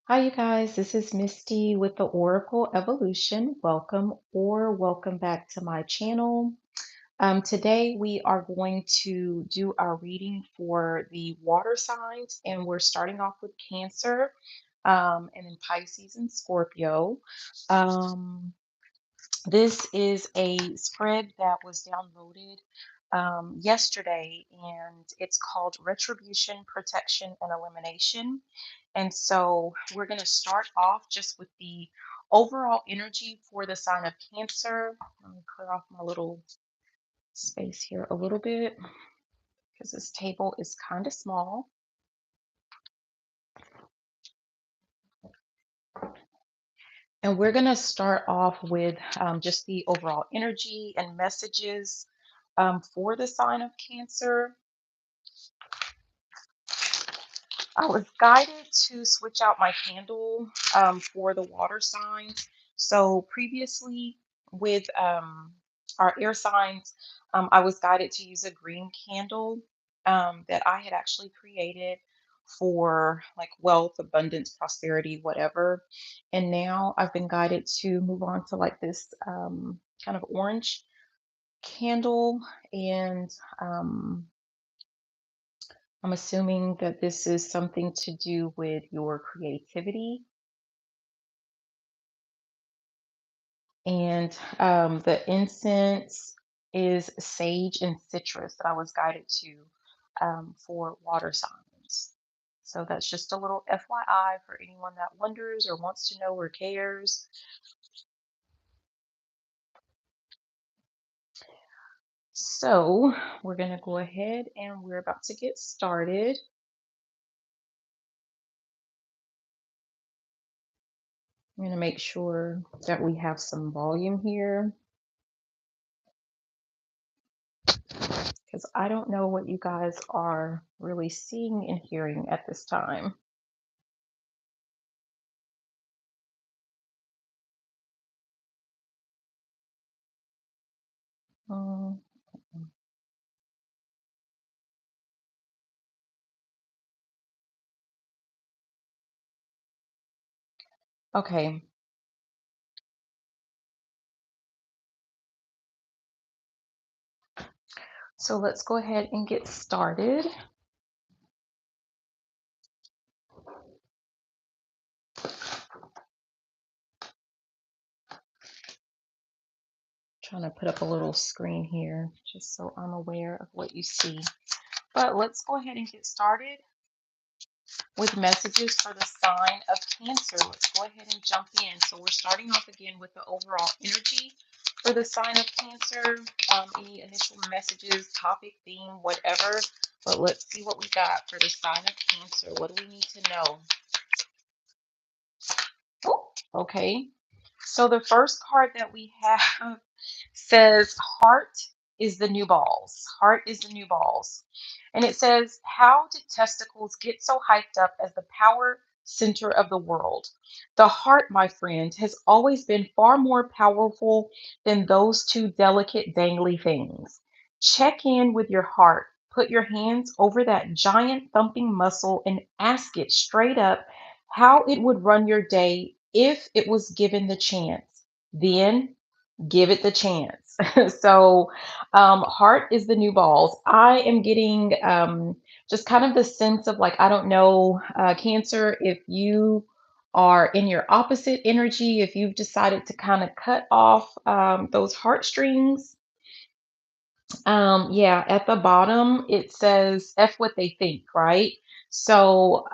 Hi, you guys. This is Misty with the Oracle Evolution. Welcome back to my channel. Today, we are going to do our reading for the water signs, and we're starting off with Cancer, and then Pisces and Scorpio. Um, this is a spread that was downloaded yesterday, and it's called Retribution, Protection, and Elimination. And so we're going to start off just with the overall energy for the sign of Cancer. Let me clear off my little space here a little bit because this table is kind of small. And we're going to start off with just the overall energy and messages for the sign of Cancer. I was guided to switch out my candle for the water signs. So previously with our air signs, I was guided to use a green candle that I had actually created for like wealth, abundance, prosperity, whatever. And now I've been guided to move on to like this kind of orange candle. And I'm assuming that this is something to do with your creativity. And the incense is sage and citrus that I was guided to for water signs. So that's just a little FYI for anyone that wonders or wants to know or cares. So we're going to go ahead and we're about to get started. I'm going to make sure that we have some volume here because I don't know what you guys are really seeing and hearing at this time. Mm, Okay, so let's go ahead and get started. Trying to put up a little screen here just so I'm aware of what you see. But let's go ahead and get started with messages for the sign of Cancer. Let's go ahead and jump in. So we're starting off again with the overall energy for the sign of Cancer. Any initial messages, topic, theme, whatever. But let's see what we got for the sign of Cancer. What do we need to know? Oh, okay. So the first card that we have says heart is the new balls. Heart is the new balls. And it says, how did testicles get so hyped up as the power center of the world? The heart, my friend, has always been far more powerful than those two delicate, dangly things. Check in with your heart. Put your hands over that giant thumping muscle and ask it straight up how it would run your day if it was given the chance. Then give it the chance. So, heart is the new balls. I am getting just kind of the sense of like, I don't know, Cancer, if you are in your opposite energy, if you've decided to kind of cut off those heartstrings. Yeah, at the bottom it says F what they think, right? So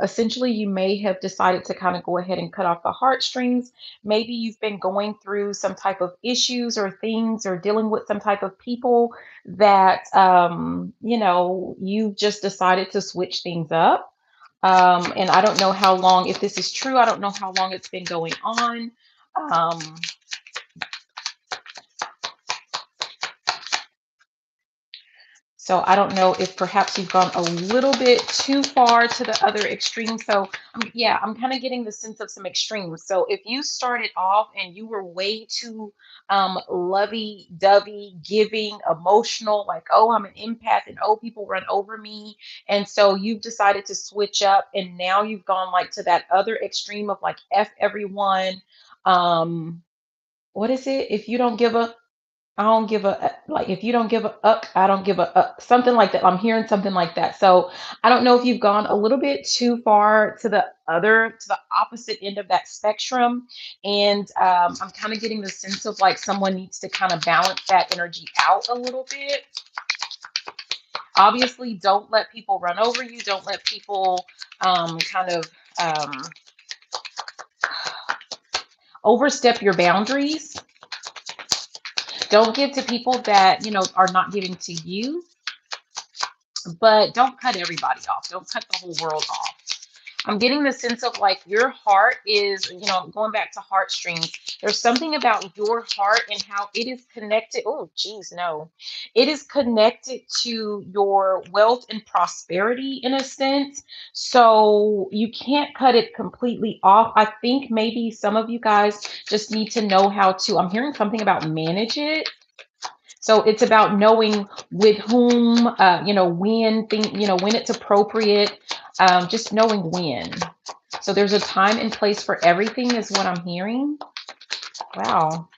essentially, you may have decided to kind of go ahead and cut off the heartstrings. Maybe you've been going through some type of issues or things or dealing with some type of people that, you've just decided to switch things up. And I don't know how long, if this is true, I don't know how long it's been going on. Um, So I don't know if perhaps you've gone a little bit too far to the other extreme. So yeah, I'm kind of getting the sense of some extremes. So if you started off and you were way too lovey-dovey, giving, emotional, like, oh, I'm an empath and oh, people run over me. And so you've decided to switch up and now you've gone like to that other extreme of like F everyone. Um, what is it? If you don't give a I don't give a like if you don't give a uck, I don't give a something like that. I'm hearing something like that. So I don't know if you've gone a little bit too far to the opposite end of that spectrum. And I'm kind of getting the sense of like someone needs to kind of balance that energy out a little bit. Obviously, don't let people run over you. Don't let people kind of um, overstep your boundaries. Don't give to people that, are not giving to you, but don't cut everybody off. Don't cut the whole world off. I'm getting the sense of like your heart is, going back to heartstrings. There's something about your heart and how it is connected. Oh, geez, no. It is connected to your wealth and prosperity in a sense. So you can't cut it completely off. I think maybe some of you guys just need to know how to, I'm hearing something about manage it. So it's about knowing with whom, when it's appropriate, just knowing when. So there's a time and place for everything is what I'm hearing. Wow.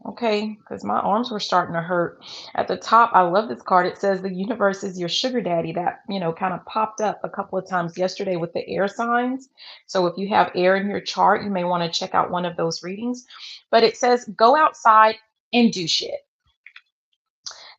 Okay, because my arms were starting to hurt. At the top, I love this card. It says the universe is your sugar daddy. That, kind of popped up a couple of times yesterday with the air signs. So if you have air in your chart, you may want to check out one of those readings. But it says go outside and do shit.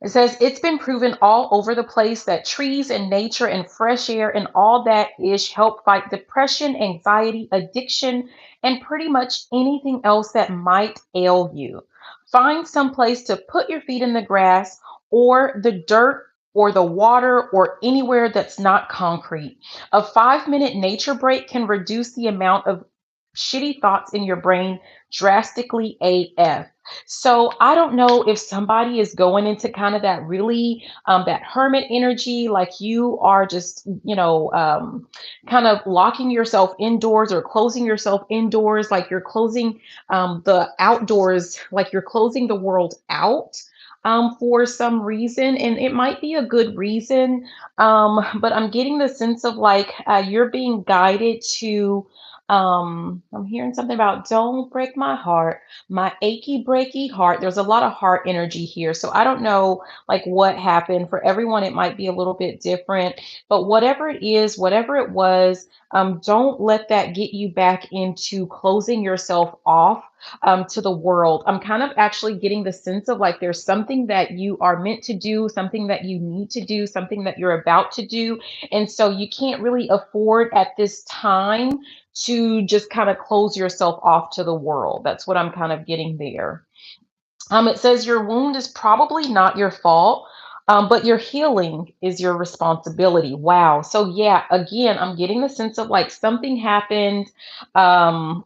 It says it's been proven all over the place that trees and nature and fresh air and all that ish help fight depression, anxiety, addiction, and pretty much anything else that might ail you. Find some place to put your feet in the grass or the dirt or the water or anywhere that's not concrete. A 5-minute nature break can reduce the amount of shitty thoughts in your brain drastically AF. So I don't know if somebody is going into kind of that really that hermit energy, like you are just, kind of locking yourself indoors or closing yourself indoors, like you're closing the outdoors, like you're closing the world out. For some reason, and it might be a good reason, but I'm getting the sense of like you're being guided to. I'm hearing something about don't break my achy breaky heart. There's a lot of heart energy here. So I don't know like what happened. For everyone, it might be a little bit different. But whatever it is, whatever it was, don't let that get you back into closing yourself off to the world. I'm kind of actually getting the sense of like there's something that you are meant to do, something that you need to do, something that you're about to do. And so you can't really afford at this time to just kind of close yourself off to the world. That's what I'm kind of getting there. It says your wound is probably not your fault, but your healing is your responsibility. Wow. So, yeah, again, I'm getting the sense of like something happened. Um,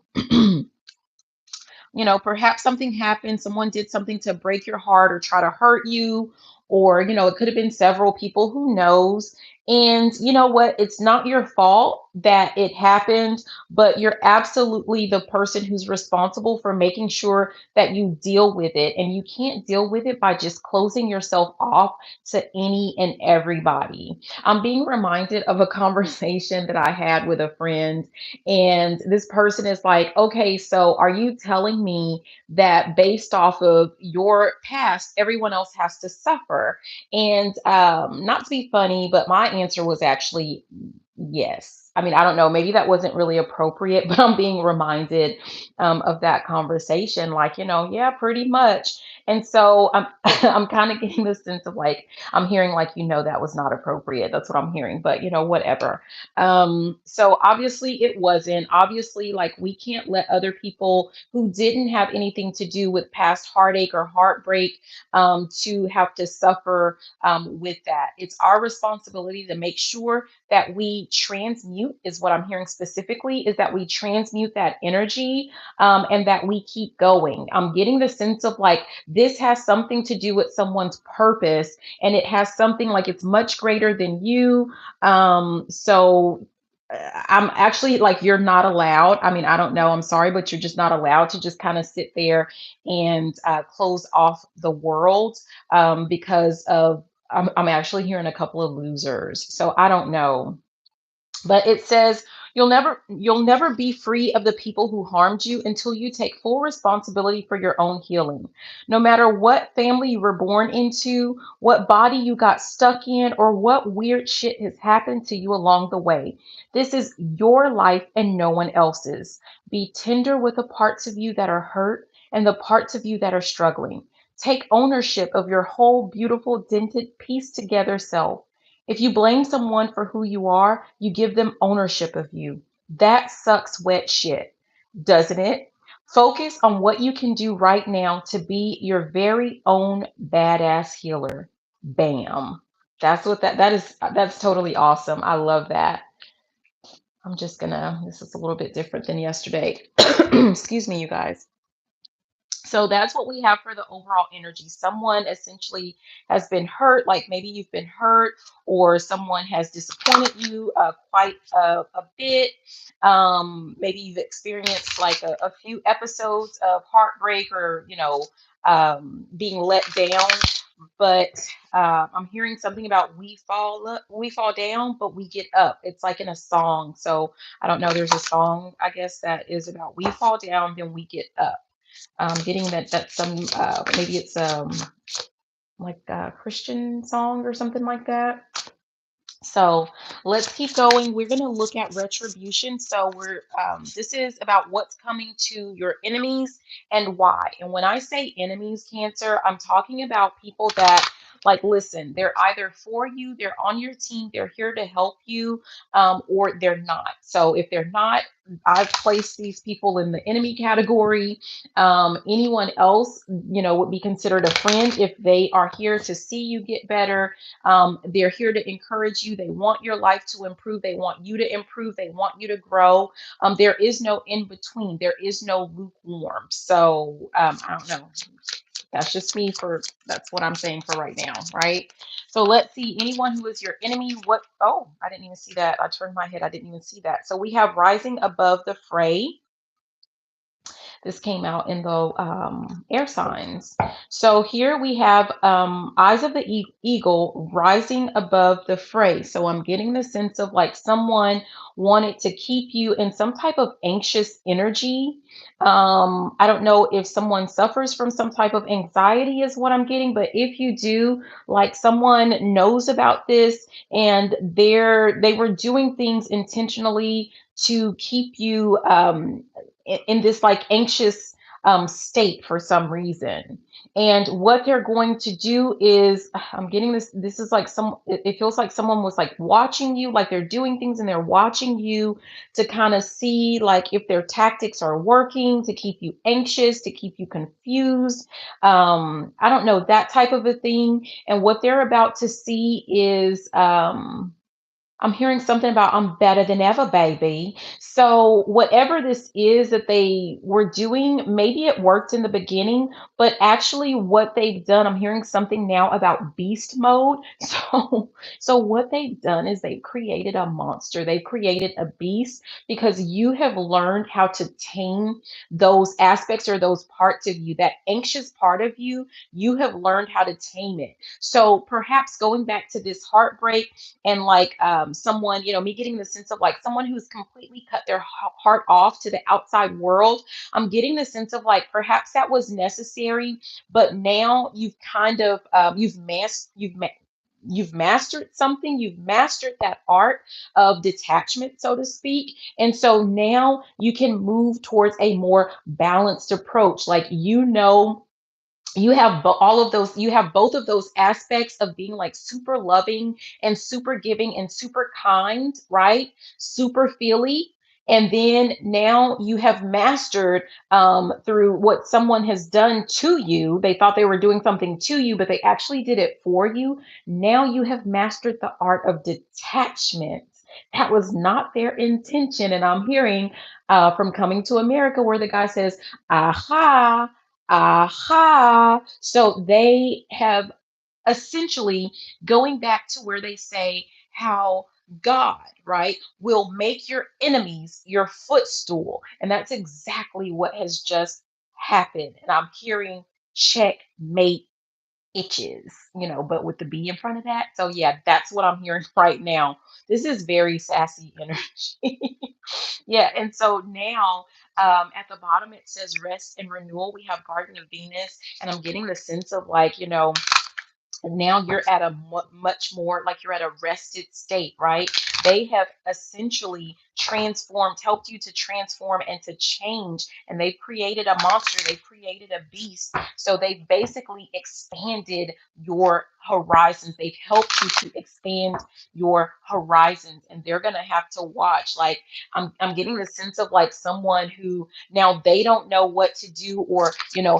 perhaps something happened, someone did something to break your heart or try to hurt you, or, it could have been several people, who knows. And you know what? It's not your fault that it happened, but you're absolutely the person who's responsible for making sure that you deal with it. And you can't deal with it by just closing yourself off to any and everybody. I'm being reminded of a conversation that I had with a friend, and this person is like, okay, so are you telling me that based off of your past, everyone else has to suffer? And not to be funny, but my answer was actually yes. I mean, I don't know, maybe that wasn't really appropriate, but I'm being reminded of that conversation, like, yeah, pretty much. And so I'm I'm kind of getting the sense of like I'm hearing like that was not appropriate. That's what I'm hearing, but whatever. So obviously it wasn't. Obviously, like we can't let other people who didn't have anything to do with past heartache or heartbreak to have to suffer with that. It's our responsibility to make sure that we we transmute, is what I'm hearing specifically, is that we transmute that energy, and that we keep going. I'm getting the sense of like this has something to do with someone's purpose, and it has something like it's much greater than you. I'm actually like, you're not allowed. I mean, I don't know. I'm sorry, but you're just not allowed to just kind of sit there and close off the world, because of, I'm actually hearing a couple of losers. So I don't know, but it says you'll never be free of the people who harmed you until you take full responsibility for your own healing. No matter what family you were born into, what body you got stuck in, or what weird shit has happened to you along the way, this is your life and no one else's. Be tender with the parts of you that are hurt and the parts of you that are struggling. Take ownership of your whole beautiful dented pieced together self. If you blame someone for who you are, you give them ownership of you. That sucks wet shit, doesn't it? Focus on what you can do right now to be your very own badass healer. Bam. That's what that is. That's totally awesome. I love that. This is a little bit different than yesterday. Excuse me, you guys. So that's what we have for the overall energy. Someone essentially has been hurt, like maybe you've been hurt, or someone has disappointed you quite a bit. Maybe you've experienced like a few episodes of heartbreak, or, being let down. But I'm hearing something about we fall down, but we get up. It's like in a song. So I don't know. There's a song, I guess, that is about we fall down, then we get up. Getting that some maybe it's like a Christian song or something like that. So let's keep going. We're going to look at retribution. So this is about what's coming to your enemies and why. And when I say enemies, Cancer, I'm talking about people that, like, listen, they're either for you, they're on your team, they're here to help you, or they're not. So if they're not, I've placed these people in the enemy category. Anyone else, would be considered a friend if they are here to see you get better. They're here to encourage you. They want your life to improve. They want you to improve. They want you to grow. There is no in between. There is no lukewarm. So I don't know. That's just me that's what I'm saying for right now, right? So let's see, anyone who is your enemy, oh, I didn't even see that. I turned my head. I didn't even see that. So we have rising above the fray. This came out in the air signs. So here we have eyes of the eagle rising above the fray. So I'm getting the sense of like someone wanted to keep you in some type of anxious energy. I don't know if someone suffers from some type of anxiety is what I'm getting, but if you do, like someone knows about this and they were doing things intentionally to keep you in this like anxious state for some reason. And what they're going to do is, I'm getting this is like it feels like someone was like watching you, like they're doing things and they're watching you to kind of see like if their tactics are working to keep you anxious, to keep you confused. I don't know, that type of a thing. And what they're about to see is, I'm hearing something about I'm better than ever, baby. So, whatever this is that they were doing, maybe it worked in the beginning, but actually, what they've done, I'm hearing something now about beast mode. So what they've done is they've created a monster, they've created a beast because you have learned how to tame those aspects or those parts of you, that anxious part of you, you have learned how to tame it. So, perhaps going back to this heartbreak and like someone, me getting the sense of like someone who's completely cut their heart off to the outside world. I'm getting the sense of like perhaps that was necessary, but now you've kind of you've mastered something. You've mastered that art of detachment, so to speak. And so now you can move towards a more balanced approach. Like, you have all of those, you have both of those aspects of being like super loving and super giving and super kind, right? Super feely. And then now you have mastered, through what someone has done to you. They thought they were doing something to you, but they actually did it for you. Now you have mastered the art of detachment. That was not their intention. And I'm hearing from Coming to America where the guy says, aha, aha. So they have essentially going back to where they say how God, right, will make your enemies your footstool. And that's exactly what has just happened. And I'm hearing checkmate itches, but with the B in front of that. So yeah, that's what I'm hearing right now. This is very sassy energy. Yeah, and so now at the bottom it says rest and renewal. We have Garden of Venus, and I'm getting the sense of like, and now you're at a much more like you're at a rested state, right? They have essentially transformed, helped you to transform and to change. And they've created a monster, they've created a beast. So they've basically expanded your horizons. They've helped you to expand your horizons. And they're going to have to watch. Like, I'm getting the sense of like someone who now they don't know what to do, or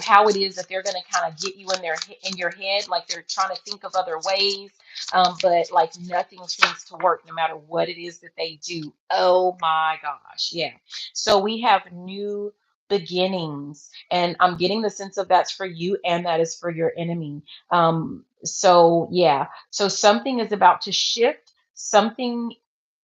how it is that they're going to kind of get you in your head, like they're trying to think of other ways, but like nothing seems to work no matter what it is that they do. Oh my gosh, yeah. So we have new beginnings, and I'm getting the sense of that's for you and that is for your enemy. So yeah, so something is about to shift. Something,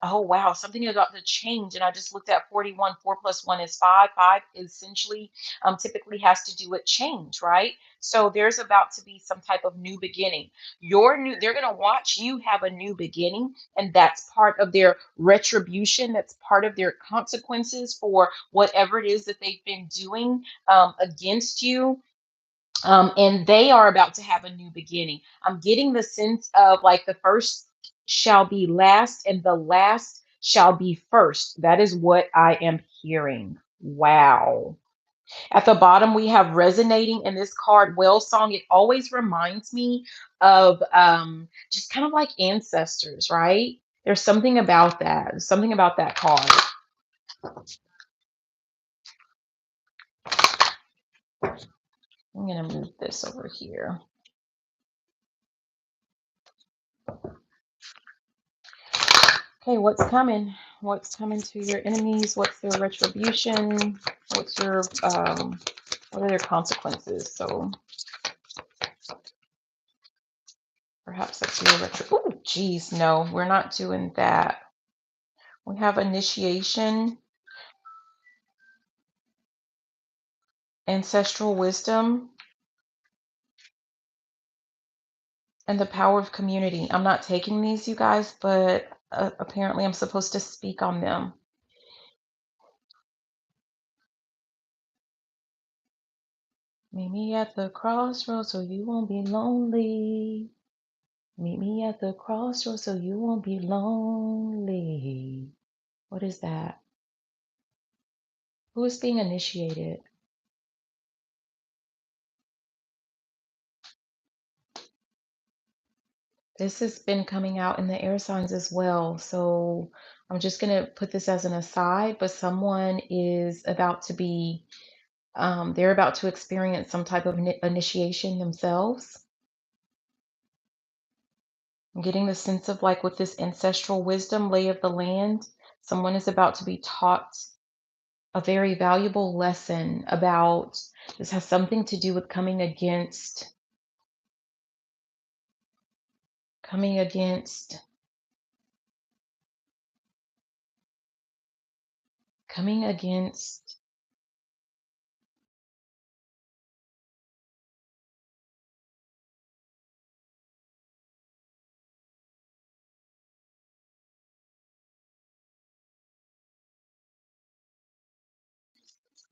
oh wow, something is about to change. And I just looked at 41. 4 plus 1 is 5. 5 essentially typically has to do with change, right? So there's about to be some type of new beginning. They're going to watch you have a new beginning, and that's part of their retribution. That's part of their consequences for whatever it is that they've been doing against you. And they are about to have a new beginning. I'm getting the sense of like the first shall be last and the last shall be first. That is what I am hearing. Wow. At the bottom, we have resonating in this card, Whale Song. It always reminds me of just kind of like ancestors, right? There's something about that, something about that card. I'm going to move this over here. Okay, what's coming? What's coming to your enemies? What's their retribution? What's your, what are their consequences? So perhaps that's your oh, geez, no, we're not doing that. We have initiation, ancestral wisdom, and the power of community. I'm not taking these, you guys, but apparently I'm supposed to speak on them. Meet me at the crossroads so you won't be lonely. Meet me at the crossroads so you won't be lonely. What is that? Who is being initiated? This has been coming out in the air signs as well. So I'm just going to put this as an aside, but someone is about to be, they're about to experience some type of initiation themselves. I'm getting the sense of like with this ancestral wisdom, lay of the land, someone is about to be taught a very valuable lesson about, this has something to do with coming against, coming against,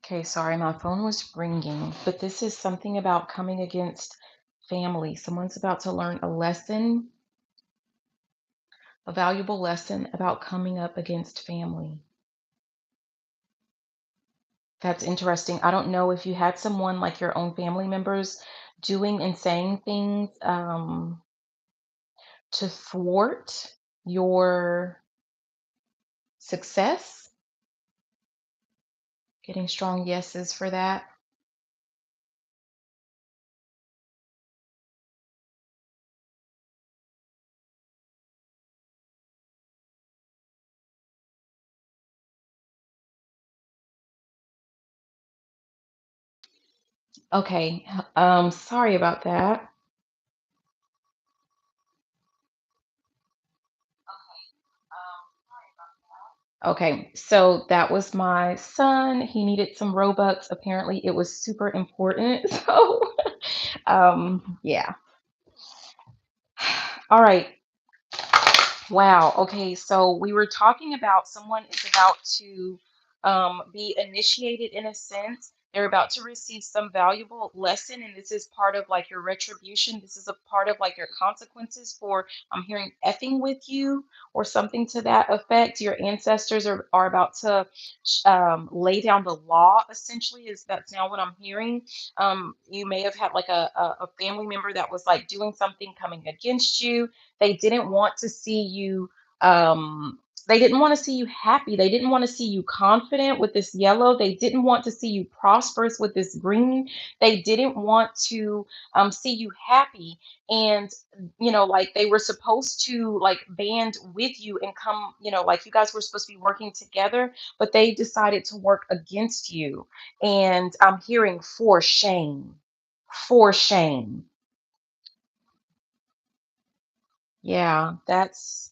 okay, sorry, my phone was ringing, but this is something about coming against family. Someone's about to learn a lesson, a valuable lesson about coming up against family. That's interesting. I don't know if you had someone like your own family members doing and saying things to thwart your success. Getting strong yeses for that. Okay. Sorry about that. Okay, so that was my son. He needed some Robux. Apparently, it was super important. So, yeah. All right. Wow. Okay. So we were talking about someone is about to be initiated in a sense. They're about to receive some valuable lesson, and this is part of like your retribution. This is a part of like your consequences for I'm hearing effing with you or something to that effect. Your ancestors are about to lay down the law. Essentially, is that's now what I'm hearing. You may have had like a family member that was like doing something coming against you. They didn't want to see you, they didn't want to see you happy. They didn't want to see you confident with this yellow. They didn't want to see you prosperous with this green. They didn't want to see you happy. And, like they were supposed to like band with you and come, like you guys were supposed to be working together, but they decided to work against you. And I'm hearing for shame, for shame. Yeah, that's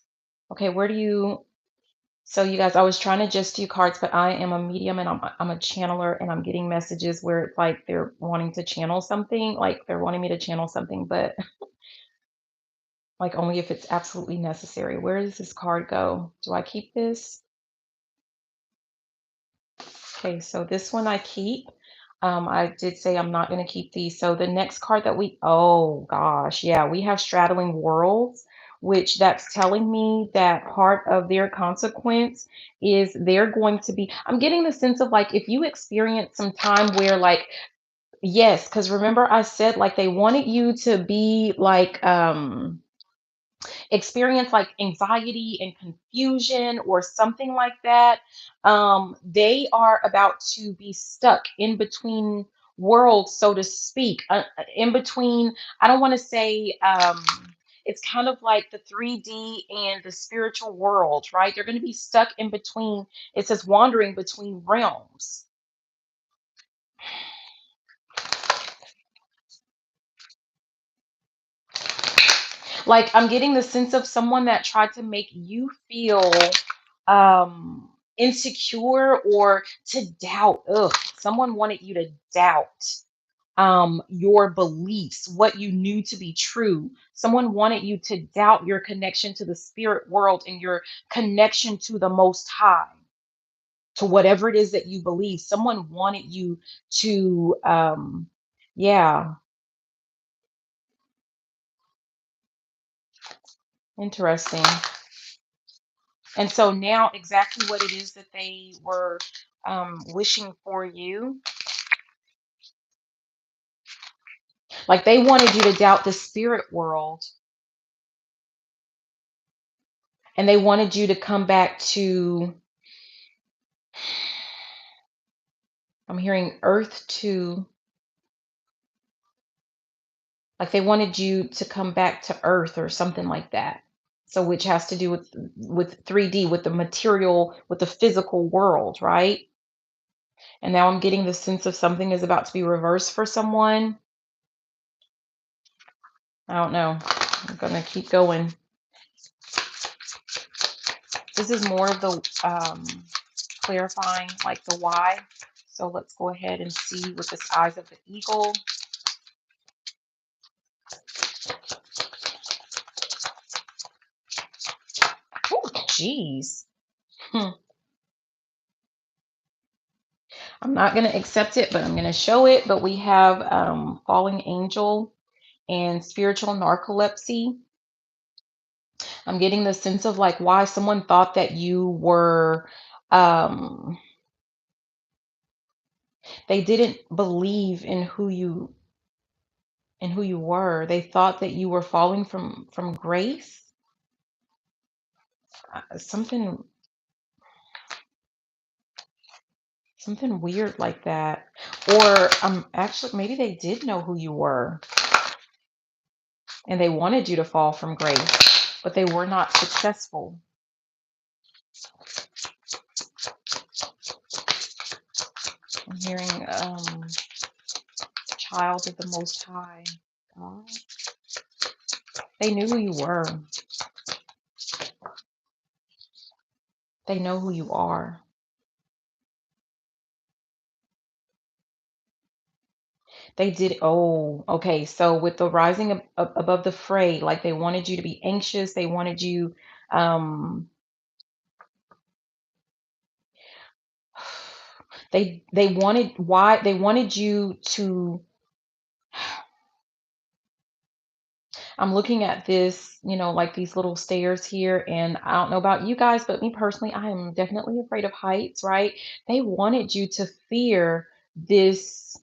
okay. Where do you? So you guys, I was trying to just do cards, but I am a medium and I'm a channeler, and I'm getting messages where it's like they're wanting to channel something, like they're wanting me to channel something, but like only if it's absolutely necessary. Where does this card go? Do I keep this? Okay, so this one I keep. I did say I'm not going to keep these. So the next card that oh gosh, yeah, we have straddling worlds, which that's telling me that part of their consequence is they're going to be, I'm getting the sense of like if you experience some time where like, yes, because remember I said like they wanted you to be like, experience like anxiety and confusion or something like that, they are about to be stuck in between worlds, so to speak, in between. I don't want to say, it's kind of like the 3D and the spiritual world, right? They're going to be stuck in between. It says wandering between realms. Like I'm getting the sense of someone that tried to make you feel insecure or to doubt. Ugh, someone wanted you to doubt your beliefs, what you knew to be true. Someone wanted you to doubt your connection to the spirit world and your connection to the most high, to whatever it is that you believe. Someone wanted you to yeah, interesting. And so now exactly what it is that they were wishing for you, like they wanted you to doubt the spirit world, and they wanted you to come back to, I'm hearing earth to, like they wanted you to come back to earth or something like that. So which has to do with 3D, with the material, with the physical world, right? And now I'm getting the sense of something is about to be reversed for someone. I don't know. I'm gonna keep going. This is more of the clarifying, like the why. So let's go ahead and see with this eyes of the eagle. Oh, geez. I'm not going to accept it, but I'm going to show it. But we have falling angel and spiritual narcolepsy. I'm getting the sense of like why someone thought that you were, um, they didn't believe in who you were. They thought that you were falling from grace. Something Something weird like that. Or actually maybe they did know who you were and they wanted you to fall from grace, but they were not successful. I'm hearing child of the Most High. God. They knew who you were. They know who you are. They did. Oh, okay. So with the rising above the fray, like they wanted you to be anxious. They wanted you, um, they wanted why they wanted you to. I'm looking at this, like these little stairs here, and I don't know about you guys, but me personally, I am definitely afraid of heights, right? They wanted you to fear this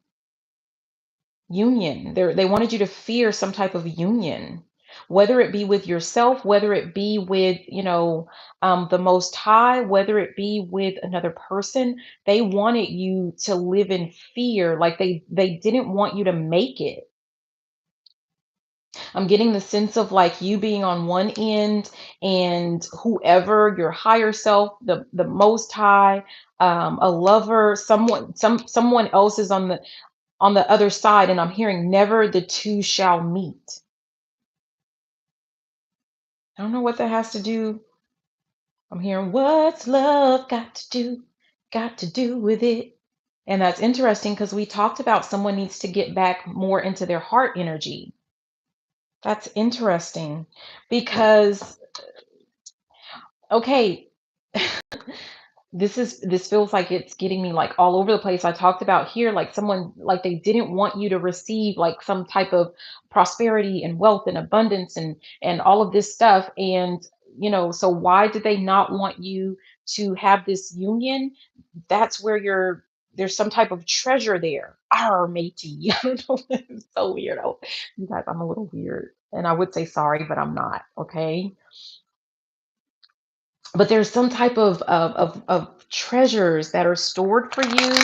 union. They wanted you to fear some type of union, whether it be with yourself, whether it be with, the Most High, whether it be with another person. They wanted you to live in fear, like they didn't want you to make it. I'm getting the sense of like you being on one end and whoever your higher self, the Most High, a lover, someone else is on the other side, and I'm hearing never the two shall meet. I don't know what that has to do. I'm hearing what's love got to do with it. And that's interesting because we talked about someone needs to get back more into their heart energy. That's interesting because, okay, this feels like it's getting me like all over the place. I talked about here like someone like they didn't want you to receive like some type of prosperity and wealth and abundance and all of this stuff. And so why did they not want you to have this union? That's where there's some type of treasure there. Our matey. I don't know. It's so weird. Oh, you guys, I'm a little weird. And I would say sorry, but I'm not. Okay. But there's some type of treasures that are stored for you,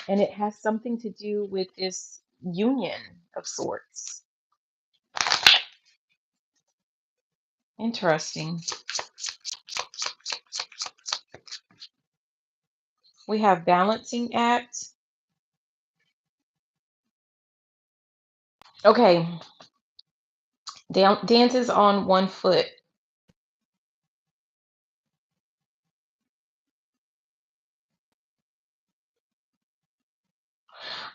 and it has something to do with this union of sorts. Interesting. We have balancing act. Okay, dances on one foot.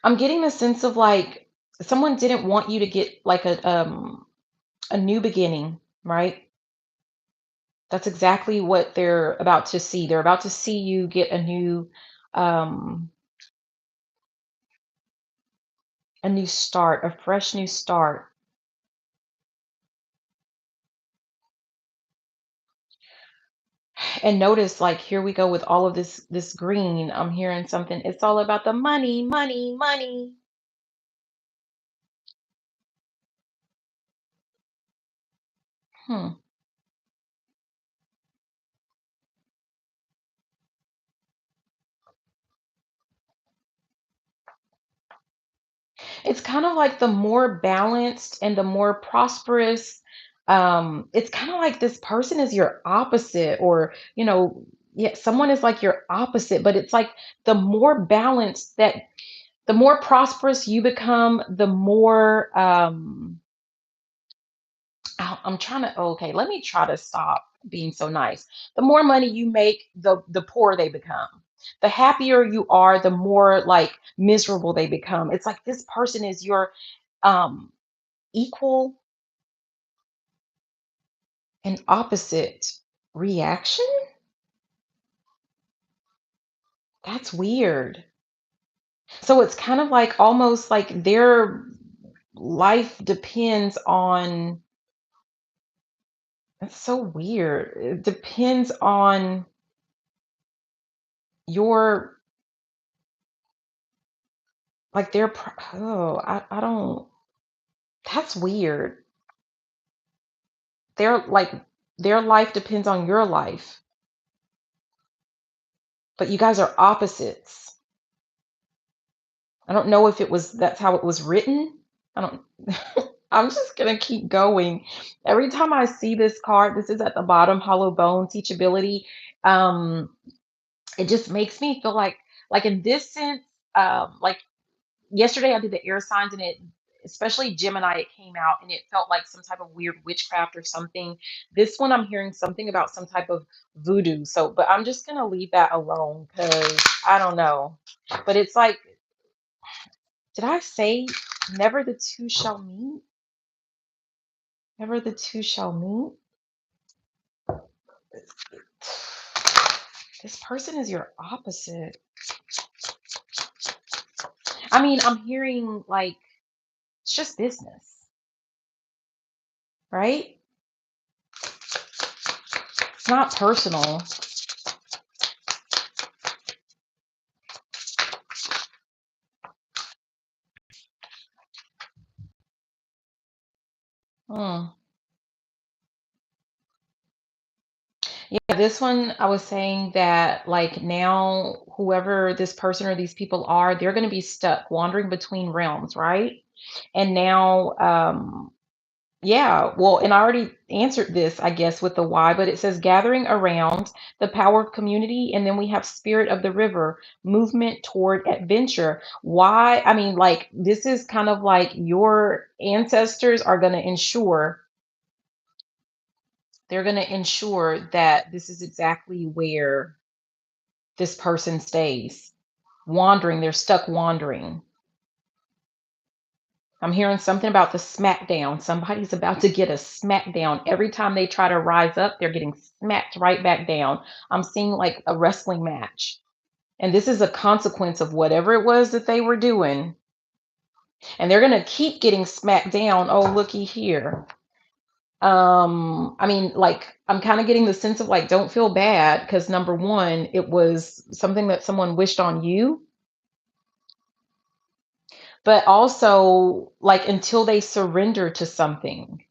I'm getting the sense of like someone didn't want you to get like a new beginning, right? That's exactly what they're about to see. They're about to see you get um a new start, a fresh new start. And notice, like, here we go with all of this green. I'm hearing something. It's all about the money, money, money. Hmm. It's kind of like the more balanced and the more prosperous. It's kind of like this person is your opposite, or yeah, someone is like your opposite. But it's like the more balanced that, the more prosperous you become, the more I'm trying to, okay, let me try to stop being so nice. The more money you make, the poorer they become. The happier you are, the more like miserable they become. It's like this person is your um equal and opposite reaction. That's weird. So it's kind of like almost like their life depends on, it's so weird. It depends on your, like their oh, I don't, that's weird. Their like their life depends on your life, but you guys are opposites. I don't know if that's how it was written. I don't I'm just gonna keep going. Every time I see this card, this is at the bottom, hollow bone, teachability. Um, it just makes me feel like like in this sense, like yesterday I did the air signs and it, especially Gemini, it came out and it felt like some type of weird witchcraft or something. This one I'm hearing something about some type of voodoo. So, but I'm just gonna leave that alone because I don't know. But it's like, did I say never the two shall meet? Never the two shall meet? This person is your opposite. I mean, I'm hearing like it's just business, right? It's not personal. Hmm. Yeah, this one I was saying that like now whoever this person or these people are, they're going to be stuck wandering between realms, right? And now yeah, well, and I already answered this, I guess, with the why, but it says gathering around the power of community, and then we have spirit of the river, movement toward adventure. Why? I mean, like, this is kind of like your ancestors are going to ensure, they're going to ensure that this is exactly where this person stays. Wandering, they're stuck wandering. I'm hearing something about the smackdown. Somebody's about to get a smackdown. Every time they try to rise up, they're getting smacked right back down. I'm seeing like a wrestling match. And this is a consequence of whatever it was that they were doing. And they're going to keep getting smacked down. Oh, looky here. I mean, like, I'm kind of getting the sense of like, don't feel bad because number one, it was something that someone wished on you, but also like until they surrender to something.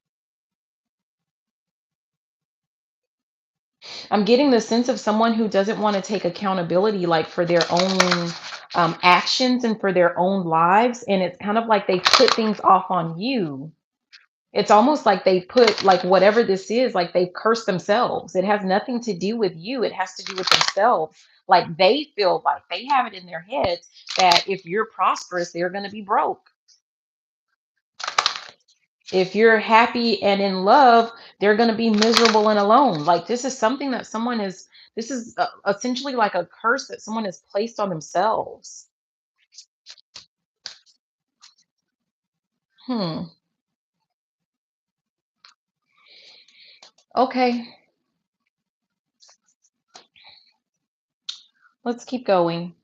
I'm getting the sense of someone who doesn't want to take accountability, like for their own actions and for their own lives. And it's kind of like they put things off on you. It's almost like they put, like, whatever this is, like they curse themselves. It has nothing to do with you, it has to do with themselves. Like they feel like they have it in their head that if you're prosperous, they're going to be broke. If you're happy and in love, they're going to be miserable and alone. Like this is something that someone is, this is essentially like a curse that someone has placed on themselves. Hmm. Okay, let's keep going.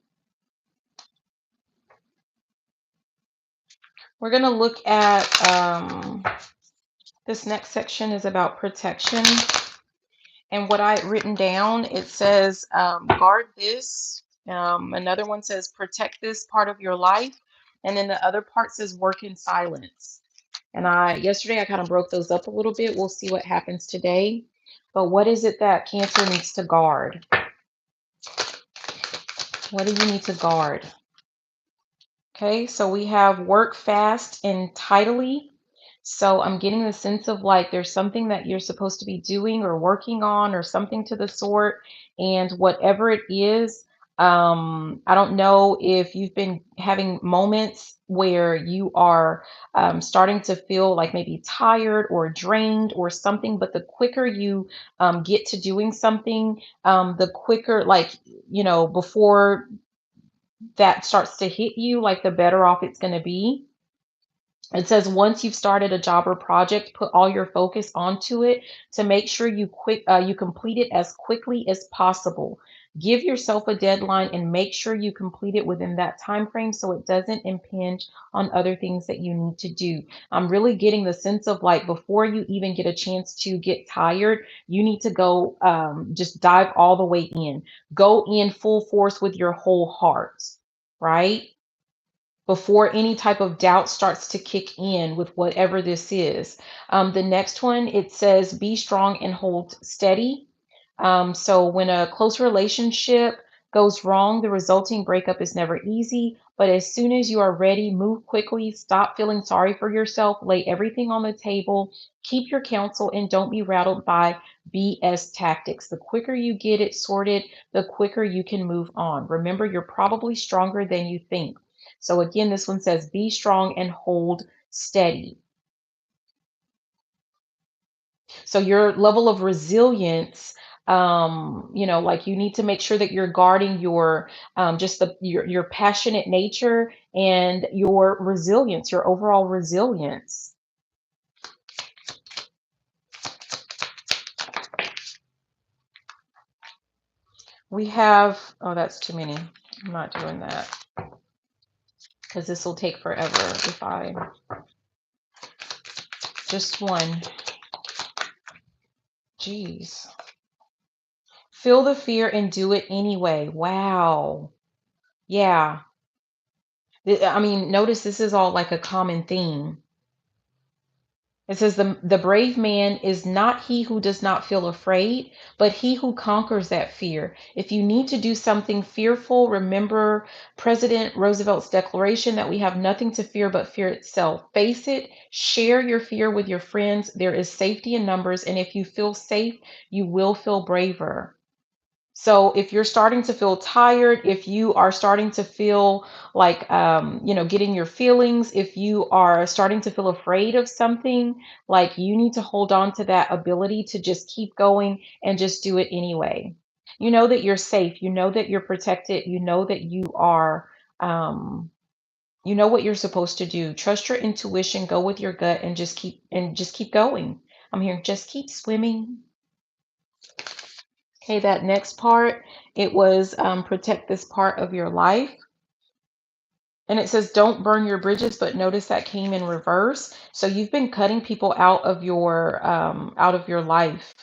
We're going to look at this next section is about protection. And what I written down, it says guard this. Another one says protect this part of your life. And then the other part says work in silence. And yesterday I kind of broke those up a little bit. We'll see what happens today. But what is it that Cancer needs to guard? What do you need to guard? Okay, so we have work fast and tidily. So I'm getting the sense of like there's something that you're supposed to be doing or working on or something to the sort. And whatever it is, I don't know if you've been having moments where you are starting to feel like maybe tired or drained or something, but the quicker you get to doing something, the quicker, like, before that starts to hit you, like the better off it's going to be. It says once you've started a job or project, put all your focus onto it to make sure you complete it as quickly as possible. Give yourself a deadline and make sure you complete it within that time frame so it doesn't impinge on other things that you need to do. I'm really getting the sense of like before you even get a chance to get tired, you need to go just dive all the way in. Go in full force with your whole heart, right? Before any type of doubt starts to kick in with whatever this is. The next one, it says, be strong and hold steady. So when a close relationship goes wrong, the resulting breakup is never easy. But as soon as you are ready, move quickly, stop feeling sorry for yourself, lay everything on the table, keep your counsel, and don't be rattled by BS tactics. The quicker you get it sorted, the quicker you can move on. Remember, you're probably stronger than you think. So again, this one says, be strong and hold steady. So your level of resilience, like you need to make sure that you're guarding your just your passionate nature and your resilience, your overall resilience. We have, oh, that's too many. I'm not doing that because this will take forever if I just one. Jeez. Feel the fear and do it anyway. Wow. Yeah. I mean, notice this is all like a common theme. It says the brave man is not he who does not feel afraid, but he who conquers that fear. If you need to do something fearful, remember President Roosevelt's declaration that we have nothing to fear but fear itself. Face it, share your fear with your friends. There is safety in numbers, and if you feel safe, you will feel braver. So if you're starting to feel tired, if you are starting to feel like, getting your feelings, if you are starting to feel afraid of something, like you need to hold on to that ability to just keep going and just do it anyway. You know that you're safe. You know that you're protected. You know that um, you know what you're supposed to do. Trust your intuition. Go with your gut and just keep going. I'm here. Just keep swimming. Okay, that next part, it was protect this part of your life. And it says don't burn your bridges, but notice that came in reverse. So you've been cutting people out of your life.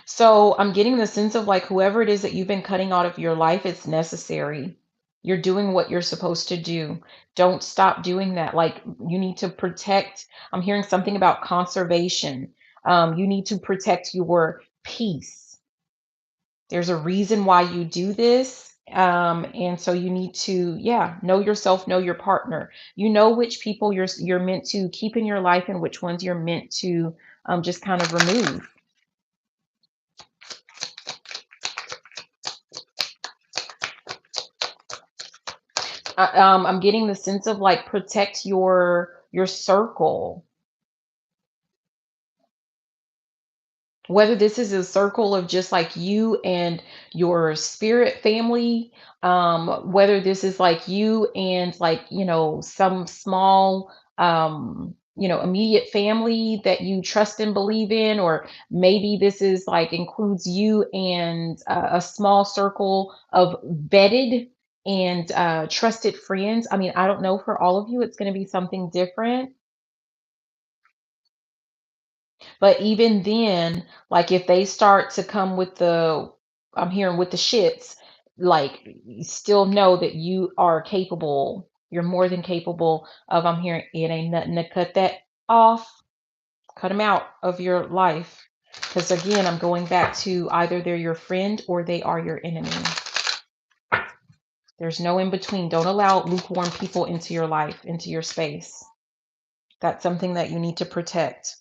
So I'm getting the sense of like whoever it is that you've been cutting out of your life, it's necessary. You're doing what you're supposed to do. Don't stop doing that. Like you need to protect. I'm hearing something about conservation. You need to protect your peace. There's a reason why you do this. And so you need to, yeah, know yourself, know your partner. You know which people you're meant to keep in your life and which ones you're meant to just kind of remove. I'm getting the sense of like protect your circle. Whether this is a circle of just like you and your spirit family, whether this is like you and like, some small, immediate family that you trust and believe in, or maybe this is like includes you and a small circle of vetted and trusted friends. I mean, I don't know, for all of you, it's going to be something different. But even then, like if they start to come with I'm hearing with the shits, like you still know that you are capable. You're more than capable of, I'm hearing it ain't nothing to cut that off, cut them out of your life. Because again, I'm going back to either they're your friend or they are your enemy. There's no in between. Don't allow lukewarm people into your life, into your space. That's something that you need to protect.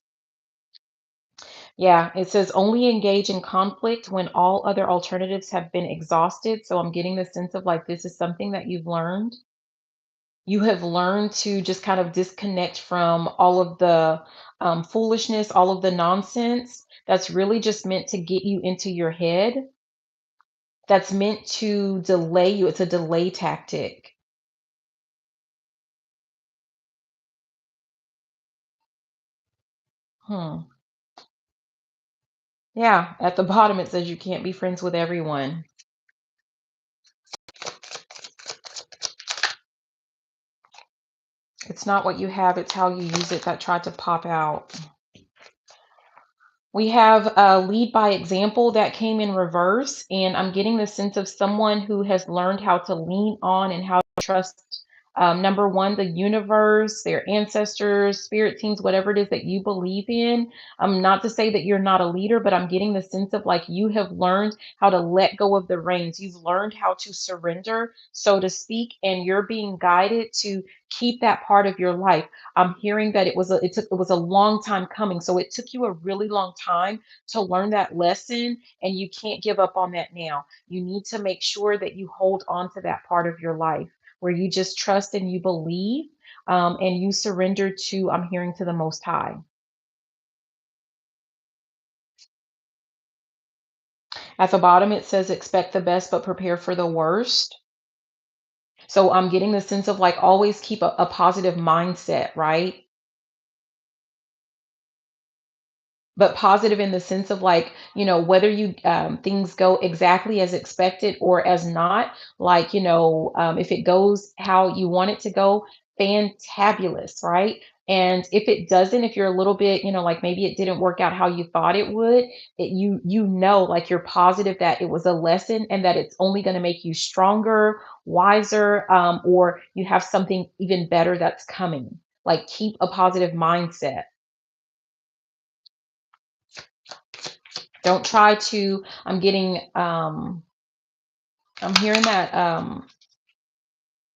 Yeah, it says only engage in conflict when all other alternatives have been exhausted. So I'm getting the sense of like this is something that you've learned. You have learned to just kind of disconnect from all of the foolishness, all of the nonsense that's really just meant to get you into your head, that's meant to delay you. It's a delay tactic. Hmm. Yeah, at the bottom it says you can't be friends with everyone. It's not what you have, it's how you use it that tried to pop out. We have a lead by example that came in reverse, and I'm getting the sense of someone who has learned how to lean on and how to trust Number one, the universe, their ancestors, spirit teams, whatever it is that you believe in. Not to say that you're not a leader, but I'm getting the sense of like you have learned how to let go of the reins. You've learned how to surrender, so to speak, and you're being guided to keep that part of your life. I'm hearing that it was a long time coming. So it took you a really long time to learn that lesson, and you can't give up on that now. You need to make sure that you hold on to that part of your life where you just trust and you believe, and you surrender to, I'm hearing, to the Most High. At the bottom, it says expect the best, but prepare for the worst. So I'm getting the sense of like always keep a positive mindset, right? But positive in the sense of like, whether you things go exactly as expected or as not, like, if it goes how you want it to go, fantabulous, right? And if it doesn't, if you're a little bit, like maybe it didn't work out how you thought it would, like you're positive that it was a lesson and that it's only going to make you stronger, wiser, or you have something even better that's coming. Like keep a positive mindset. Don't try to, I'm hearing that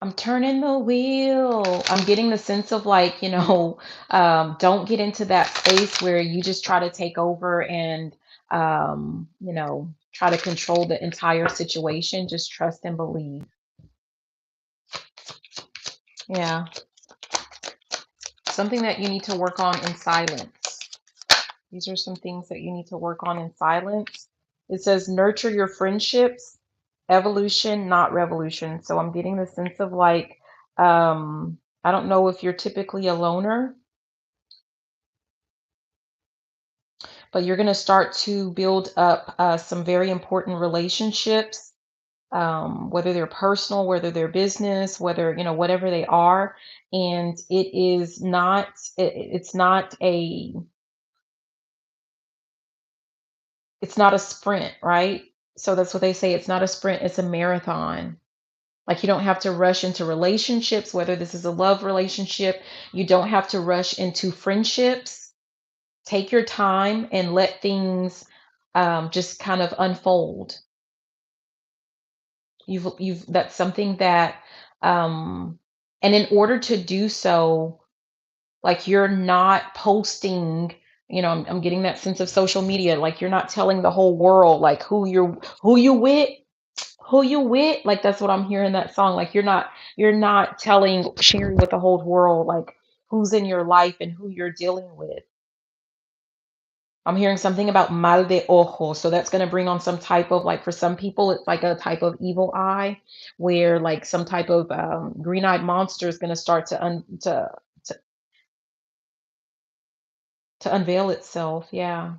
I'm turning the wheel. I'm getting the sense of like, don't get into that space where you just try to take over and try to control the entire situation. Just trust and believe. Yeah. Something that you need to work on in silence. These are some things that you need to work on in silence. It says nurture your friendships, evolution, not revolution. So I'm getting the sense of like, I don't know if you're typically a loner, but you're going to start to build up some very important relationships, whether they're personal, whether they're business, whether, whatever they are. And it's not it's not a sprint, right? So that's what they say. It's not a sprint, it's a marathon. Like you don't have to rush into relationships, whether this is a love relationship, you don't have to rush into friendships. Take your time and let things just kind of unfold. You've That's something that, um, and in order to do so, like you're not posting, I'm getting that sense of social media, like you're not telling the whole world like who you with, like that's what I'm hearing that song, like you're not sharing with the whole world like who's in your life and who you're dealing with. I'm hearing something about mal de ojo, so that's going to bring on some type of, like, for some people it's like a type of evil eye where like some type of green-eyed monster is going to start to to unveil itself. Yeah.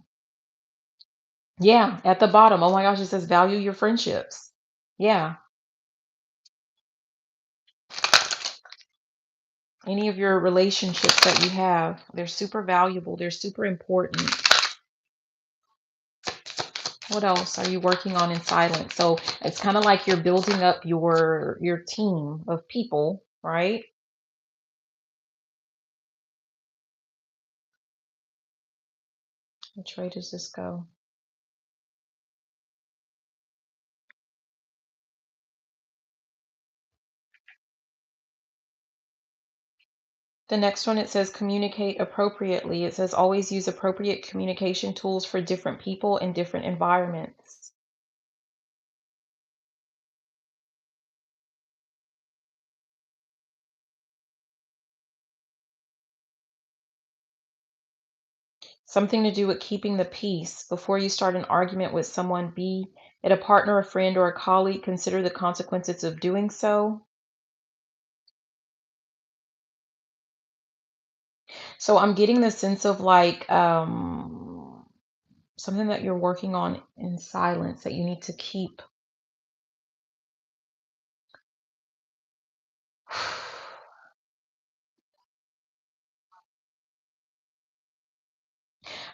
Yeah, at the bottom, oh my gosh, it says value your friendships. Yeah, any of your relationships that you have, they're super valuable, they're super important. What else are you working on in silence? So it's kind of like you're building up your team of people, right? Which way does this go? The next one, it says communicate appropriately. It says always use appropriate communication tools for different people in different environments. Something to do with keeping the peace. Before you start an argument with someone, be it a partner, a friend, or a colleague, consider the consequences of doing so. So I'm getting the sense of like something that you're working on in silence that you need to keep.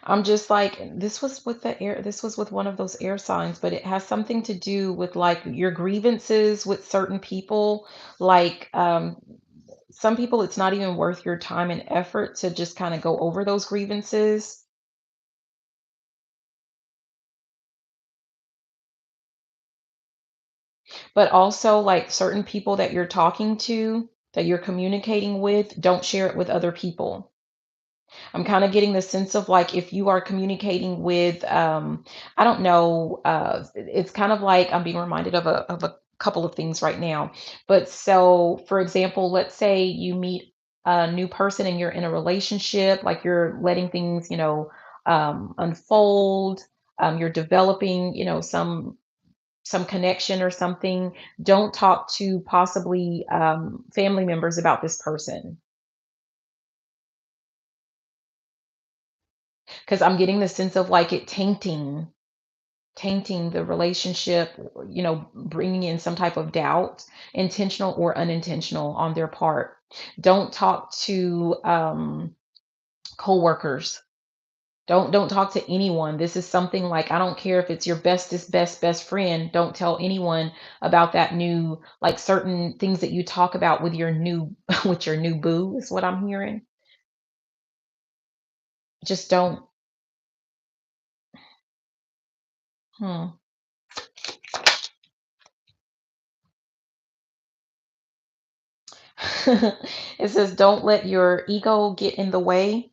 I'm just like, this was with one of those air signs, but it has something to do with like your grievances with certain people. Like, some people, it's not even worth your time and effort to just kind of go over those grievances. But also, like certain people that you're talking to, that you're communicating with, don't share it with other people. I'm kind of getting the sense of like if you are communicating with, I don't know, it's kind of like I'm being reminded of a couple of things right now. But so, for example, let's say you meet a new person and you're in a relationship, like you're letting things, unfold. You're developing, some connection or something. Don't talk to possibly family members about this person because I'm getting the sense of like it tainting the relationship, bringing in some type of doubt, intentional or unintentional on their part. Don't talk to coworkers. Don't talk to anyone. This is something like I don't care if it's your best friend. Don't tell anyone about that new like certain things that you talk about with your new with your new boo is what I'm hearing. Just don't. Hmm. It says don't let your ego get in the way.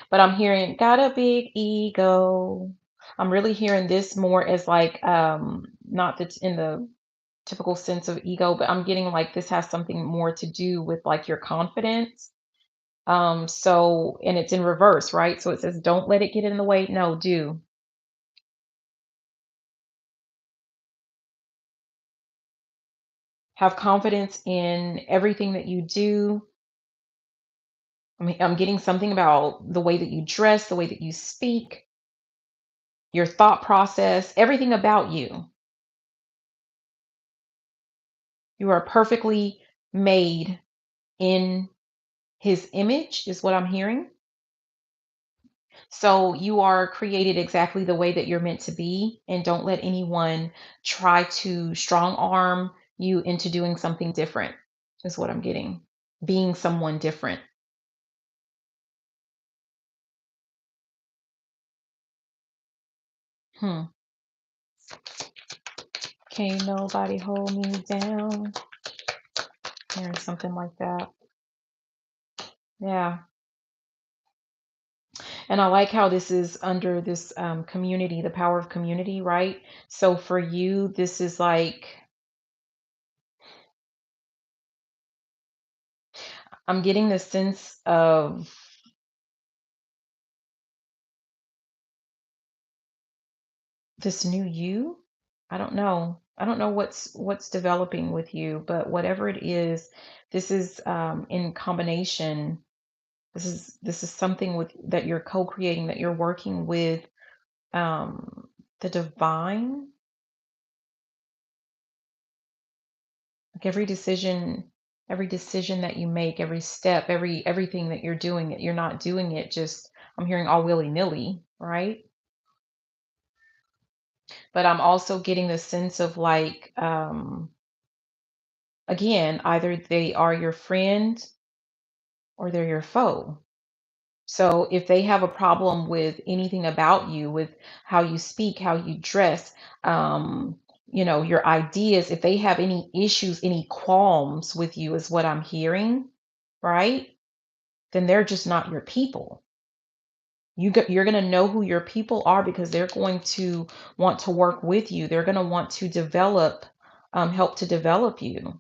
But I'm hearing, "Got a big ego." I'm really hearing this more as like, not that in the typical sense of ego, but I'm getting like this has something more to do with like your confidence. So and it's in reverse, right? So it says, "Don't let it get in the way." No, do. Have confidence in everything that you do. I mean, I'm getting something about the way that you dress, the way that you speak, your thought process, everything about you. You are perfectly made in his image, is what I'm hearing. So you are created exactly the way that you're meant to be, and don't let anyone try to strong arm you into doing something different, is what I'm getting. Being someone different. Hmm. Can't nobody hold me down. Or something like that. Yeah. And I like how this is under this community, the power of community, right? So for you, this is like, I'm getting the sense of this new you. I don't know. I don't know what's developing with you, but whatever it is, this is in combination. This is something with that you're co-creating, that you're working with the divine. Like every decision that you make, every step, everything that you're doing, you're not doing it just, I'm hearing all willy-nilly, right? But I'm also getting the sense of like, again, either they are your friend or they're your foe. So if they have a problem with anything about you, with how you speak, how you dress, um, your ideas, if they have any issues, any qualms with you, is what I'm hearing, right? Then they're just not your people. You're going to know who your people are because they're going to want to work with you. They're going to want to develop, help to develop you.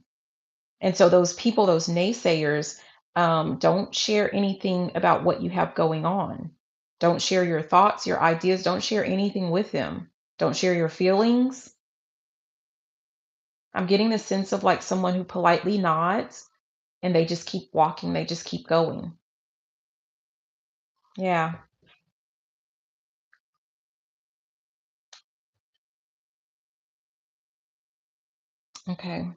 And so those people, those naysayers, don't share anything about what you have going on. Don't share your thoughts, your ideas. Don't share anything with them. Don't share your feelings. I'm getting the sense of like someone who politely nods and they just keep walking, they just keep going. Yeah. Okay.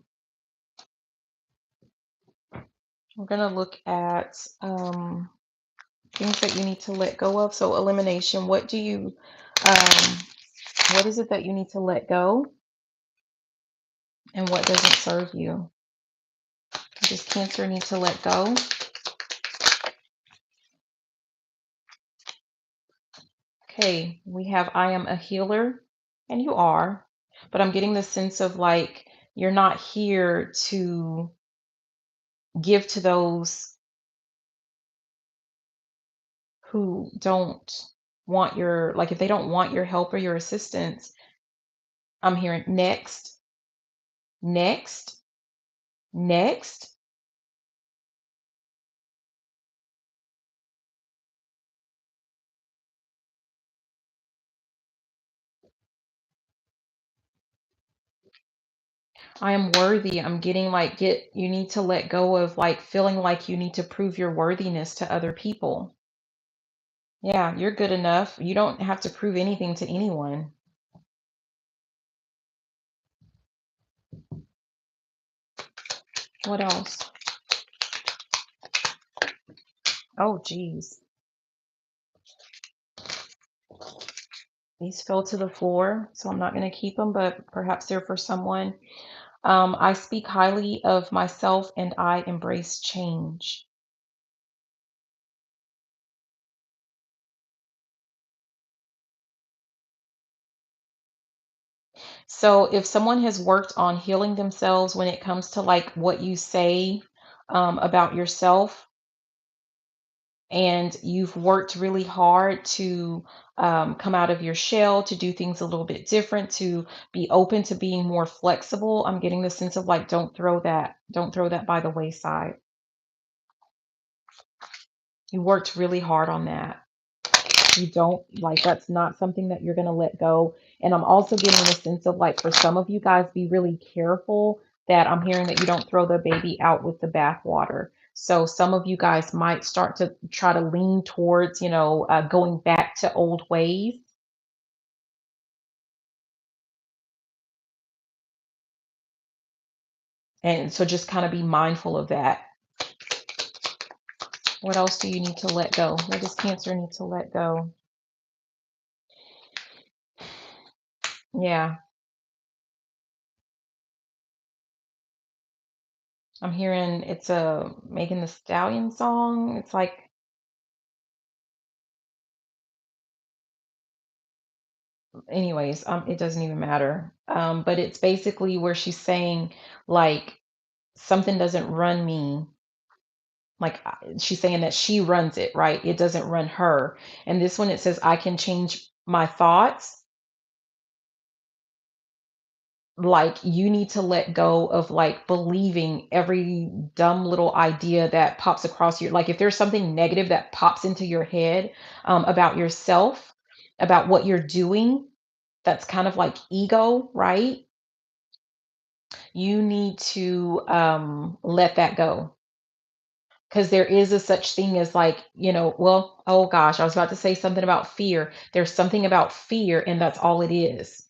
We're going to look at things that you need to let go of. So, elimination, um, what is it that you need to let go? And what doesn't serve you? Does Cancer need to let go? Okay, we have I am a healer, and you are, but I'm getting the sense of like you're not here to give to those who don't want your, like if they don't want your help or your assistance. I'm hearing next, next, next. I am worthy. I'm getting like you need to let go of like feeling like you need to prove your worthiness to other people. Yeah, you're good enough. You don't have to prove anything to anyone. What else? Oh, geez. These fell to the floor, so I'm not going to keep them, but perhaps they're for someone. I speak highly of myself and I embrace change. So if someone has worked on healing themselves when it comes to like what you say about yourself, and you've worked really hard to come out of your shell, to do things a little bit different, to be open to being more flexible, I'm getting the sense of like, don't throw that by the wayside. You worked really hard on that. You don't like that's not something that you're going to let go. And I'm also getting the sense of like for some of you guys, be really careful that I'm hearing that you don't throw the baby out with the bathwater. So some of you guys might start to try to lean towards, going back to old ways. And so just kind of be mindful of that. What else do you need to let go? What does Cancer need to let go? Yeah, I'm hearing it's a Megan the Stallion song. It's like, anyways, it doesn't even matter. But it's basically where she's saying like something doesn't run me. Like she's saying that she runs it, right? It doesn't run her. And this one it says I can change my thoughts. Like you need to let go of like believing every dumb little idea that pops across your, like if there's something negative that pops into your head about yourself, about what you're doing, that's kind of like ego, right? You need to let that go, because there is a such thing as like, well, oh gosh, I was about to say something about fear. There's something about fear, and that's all it is.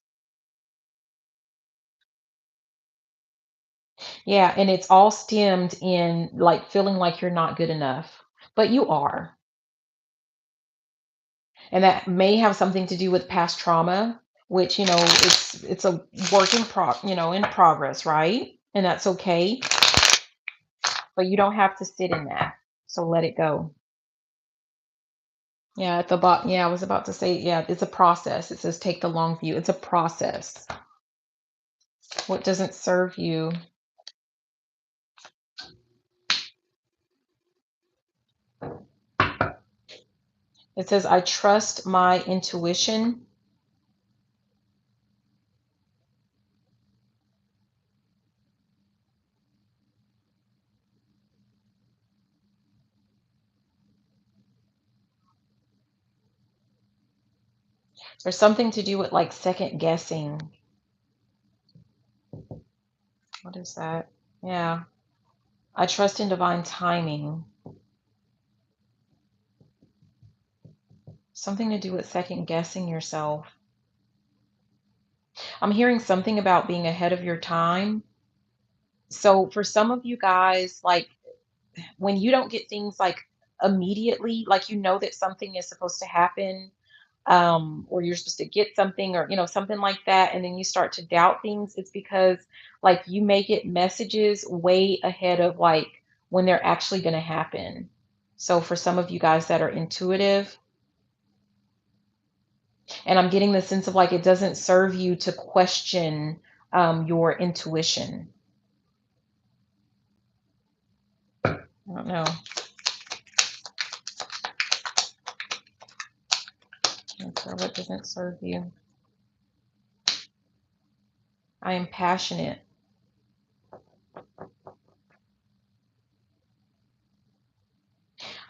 Yeah, and it's all stemmed in like feeling like you're not good enough, but you are. And that may have something to do with past trauma, which, it's a work in progress, right? And that's okay, but you don't have to sit in that. So let it go. Yeah, at the bottom. Yeah, I was about to say, yeah, it's a process. It says take the long view. It's a process. What doesn't serve you? It says I trust my intuition. There's something to do with like second guessing. What is that? Yeah. I trust in divine timing. Something to do with second guessing yourself. I'm hearing something about being ahead of your time. So for some of you guys, like when you don't get things like immediately, like that something is supposed to happen, or you're supposed to get something, or something like that, and then you start to doubt things, it's because like you may get messages way ahead of like when they're actually going to happen. So for some of you guys that are intuitive, and I'm getting the sense of like it doesn't serve you to question your intuition. I don't know. What doesn't serve you? I am passionate.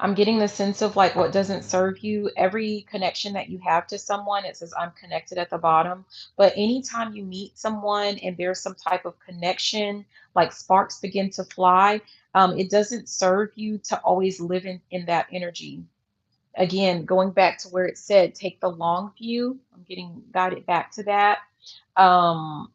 I'm getting the sense of like what doesn't serve you. Every connection that you have to someone, it says I'm connected at the bottom. But anytime you meet someone and there's some type of connection, like sparks begin to fly, it doesn't serve you to always live in that energy. Again, going back to where it said, take the long view. I'm getting guided back to that.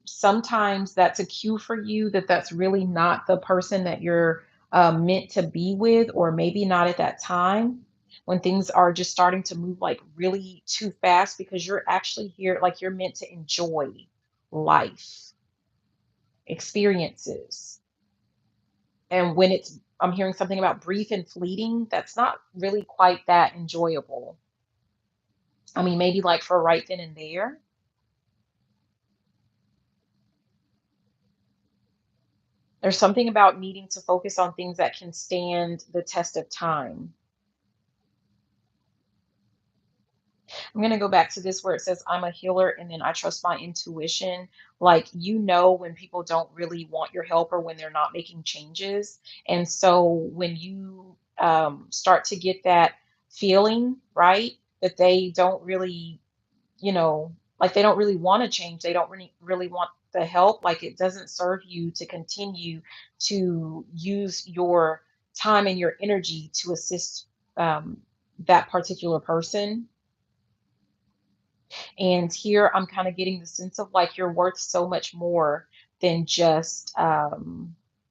Sometimes that's a cue for you that that's really not the person that you're meant to be with, or maybe not at that time when things are just starting to move like really too fast, because you're actually here, like you're meant to enjoy life, experiences. And when I'm hearing something about brief and fleeting, that's not really quite that enjoyable. I mean, maybe like for right then and there. There's something about needing to focus on things that can stand the test of time. I'm going to go back to this where it says, I'm a healer and then I trust my intuition. Like, when people don't really want your help or when they're not making changes. And so when you start to get that feeling, right, that they don't really, like they don't really want to change, they don't really want the help, like it doesn't serve you to continue to use your time and your energy to assist um, that particular person. And here I'm kind of getting the sense of like you're worth so much more than just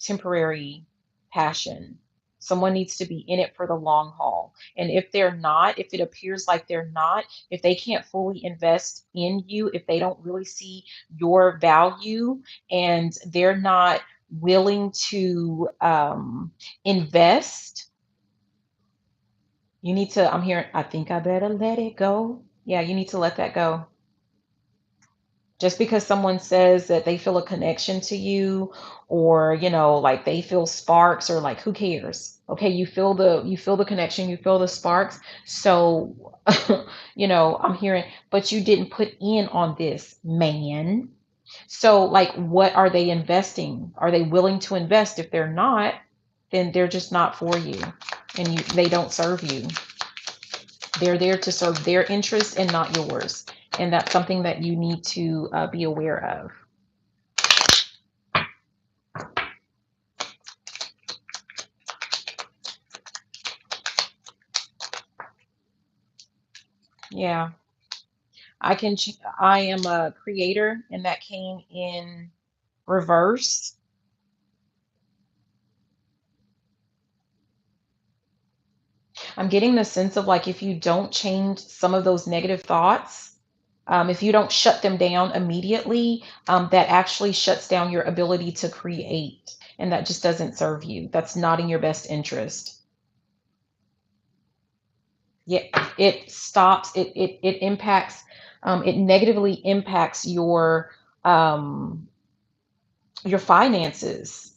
temporary passion. Someone needs to be in it for the long haul. And if they're not, if it appears like they're not, if they can't fully invest in you, if they don't really see your value and they're not willing to invest, you need to, I'm hearing, I think I better let it go. Yeah, you need to let that go. Just because someone says that they feel a connection to you, or like they feel sparks, or like who cares? Okay, you feel the connection, you feel the sparks. So I'm hearing, but you didn't put in on this, man. So like, what are they investing? Are they willing to invest? If they're not, then they're just not for you, and they don't serve you. They're there to serve their interests and not yours. And that's something that you need to be aware of. Yeah, I am a creator, and that came in reverse. I'm getting the sense of like if you don't change some of those negative thoughts, if you don't shut them down immediately, that actually shuts down your ability to create. And that just doesn't serve you. That's not in your best interest. Yeah, it stops, it impacts, it negatively impacts your finances.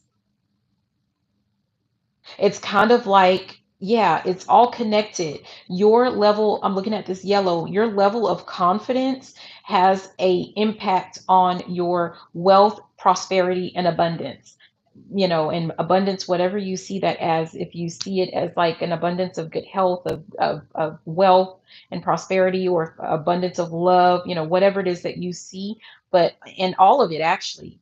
It's kind of like, yeah, it's all connected. Your level, I'm looking at this yellow, your level of confidence has a impact on your wealth, prosperity, and abundance. And abundance, whatever you see that as, if you see it as like an abundance of good health, of wealth and prosperity, or abundance of love, whatever it is that you see, but and all of it actually.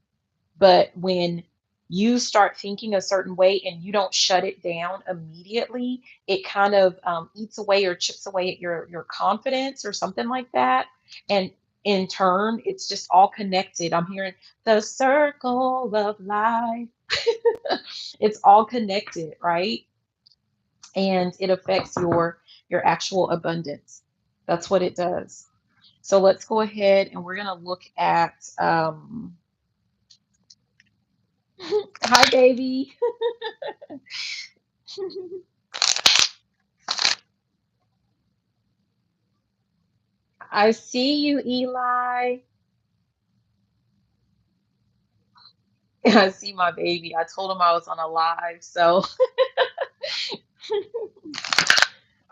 But when you start thinking a certain way and you don't shut it down immediately, it kind of eats away or chips away at your confidence or something like that. And in turn, it's just all connected. I'm hearing the circle of life. It's all connected, right? And it affects your actual abundance. That's what it does. So let's go ahead and we're going to look at, hi, baby. I see you, Eli. I see my baby. I told him I was on a live, so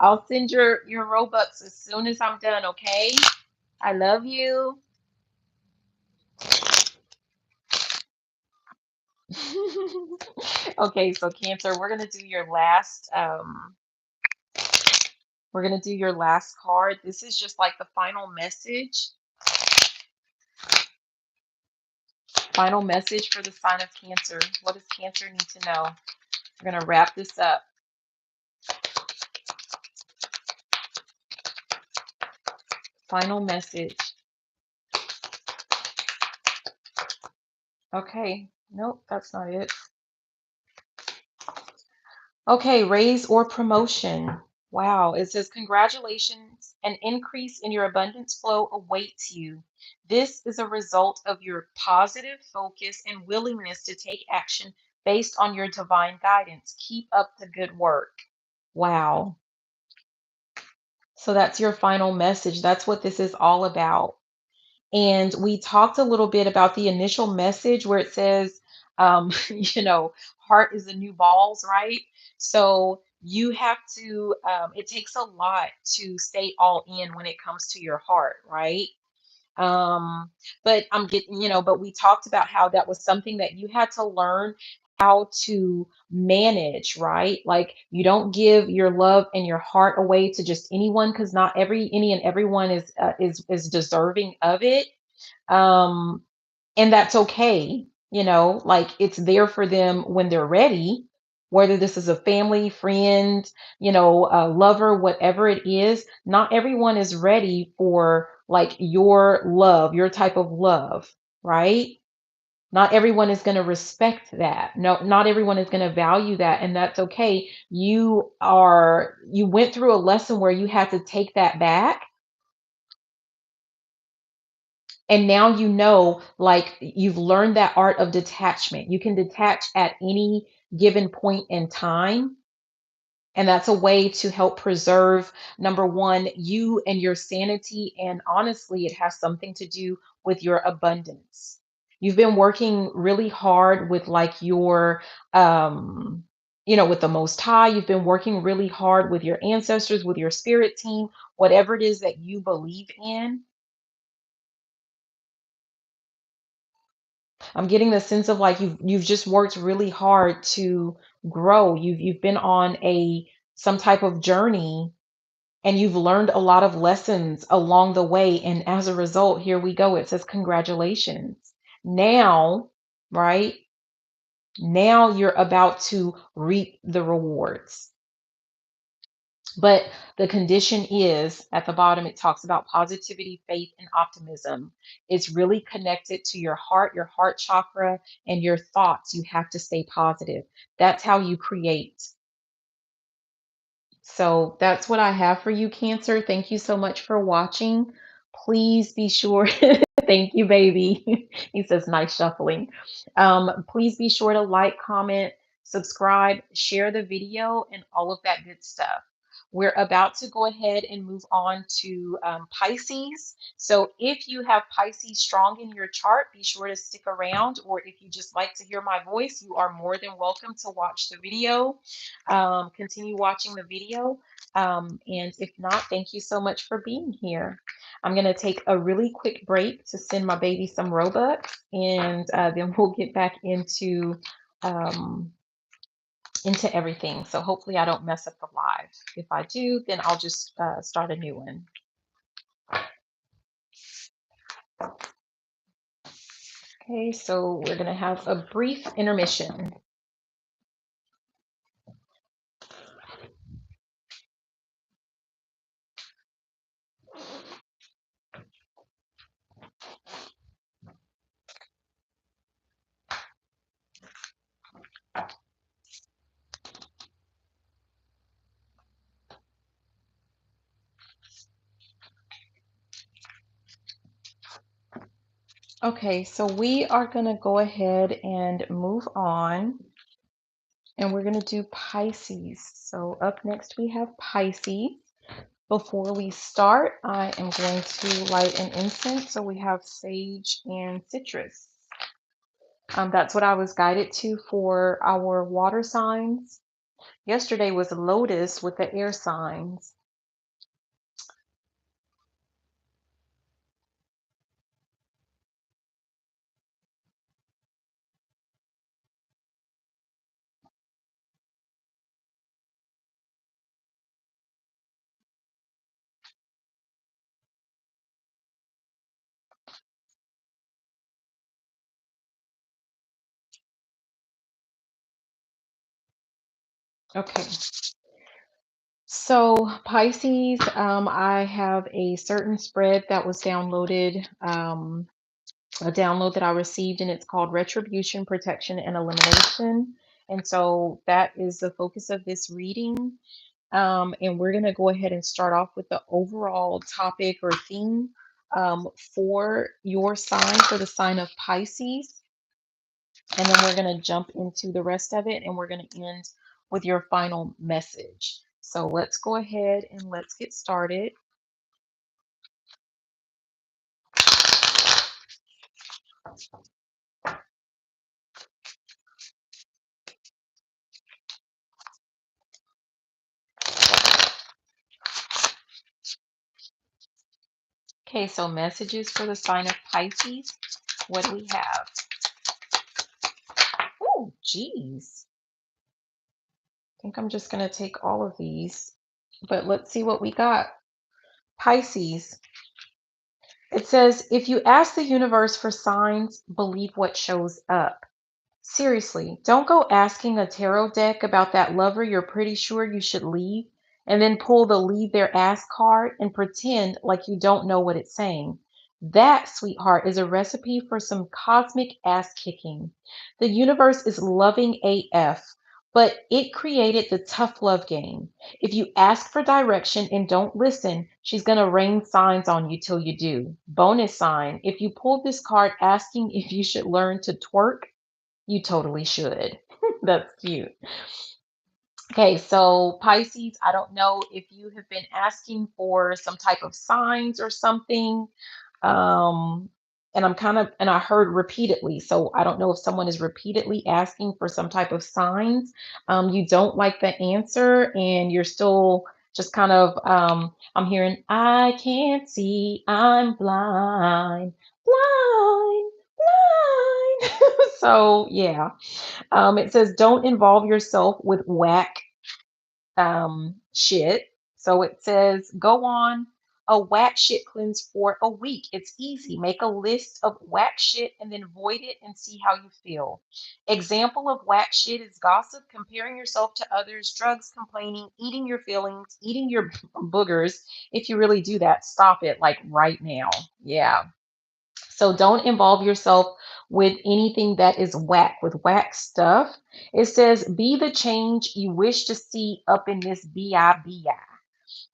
I'll send your Robux as soon as I'm done, okay? I love you. Okay, so Cancer, we're gonna do your last card. This is just like the final message for the sign of Cancer. What does Cancer need to know? We're gonna wrap this up. Final message. Okay, nope, that's not it. Okay, raise or promotion. Wow, it says congratulations, an increase in your abundance flow awaits you. This is a result of your positive focus and willingness to take action based on your divine guidance. Keep up the good work. Wow. So that's your final message. That's what this is all about. And we talked a little bit about the initial message where it says, heart is the new balls, right? So you have to, it takes a lot to stay all in when it comes to your heart, right? But but we talked about how that was something that you had to learn how to manage, right? Like you don't give your love and your heart away to just anyone because not any and everyone is deserving of it. Um, and that's okay, like it's there for them when they're ready, whether this is a family, friend, a lover, whatever it is. Not everyone is ready for like your love, your type of love, right? Not everyone is going to respect that. No, not everyone is going to value that, and that's okay. You went through a lesson where you had to take that back, and now like you've learned that art of detachment. You can detach at any given point in time, and that's a way to help preserve, number one, you and your sanity. And honestly, it has something to do with your abundance. You've been working really hard with like your with the Most High. You've been working really hard with your ancestors, with your spirit team, whatever it is that you believe in. I'm getting the sense of like you've just worked really hard to grow. You've been on some type of journey, and you've learned a lot of lessons along the way. And as a result, here we go. It says congratulations. Now, right? Now you're about to reap the rewards. But the condition is at the bottom, it talks about positivity, faith, and optimism. It's really connected to your heart chakra, and your thoughts. You have to stay positive. That's how you create. So that's what I have for you, Cancer. Thank you so much for watching. Please be sure. Thank you, baby. He says, nice shuffling. Please be sure to like, comment, subscribe, share the video, and all of that good stuff. We're about to go ahead and move on to Pisces. So if you have Pisces strong in your chart, be sure to stick around. Or if you just like to hear my voice, you are more than welcome to watch the video. Continue watching the video. And if not, thank you so much for being here. I'm going to take a really quick break to send my baby some Robux, and then we'll get back into everything. So hopefully I don't mess up the live. If I do, then I'll just start a new one. Okay, so we're going to have a brief intermission. Okay, so we are going to go ahead and move on, and we're going to do Pisces. So up next we have Pisces. Before we start, I am going to light an incense. So we have sage and citrus. That's what I was guided to for our water signs. Yesterday was lotus with the air signs. Okay. So Pisces, I have a certain spread that was downloaded, a download that I received, and it's called Retribution, Protection, and Elimination. And so that is the focus of this reading. And we're going to go ahead and start off with the overall topic or theme for your sign, for the sign of Pisces. And then we're going to jump into the rest of it, and we're going to end with your final message. So let's go ahead and let's get started. Okay, so messages for the sign of Pisces. What do we have? Oh, geez. I think I'm just going to take all of these, but let's see what we got. Pisces. It says, if you ask the universe for signs, believe what shows up. Seriously, don't go asking a tarot deck about that lover you're pretty sure you should leave and then pull the leave their ass card and pretend like you don't know what it's saying. That, sweetheart, is a recipe for some cosmic ass kicking. The universe is loving AF, but it created the tough love game. If you ask for direction and don't listen, she's going to rain signs on you till you do. Bonus sign, if you pull this card asking if you should learn to twerk, you totally should. That's cute. Okay, so Pisces, I don't know if you have been asking for some type of signs or something. Um, and I heard repeatedly. So I don't know if someone is repeatedly asking for some type of signs. You don't like the answer and you're still just kind of, I'm hearing, I can't see, I'm blind, blind, blind. So yeah. It says, don't involve yourself with whack shit. So it says, go on a whack shit cleanse for a week. It's easy. Make a list of whack shit and then void it and see how you feel. Example of whack shit is gossip, comparing yourself to others, drugs, complaining, eating your feelings, eating your boogers. If you really do that, stop it like right now. Yeah. So don't involve yourself with anything that is whack, with whack stuff. It says, be the change you wish to see up in this BIBI.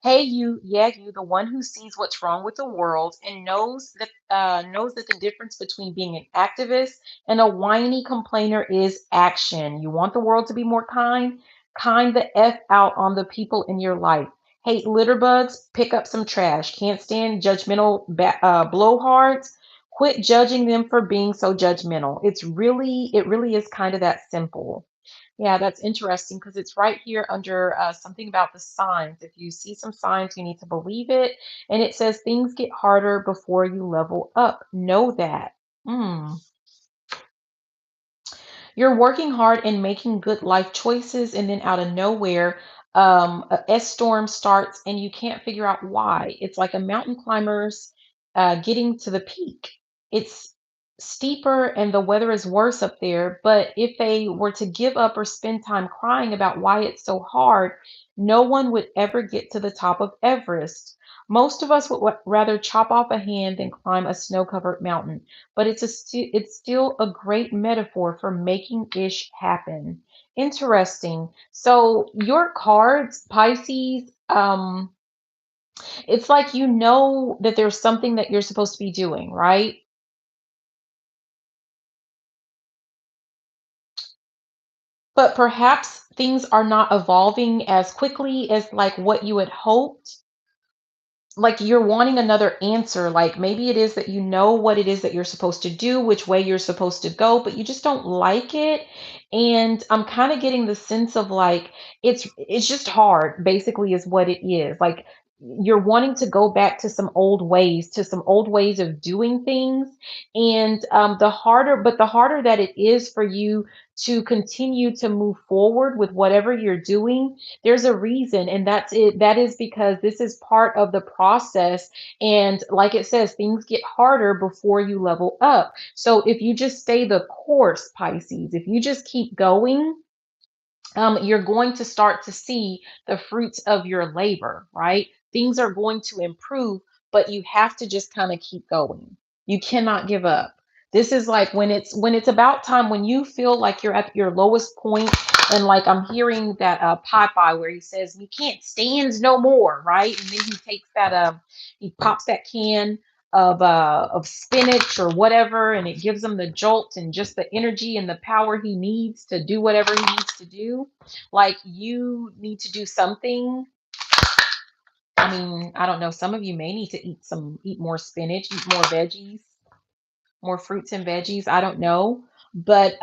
Hey, you, yeah, you, the one who sees what's wrong with the world and knows that the difference between being an activist and a whiny complainer is action. You want the world to be more kind? Kind the F out on the people in your life. Hate litter bugs? Pick up some trash. Can't stand judgmental blowhards? Quit judging them for being so judgmental. It really is kind of that simple. Yeah, that's interesting because it's right here under something about the signs. If you see some signs, you need to believe it. And it says things get harder before you level up. Know that. Mm. You're working hard and making good life choices, and then out of nowhere, a S storm starts, and you can't figure out why. It's like a mountain climber's getting to the peak. It's steeper, and the weather is worse up there. But if they were to give up or spend time crying about why it's so hard, no one would ever get to the top of Everest. Most of us would rather chop off a hand than climb a snow-covered mountain, but it's still a great metaphor for making ish happen. Interesting. So your cards, Pisces, it's like you know that there's something that you're supposed to be doing, right? but perhaps things are not evolving as quickly as like what you had hoped. Like you're wanting another answer. Like maybe it is that you know what it is that you're supposed to do, which way you're supposed to go, but you just don't like it. And I'm kind of getting the sense of like it's just hard, basically, is what it is. Like you're wanting to go back to some old ways of doing things. And the harder that it is for you to continue to move forward with whatever you're doing, there's a reason, and that's it. That is because this is part of the process. And like it says, things get harder before you level up. So if you just stay the course, Pisces, if you just keep going, you're going to start to see the fruits of your labor, right? Things are going to improve, but you have to just kind of keep going. You cannot give up. This is like when it's about time, when you feel like you're at your lowest point, and like I'm hearing that Popeye where he says we can't stand no more, right? And then he takes that he pops that can of spinach or whatever, and it gives him the jolt and just the energy and the power he needs to do whatever he needs to do. Like you need to do something. I mean, I don't know, some of you may need to eat more spinach, eat more veggies, more fruits and veggies, I don't know. But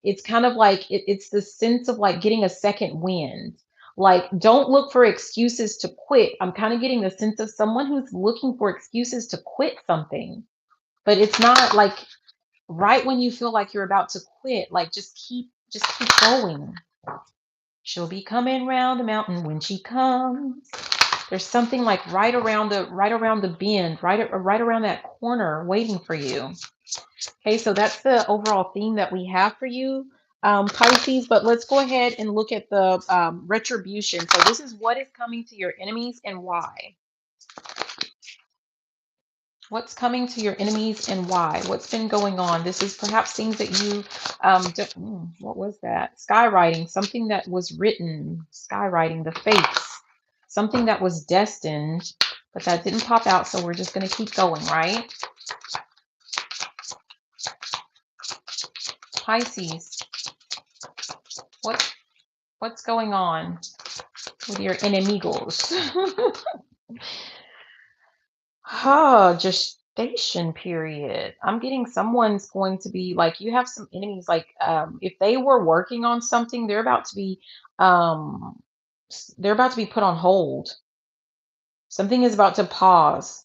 it's kind of like it's the sense of like getting a second wind. Like don't look for excuses to quit. I'm kind of getting the sense of someone who's looking for excuses to quit something, but it's not like right when you feel like you're about to quit, like just keep going. She'll be coming round the mountain when she comes. There's something like right around the bend, right around that corner waiting for you. Okay, so that's the overall theme that we have for you, Pisces. But let's go ahead and look at the retribution. So this is what is coming to your enemies and why. What's coming to your enemies and why? What's been going on? This is perhaps things that you don't, what was that? Skywriting, something that was written, skywriting, the fates, something that was destined, but that didn't pop out. So we're just going to keep going, right? Pisces, what what's going on with your enemigos? Gestation period. I'm getting someone's going to be like you have some enemies like if they were working on something, um they're about to be put on hold. Something is about to pause.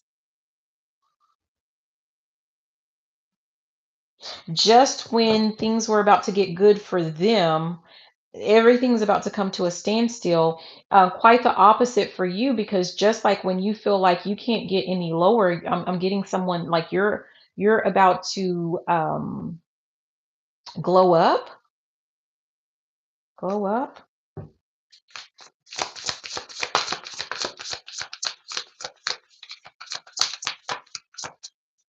Just when things were about to get good for them, everything's about to come to a standstill. Quite the opposite for you, because just like when you feel like you can't get any lower, I'm getting someone like you're about to glow up, glow up.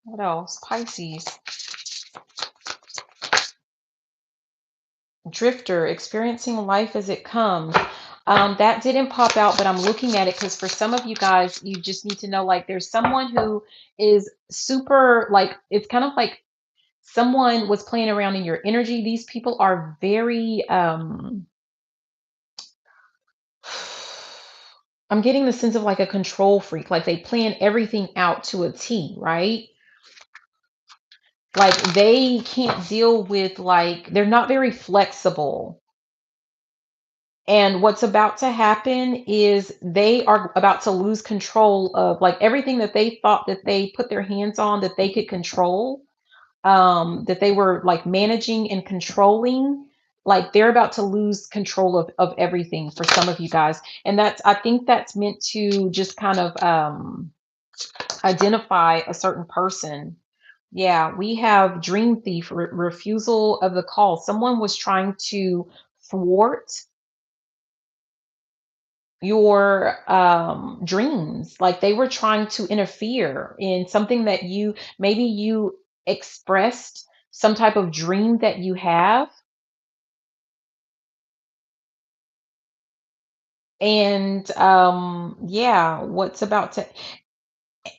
What else? Pisces, drifter, experiencing life as it comes. That didn't pop out, but I'm looking at it because for some of you guys, you just need to know like there's someone who is super like it's kind of like someone was playing around in your energy. These people are very I'm getting the sense of like a control freak. Like they plan everything out to a T, right? Like they can't deal with like they're not very flexible. And what's about to happen is they are about to lose control of like everything that they thought that they put their hands on that they could control, that they were like managing and controlling. Like they're about to lose control of everything for some of you guys. And I think that's meant to just kind of identify a certain person. Yeah, we have dream thief, refusal of the call. Someone was trying to thwart your dreams. Like they were trying to interfere in something that you expressed some type of dream that you have. And yeah, what's about to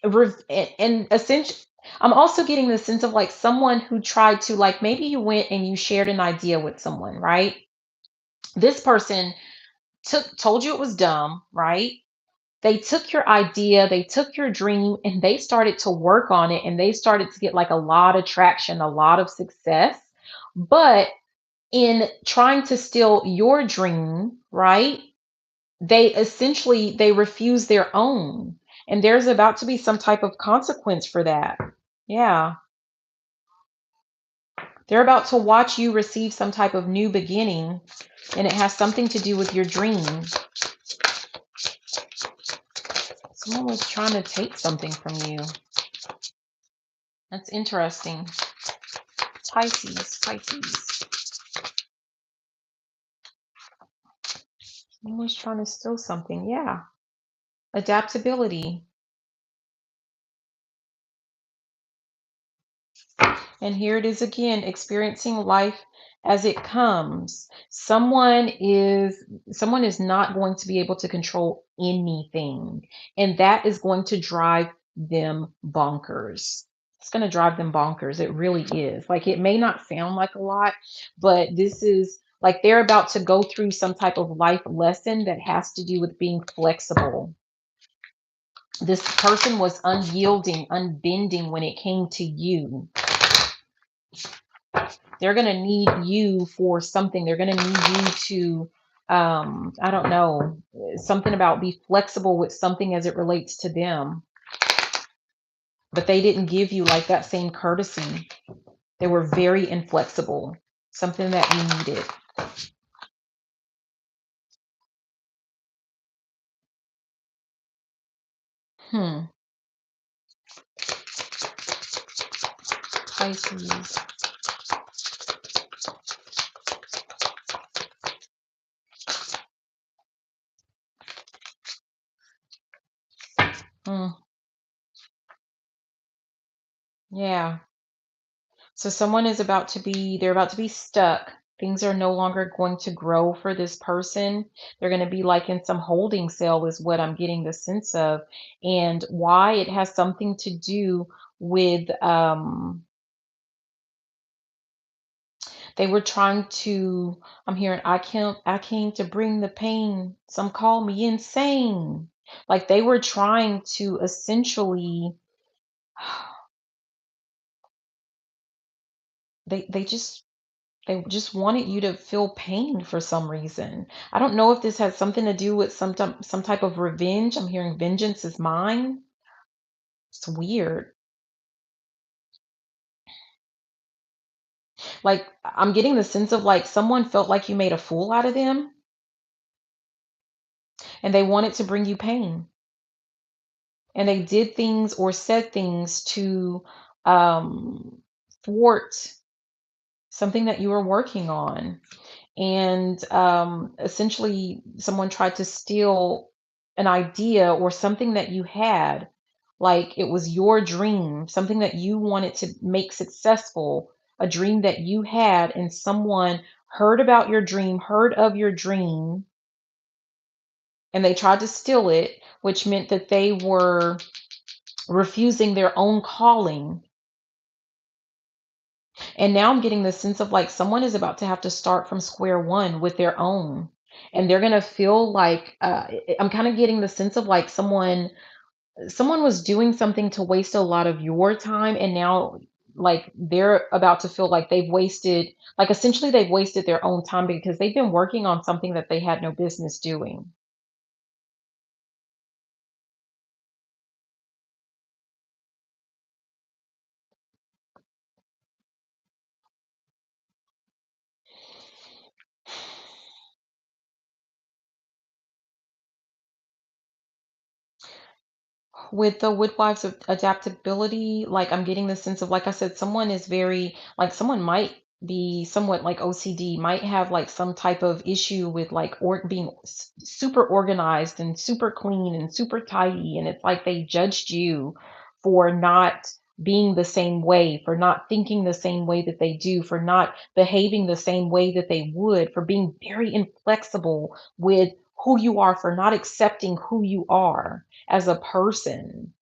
and essentially I'm also getting the sense of like someone who tried to like maybe you went and you shared an idea with someone, right? This person told you it was dumb, right? They took your idea, they took your dream, and they started to work on it, and they started to get like a lot of traction, a lot of success. But in trying to steal your dream, right? They refuse their own. And there's about to be some type of consequence for that. Yeah. They're about to watch you receive some type of new beginning, and it has something to do with your dream. Someone was trying to take something from you. That's interesting. Pisces. Someone was trying to steal something. Yeah. Adaptability. And here it is again, experiencing life as it comes. Someone is not going to be able to control anything, and that is going to drive them bonkers. It's going to drive them bonkers. It really is. Like, it may not sound like a lot, but this is like they're about to go through some type of life lesson that has to do with being flexible. This person was unyielding, unbending when it came to you. They're going to need you for something. They're going to need you to, I don't know, something about be flexible with something as it relates to them. But they didn't give you like that same courtesy. They were very inflexible, something that you needed. Hmm. Pisces. Hmm. Yeah. So someone is they're about to be stuck. Things are no longer going to grow for this person. They're going to be like in some holding cell, is what I'm getting the sense of. And why it has something to do with, they were trying to, I'm hearing, I came to bring the pain. Some call me insane. Like they were trying to essentially, they just they just wanted you to feel pain for some reason. I don't know if this has something to do with some type of revenge. I'm hearing vengeance is mine. It's weird. Like I'm getting the sense of like someone felt like you made a fool out of them and they wanted to bring you pain. And they did things or said things to um thwart something that you were working on. And essentially someone tried to steal an idea or something that you had, like it was your dream, something that you wanted to make successful, a dream that you had, and someone heard about your dream, heard of your dream, and they tried to steal it, which meant that they were refusing their own calling. And now I'm getting the sense of like someone is about to have to start from square one with their own. And they're gonna feel like I'm kind of getting the sense of like someone was doing something to waste a lot of your time, and now like they're about to feel like they've wasted, like essentially they've wasted their own time because they've been working on something that they had no business doing. With the midwives of adaptability, like I'm getting the sense of, like I said, someone is very, like someone might be somewhat like OCD, might have like some type of issue with like or being super organized and super clean and super tidy. And it's like they judged you for not being the same way, for not thinking the same way that they do, for not behaving the same way that they would, for being very inflexible with who you are, for not accepting who you are as a person.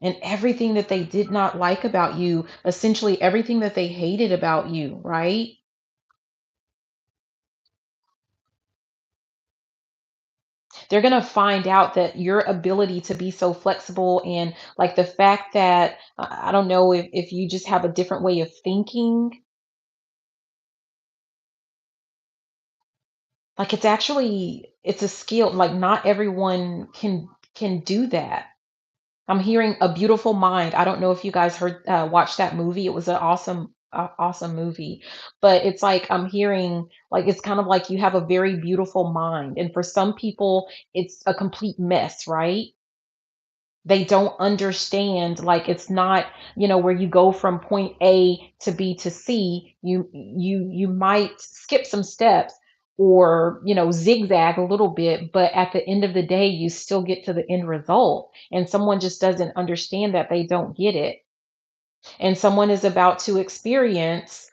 And everything that they did not like about you, essentially everything that they hated about you, right? They're going to find out that your ability to be so flexible, and like the fact that I don't know if you just have a different way of thinking, like it's actually it's a skill, like not everyone can do that. I'm hearing A Beautiful Mind. I don't know if you guys heard watched that movie. It was an awesome movie. But it's like I'm hearing like it's kind of like you have a very beautiful mind, and for some people it's a complete mess, right? They don't understand, like it's not, where you go from point A to B to C, you might skip some steps, or zigzag a little bit, but at the end of the day you still get to the end result, and someone just doesn't understand that, they don't get it. And someone is about to experience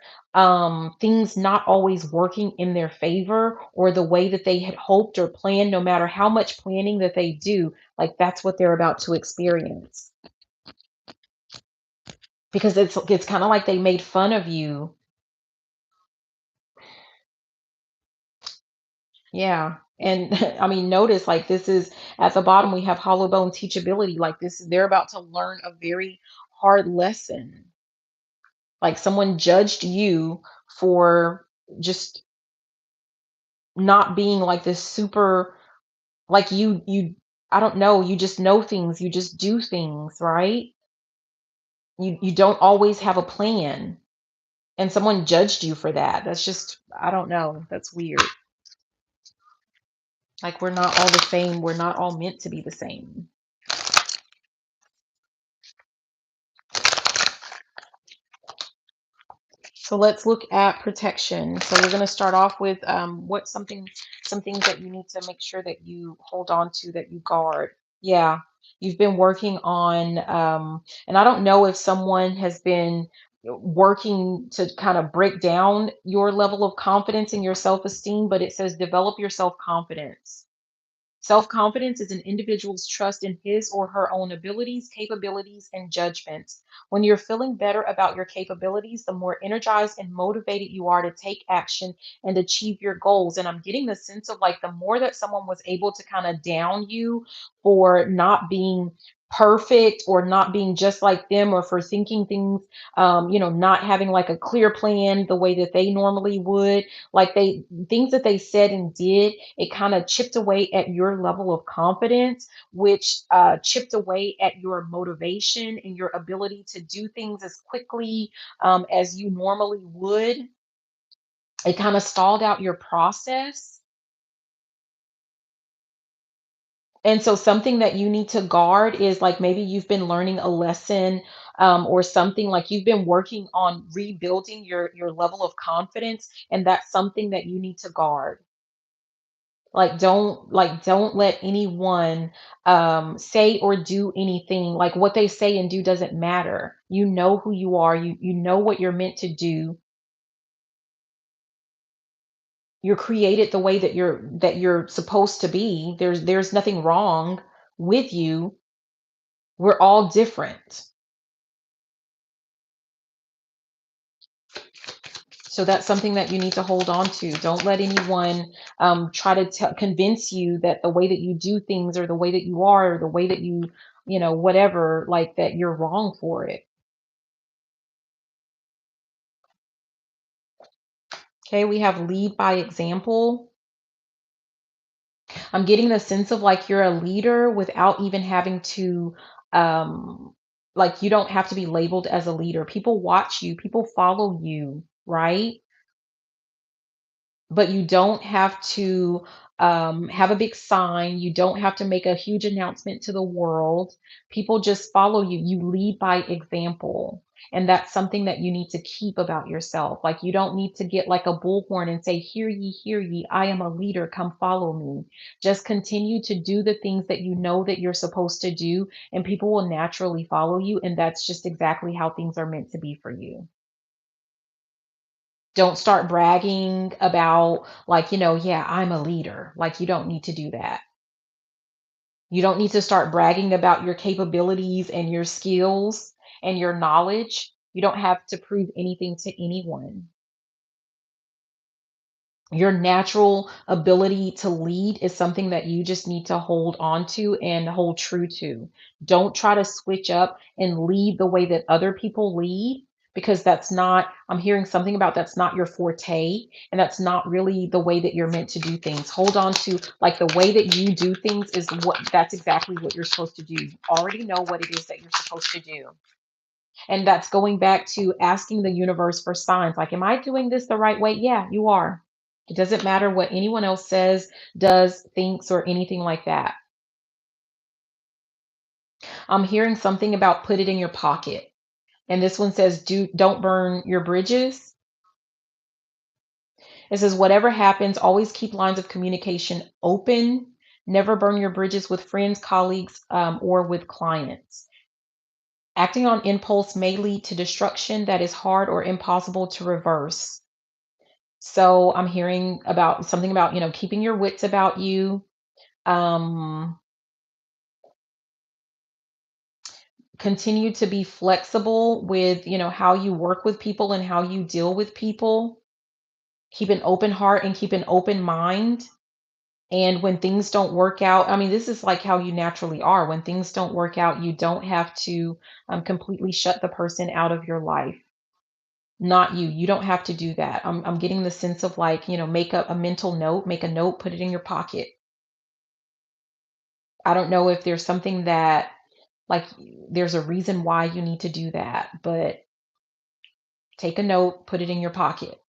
things not always working in their favor or the way that they had hoped or planned, no matter how much planning that they do, like that's what they're about to experience. Because it's kind of like they made fun of you. Yeah. And I mean, notice like this is at the bottom, we have hollow bone teachability. Like this, they're about to learn a very hard lesson. Like someone judged you for just not being like this super, like you I don't know, you just know things, you just do things, right? You don't always have a plan. And someone judged you for that. That's just, I don't know. That's weird. Like we're not all the same. We're not all meant to be the same. So let's look at protection. So we're going to start off with some things that you need to make sure that you hold on to, that you guard. Yeah, you've been working on, and I don't know if someone has been working to kind of break down your level of confidence and your self-esteem, but it says develop your self-confidence. Self confidence is an individual's trust in his or her own abilities, capabilities, and judgments. When you're feeling better about your capabilities, the more energized and motivated you are to take action and achieve your goals. And I'm getting the sense of like the more that someone was able to kind of down you for not being perfect or not being just like them, or for thinking things, not having like a clear plan the way that they normally would, like they things that they said and did, it kind of chipped away at your level of confidence, which chipped away at your motivation and your ability to do things as quickly as you normally would. It kind of stalled out your process. And so, something that you need to guard is like maybe you've been learning a lesson, or something, like you've been working on rebuilding your level of confidence, and that's something that you need to guard. Don't let anyone say or do anything. Like what they say and do doesn't matter. You know who you are. You know what you're meant to do. You're created the way that you're supposed to be. There's nothing wrong with you. We're all different. So that's something that you need to hold on to. Don't let anyone try to convince you that the way that you do things, or the way that you are, or the way that whatever, like that you're wrong for it. Okay, we have lead by example. I'm getting the sense of like you're a leader without even having to, like, you don't have to be labeled as a leader. People watch you, people follow you, right? But you don't have to have a big sign. You don't have to make a huge announcement to the world. People just follow you. You lead by example. And that's something that you need to keep about yourself. Like, you don't need to get like a bullhorn and say, hear ye, I am a leader, come follow me. Just continue to do the things that you know that you're supposed to do, and people will naturally follow you. And that's just exactly how things are meant to be for you. Don't start bragging about like, yeah, I'm a leader. Like you don't need to do that. You don't need to start bragging about your capabilities and your skills and your knowledge. You don't have to prove anything to anyone. Your natural ability to lead is something that you just need to hold on to and hold true to. Don't try to switch up and lead the way that other people lead, because that's not, I'm hearing something about that's not your forte, and that's not really the way that you're meant to do things. Hold on to, like, the way that you do things is what, that's exactly what you're supposed to do. You already know what it is that you're supposed to do. And that's going back to asking the universe for signs. Like, am I doing this the right way? Yeah, you are. It doesn't matter what anyone else says, does, thinks, or anything like that. I'm hearing something about put it in your pocket. And this one says, don't burn your bridges. It says, whatever happens, always keep lines of communication open. Never burn your bridges with friends, colleagues, or with clients. Acting on impulse may lead to destruction that is hard or impossible to reverse. So I'm hearing about something about, keeping your wits about you. Um, Continue to be flexible with, how you work with people and how you deal with people. Keep an open heart and keep an open mind. And when things don't work out, I mean, this is like how you naturally are. When things don't work out, you don't have to completely shut the person out of your life. Not you. You don't have to do that. I'm getting the sense of, like, make a mental note, make a note, put it in your pocket. I don't know if there's something that, like, there's a reason why you need to do that, but take a note, put it in your pocket.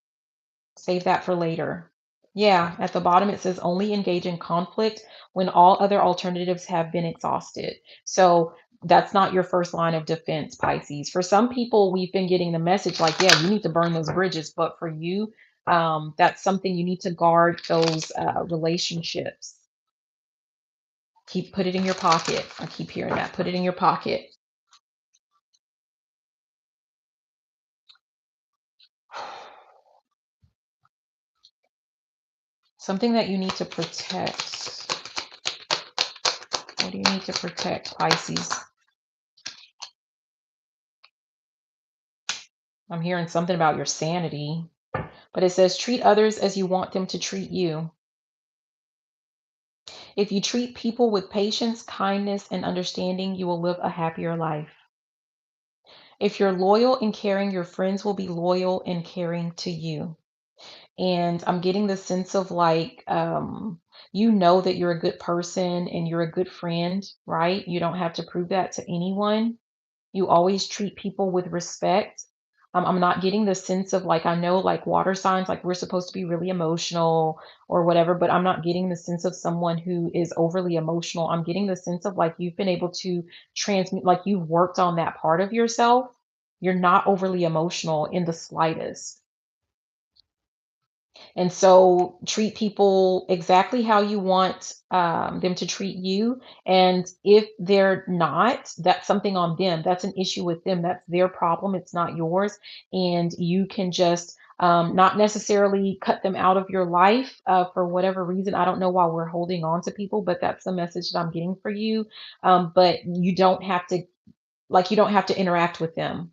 Save that for later. Yeah, at the bottom it says only engage in conflict when all other alternatives have been exhausted. So that's not your first line of defense, Pisces. For some people, we've been getting the message like, yeah, you need to burn those bridges. But for you, that's something you need to guard, those relationships. Put it in your pocket. I keep hearing that. Put it in your pocket. Something that you need to protect. What do you need to protect, Pisces? I'm hearing something about your sanity, but it says treat others as you want them to treat you. If you treat people with patience, kindness, and understanding, you will live a happier life. If you're loyal and caring, your friends will be loyal and caring to you. And I'm getting the sense of, like, you know that you're a good person and you're a good friend, right? You don't have to prove that to anyone. You always treat people with respect. I'm not getting the sense of, like, I know, like, water signs, like, we're supposed to be really emotional or whatever, but I'm not getting the sense of someone who is overly emotional. I'm getting the sense of, like, you've been able to transmit, like, you've worked on that part of yourself. You're not overly emotional in the slightest. And so treat people exactly how you want them to treat you. And if they're not, that's something on them. That's an issue with them. That's their problem. It's not yours. And you can just not necessarily cut them out of your life for whatever reason. I don't know why we're holding on to people, but that's the message that I'm getting for you. But you don't have to, like, you don't have to interact with them.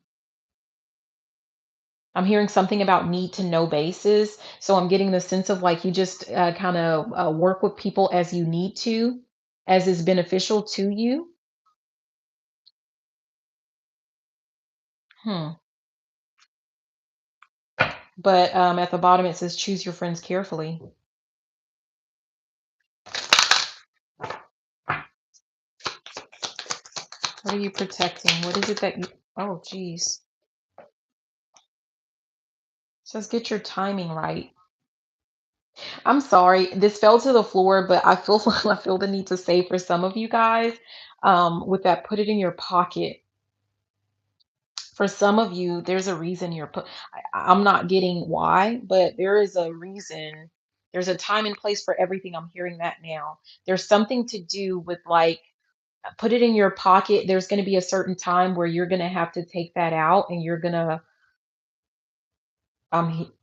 I'm hearing something about need to know basis. So I'm getting the sense of, like, you just kind of work with people as you need to, as is beneficial to you. Hmm. But at the bottom it says choose your friends carefully. What are you protecting? What is it that you? Oh, geez. It says get your timing right. I'm sorry, this fell to the floor, but I feel I feel the need to say for some of you guys, with that, put it in your pocket. For some of you, there's a reason you're put. I'm not getting why, but there is a reason. There's a time and place for everything. I'm hearing that now. There's something to do with, like, put it in your pocket. There's going to be a certain time where you're going to have to take that out, and you're going to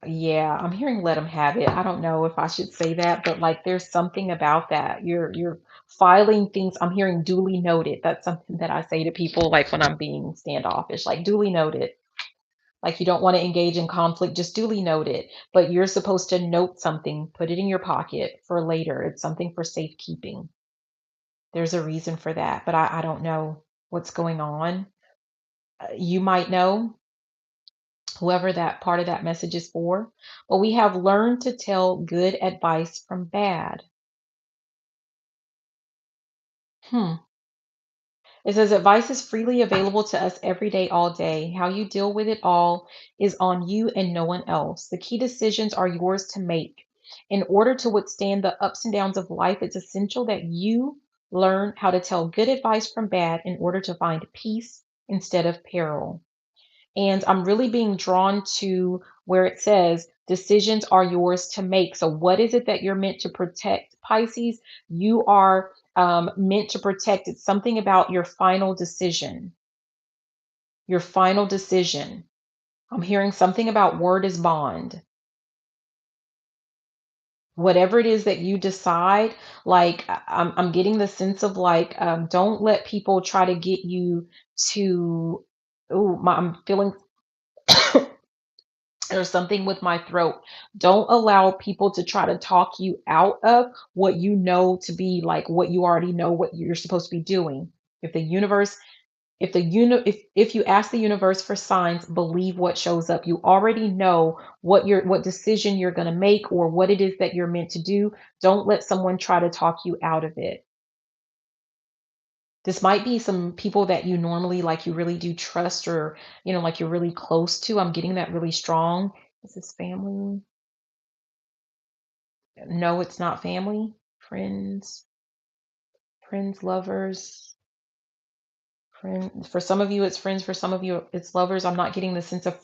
Yeah, I'm hearing let them have it. I don't know if I should say that, but like there's something about that. You're filing things. I'm hearing duly noted. That's something that I say to people like when I'm being standoffish, like duly noted. Like you don't want to engage in conflict, just duly noted. But you're supposed to note something, put it in your pocket for later. It's something for safekeeping. There's a reason for that, but I don't know what's going on. You might know, whoever that part of that message is for. But we have learned to tell good advice from bad. Hmm. It says advice is freely available to us every day, all day. How you deal with it all is on you and no one else. The key decisions are yours to make. In order to withstand the ups and downs of life, it's essential that you learn how to tell good advice from bad in order to find peace instead of peril. And I'm really being drawn to where it says decisions are yours to make. So, what is it that you're meant to protect, Pisces? You are meant to protect. It's something about your final decision. Your final decision. I'm hearing something about word is bond. Whatever it is that you decide, like I'm getting the sense of like, don't let people try to get you to. Oh, I'm feeling there's something with my throat. Don't allow people to try to talk you out of what you know to be like what you already know what you're supposed to be doing. If the universe, if you ask the universe for signs, believe what shows up. You already know what decision you're going to make or what it is that you're meant to do. Don't let someone try to talk you out of it. This might be some people that you normally like you really do trust or like you're really close to. I'm getting that really strong. Is this family? No, it's not family. Friends, friends, lovers, friend. For some of you, it's friends. For some of you, it's lovers. I'm not getting the sense of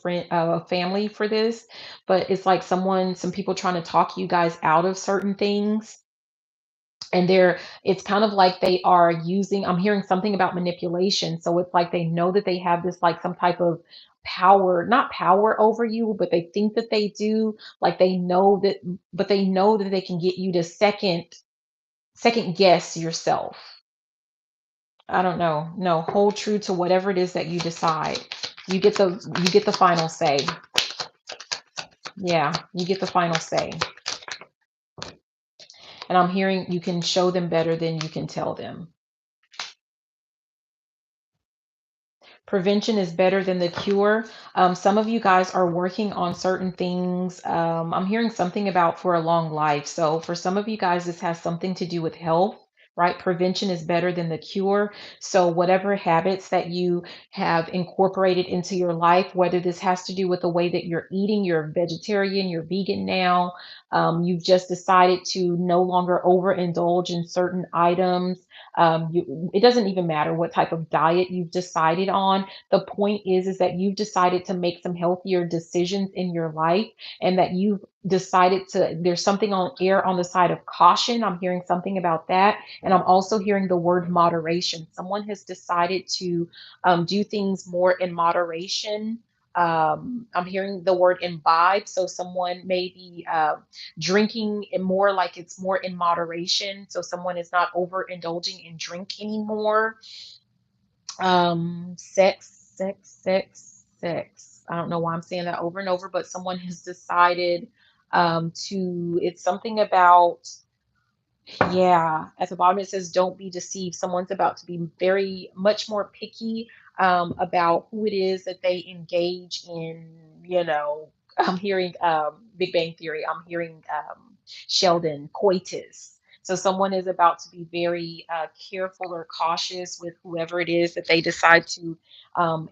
family for this, but it's like some people trying to talk you guys out of certain things. And it's kind of like they are using, I'm hearing something about manipulation. So it's like they know that they have this, like some type of power, not power over you, but they think that they do. Like they know that, but they know that they can get you to second guess yourself. I don't know. No, hold true to whatever it is that you decide. You get the final say. Yeah, you get the final say. And I'm hearing you can show them better than you can tell them. Prevention is better than the cure. Some of you guys are working on certain things. I'm hearing something about for a long life. So, for some of you guys, this has something to do with health, right? Prevention is better than the cure. So, whatever habits that you have incorporated into your life, whether this has to do with the way that you're eating, you're vegetarian, you're vegan now, you've just decided to no longer overindulge in certain items. It doesn't even matter what type of diet you've decided on. The point is that you've decided to make some healthier decisions in your life, and that you've decided to. There's something on air on the side of caution. I'm hearing something about that, and I'm also hearing the word moderation. Someone has decided to do things more in moderation. I'm hearing the word imbibe. So someone may be drinking in more, like it's more in moderation. So someone is not overindulging in drink anymore. Sex. I don't know why I'm saying that over and over, but someone has decided it's something about, yeah, at the bottom it says, don't be deceived. Someone's about to be very much more picky about who it is that they engage in. I'm hearing Big Bang Theory. I'm hearing Sheldon, coitus. So someone is about to be very careful or cautious with whoever it is that they decide to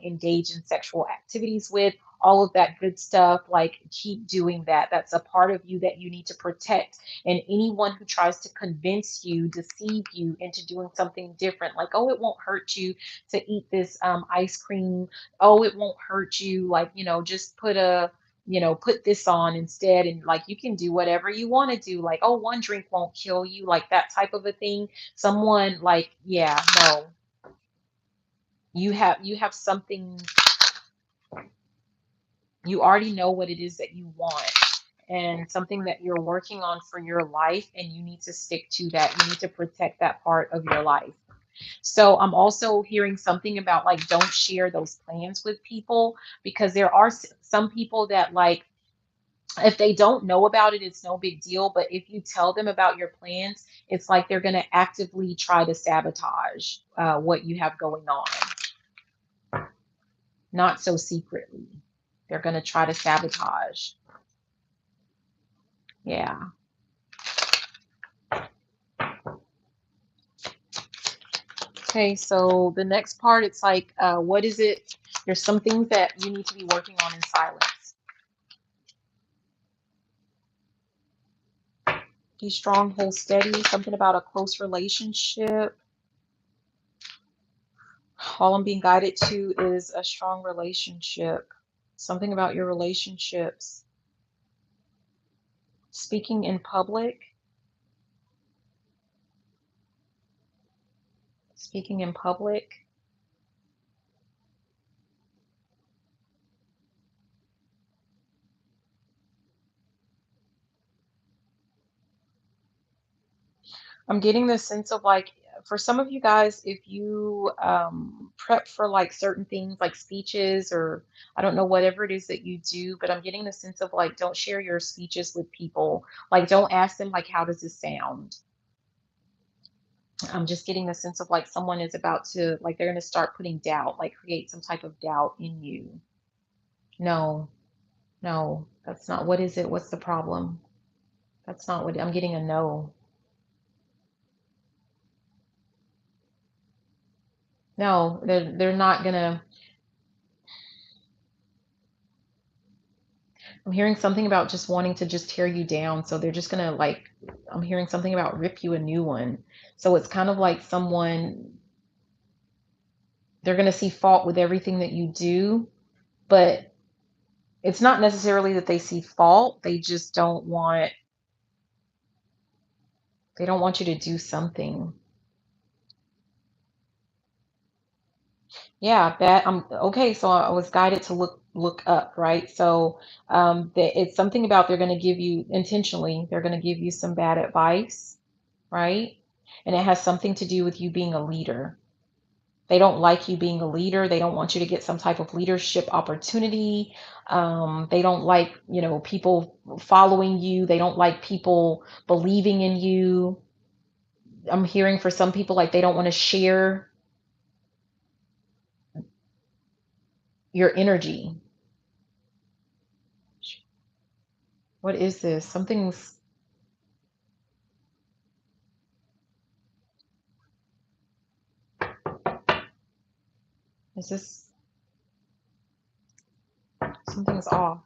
engage in sexual activities with. All of that good stuff, like keep doing that. That's a part of you that you need to protect. And anyone who tries to convince you, deceive you into doing something different, like, oh, it won't hurt you to eat this ice cream. Oh, it won't hurt you. Like, just put this on instead. And like, you can do whatever you want to do. Like, oh, one drink won't kill you. Like that type of a thing. Someone like, yeah, no, you have something. You already know what it is that you want and something that you're working on for your life, and you need to stick to that. You need to protect that part of your life. So I'm also hearing something about like don't share those plans with people, because there are some people that like if they don't know about it, it's no big deal. But if you tell them about your plans, it's like they're going to actively try to sabotage what you have going on. Not so secretly. They're going to try to sabotage. Yeah. Okay, so the next part, it's like, what is it? There's some things that you need to be working on in silence. Be strong, hold steady. Something about a close relationship. All I'm being guided to is a strong relationship. Something about your relationships. Speaking in public. Speaking in public. I'm getting this sense of like, for some of you guys, if you prep for like certain things like speeches, or I don't know, whatever it is that you do, but I'm getting the sense of like, don't share your speeches with people. Like, don't ask them like, how does this sound? I'm just getting the sense of like someone is about to, like, they're going to start putting doubt, like create some type of doubt in you. No, no, that's not. What is it? What's the problem? That's not what I'm getting. A no. No, they're not gonna. I'm hearing something about just wanting to just tear you down. So they're just gonna like, I'm hearing something about rip you a new one. So it's kind of like someone, they're gonna see fault with everything that you do, but it's not necessarily that they see fault. They just don't want, they don't want you to do something. Yeah, that okay. So I was guided to look up, right? So it's something about they're going to give you intentionally. They're going to give you some bad advice, right? And it has something to do with you being a leader. They don't like you being a leader. They don't want you to get some type of leadership opportunity. They don't like, people following you. They don't like people believing in you. I'm hearing for some people like they don't want to share your energy. What is this? Something's, is this, something's off.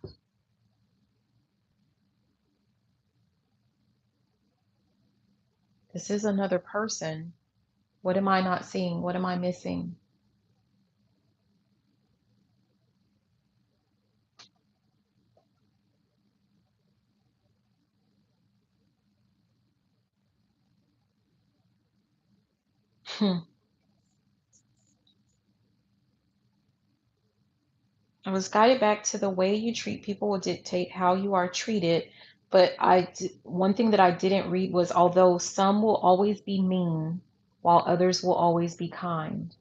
This is another person. What am I not seeing? What am I missing? Hmm. I was guided back to the way you treat people will dictate how you are treated. But one thing that I didn't read was although some will always be mean, while others will always be kind.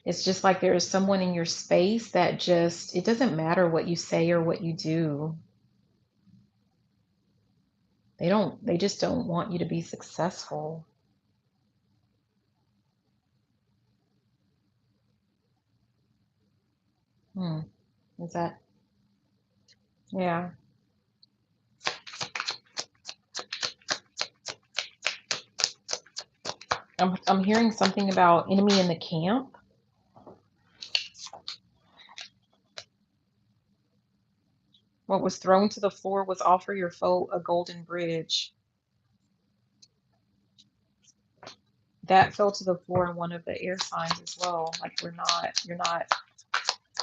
It's just like there is someone in your space that just, it doesn't matter what you say or what you do. They just don't want you to be successful. Hmm. Is that, yeah. I'm hearing something about enemy in the camp. What was thrown to the floor was offer your foe a golden bridge. That fell to the floor in one of the air signs as well. Like you're not,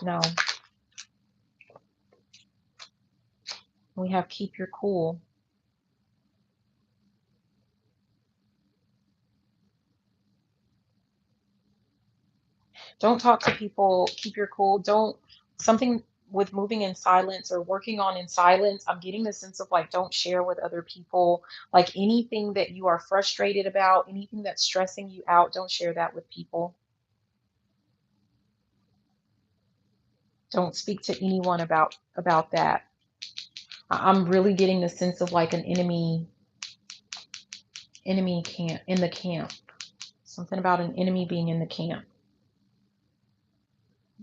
no. We have keep your cool. Don't talk to people, keep your cool. Don't, something, with moving in silence or working on in silence, I'm getting the sense of like, don't share with other people. Like anything that you are frustrated about, anything that's stressing you out, don't share that with people. Don't speak to anyone about that. I'm really getting the sense of like an enemy camp, in the camp. Something about an enemy being in the camp.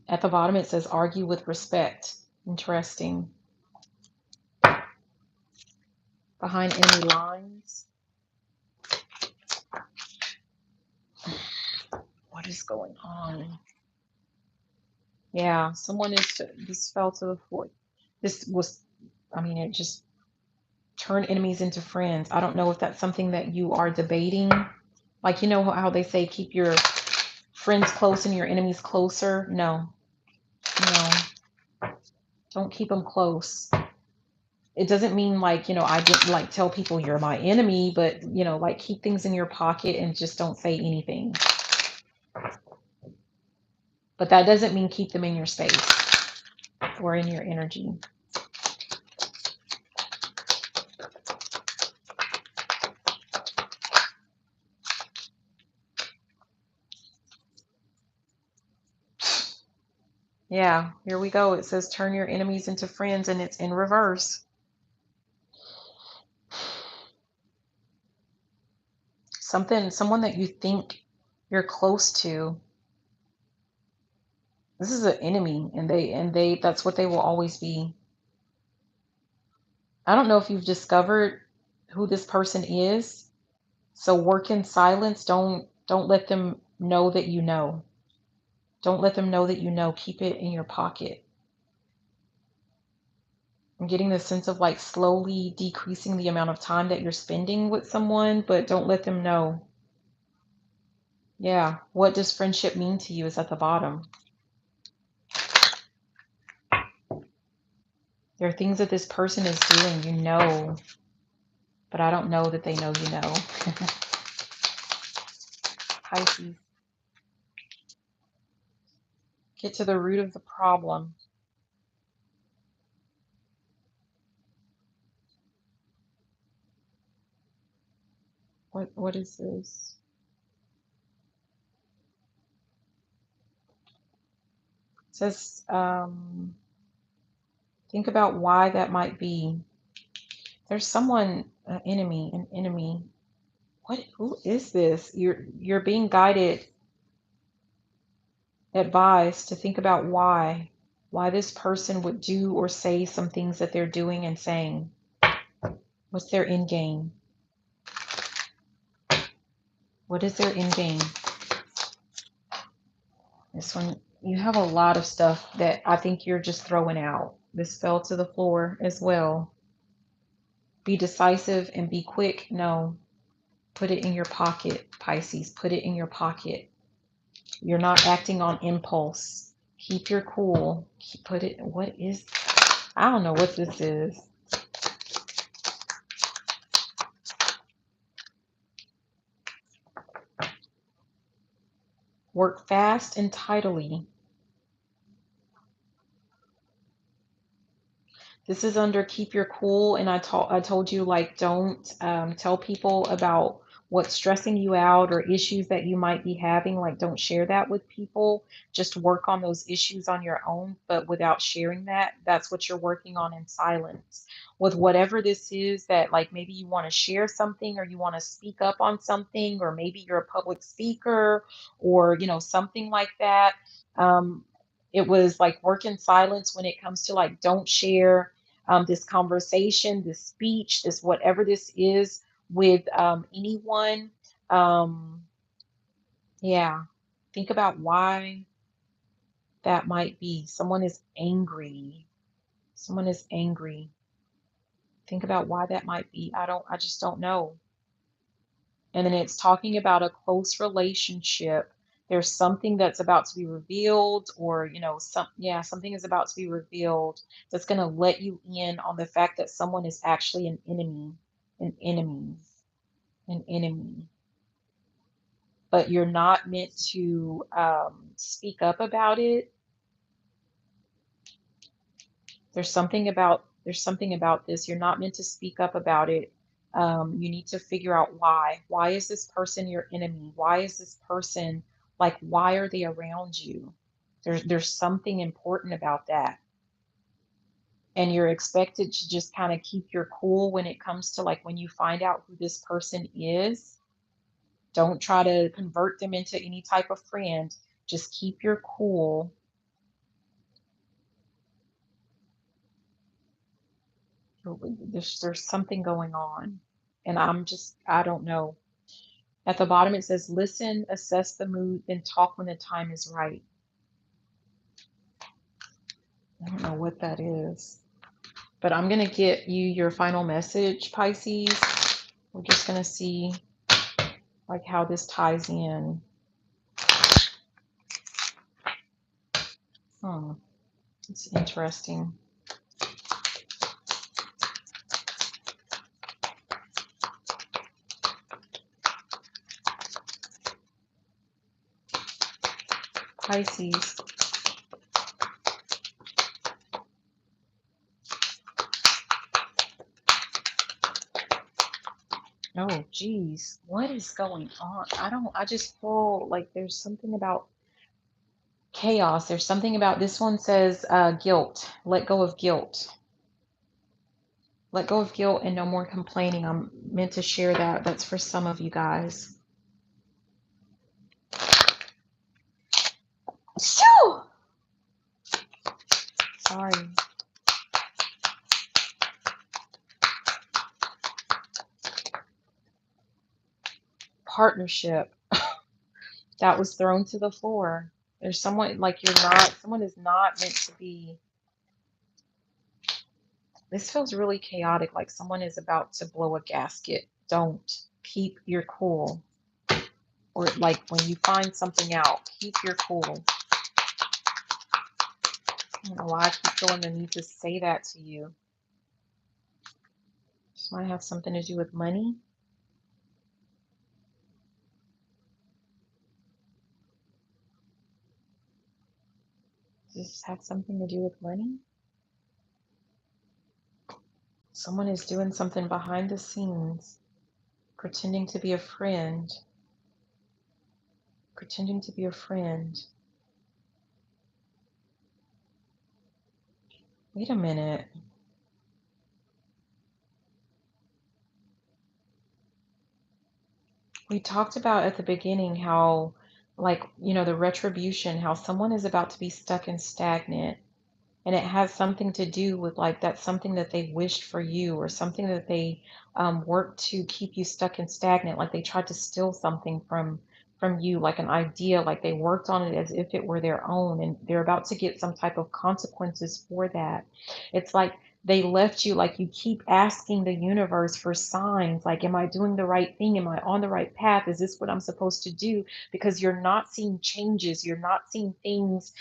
At the bottom it says argue with respect. Interesting. Behind enemy lines. What is going on? Yeah, someone is, this fell to the floor. This was, I mean, it just turned enemies into friends. I don't know if that's something that you are debating. Like, you know how they say keep your friends close and your enemies closer? No, no, don't keep them close. It doesn't mean like, you know, I didn't like tell people you're my enemy, but, you know, like keep things in your pocket and just don't say anything. But that doesn't mean keep them in your space or in your energy. Yeah, here we go. It says turn your enemies into friends, and it's in reverse. Someone that you think you're close to. This is an enemy, and they that's what they will always be. I don't know if you've discovered who this person is. So work in silence. Don't let them know that you know. Don't let them know that you know. Keep it in your pocket. I'm getting the sense of like slowly decreasing the amount of time that you're spending with someone, but don't let them know. Yeah. What does friendship mean to you is at the bottom. There are things that this person is doing, you know, but I don't know that they know you know. Pisces. Get to the root of the problem. What is this? It says, think about why that might be. There's someone, an enemy. Who is this? You're being guided, advised to think about why this person would do or say some things that they're doing and saying. What's their end game? What is their end game? This one, you have a lot of stuff that I think you're just throwing out. This fell to the floor as well. Be decisive and be quick. No, put it in your pocket, Pisces. Put it in your pocket. You're not acting on impulse. Keep your cool. Put it, what is, I don't know what this is. Work fast and tidily. This is under keep your cool, and I told you like don't tell people about what's stressing you out or issues that you might be having. Like don't share that with people. Just work on those issues on your own, but without sharing that. That's what you're working on in silence. With whatever this is that like maybe you want to share something or you want to speak up on something, or maybe you're a public speaker or you know something like that. Um, it was like work in silence when it comes to like don't share this conversation, this speech, this whatever this is with anyone. Um, yeah, think about why that might be. Someone is angry. Someone is angry. Think about why that might be. I just don't know. And then it's talking about a close relationship. There's something that's about to be revealed, or you know, something is about to be revealed that's going to let you in on the fact that someone is actually an enemy, an enemy. But you're not meant to speak up about it. There's something about this. You're not meant to speak up about it. You need to figure out why. Why is this person your enemy? Why is this person like, why are they around you? There's something important about that. And you're expected to just kind of keep your cool when it comes to like when you find out who this person is. Don't try to convert them into any type of friend. Just keep your cool. There's something going on. And I don't know. At the bottom, it says, listen, assess the mood, and talk when the time is right. I don't know what that is. But I'm going to get you your final message, Pisces. We're just going to see like how this ties in. It's interesting. Pisces. Oh, geez. What is going on? I just feel like there's something about chaos. There's something about this one says guilt. Let go of guilt. Let go of guilt and no more complaining. I'm meant to share that. That's for some of you guys. Shoo! Sorry. Partnership. That was thrown to the floor. There's someone like someone is not meant to be. This feels really chaotic, like someone is about to blow a gasket. Don't. Keep your cool. Or like when you find something out, keep your cool. I don't know why I keep feeling the need to say that to you. This might have something to do with money. Does this have something to do with money? Someone is doing something behind the scenes, pretending to be a friend. Pretending to be a friend. Wait a minute. We talked about at the beginning how, like, the retribution, how someone is about to be stuck and stagnant. And it has something to do with like that's something that they wished for you or something that they worked to keep you stuck and stagnant, like they tried to steal something from you, like an idea, like they worked on it as if it were their own, and they're about to get some type of consequences for that. It's like they left you, like you keep asking the universe for signs, like, am I doing the right thing? Am I on the right path? Is this what I'm supposed to do? Because you're not seeing changes, you're not seeing things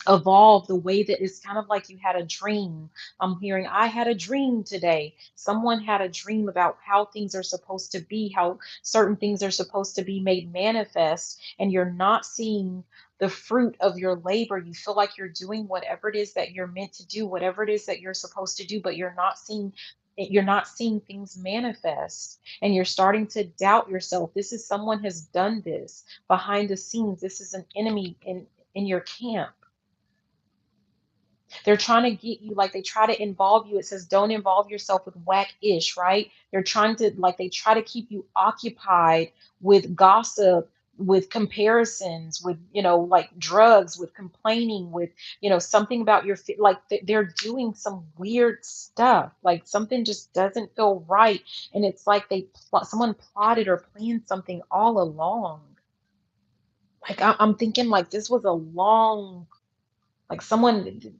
evolve the way that it's kind of like you had a dream. I'm hearing, I had a dream today. Someone had a dream about how things are supposed to be, how certain things are supposed to be made manifest, and you're not seeing the fruit of your labor. You feel like you're doing whatever it is that you're meant to do, whatever it is that you're supposed to do, but you're not seeing things manifest, and you're starting to doubt yourself. This is someone has done this behind the scenes. This is an enemy in your camp. They're trying to get you, like they try to involve you. It says, don't involve yourself with whack-ish, right? They're trying to, like, they try to keep you occupied with gossip, with comparisons, with, like drugs, with complaining, with, something about like they're doing some weird stuff. Like something just doesn't feel right. And it's like someone plotted or planned something all along. Like I'm thinking like this was a long, like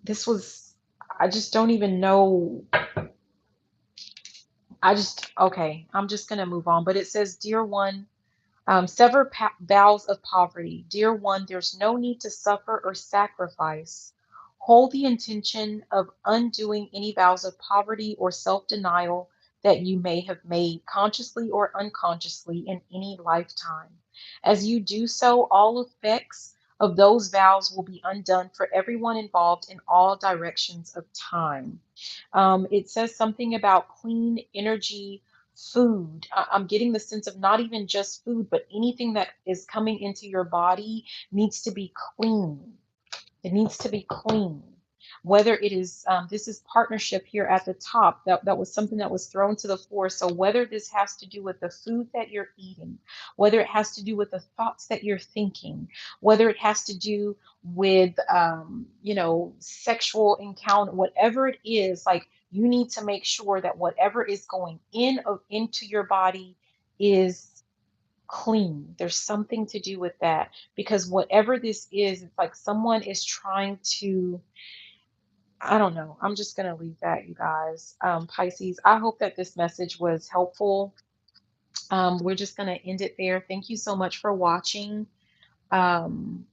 this was, I just don't even know. Okay, I'm just going to move on. But it says, Dear one, sever vows of poverty. Dear one, there's no need to suffer or sacrifice. Hold the intention of undoing any vows of poverty or self-denial that you may have made consciously or unconsciously in any lifetime. As you do so, all effects of those vows will be undone for everyone involved in all directions of time. It says something about clean energy, food. I'm getting the sense of not even just food, but anything that is coming into your body needs to be clean. It needs to be clean. Whether it is, this is partnership here at the top. That was something that was thrown to the floor. So whether this has to do with the food that you're eating, whether it has to do with the thoughts that you're thinking, whether it has to do with, sexual encounter, whatever it is, like you need to make sure that whatever is going in into your body is clean. There's something to do with that because whatever this is, it's like someone is trying to, I don't know. I'm just going to leave that, you guys. Pisces, I hope that this message was helpful. We're just going to end it there. Thank you so much for watching. Um,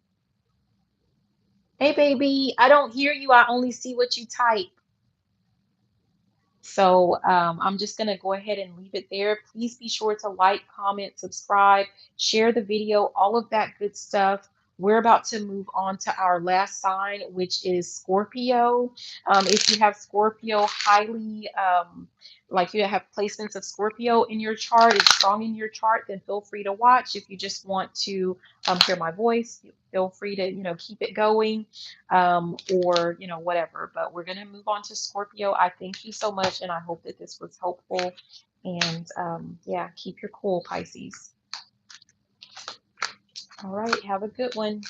hey, baby, I don't hear you. I only see what you type. So I'm just going to go ahead and leave it there. Please be sure to like, comment, subscribe, share the video, all of that good stuff. We're about to move on to our last sign, which is Scorpio. If you have Scorpio highly, like you have placements of Scorpio in your chart, it's strong in your chart, then feel free to watch. If you just want to hear my voice, feel free to, keep it going, or, whatever. But we're going to move on to Scorpio. I thank you so much, and I hope that this was helpful. And yeah, keep your cool, Pisces. All right, have a good one.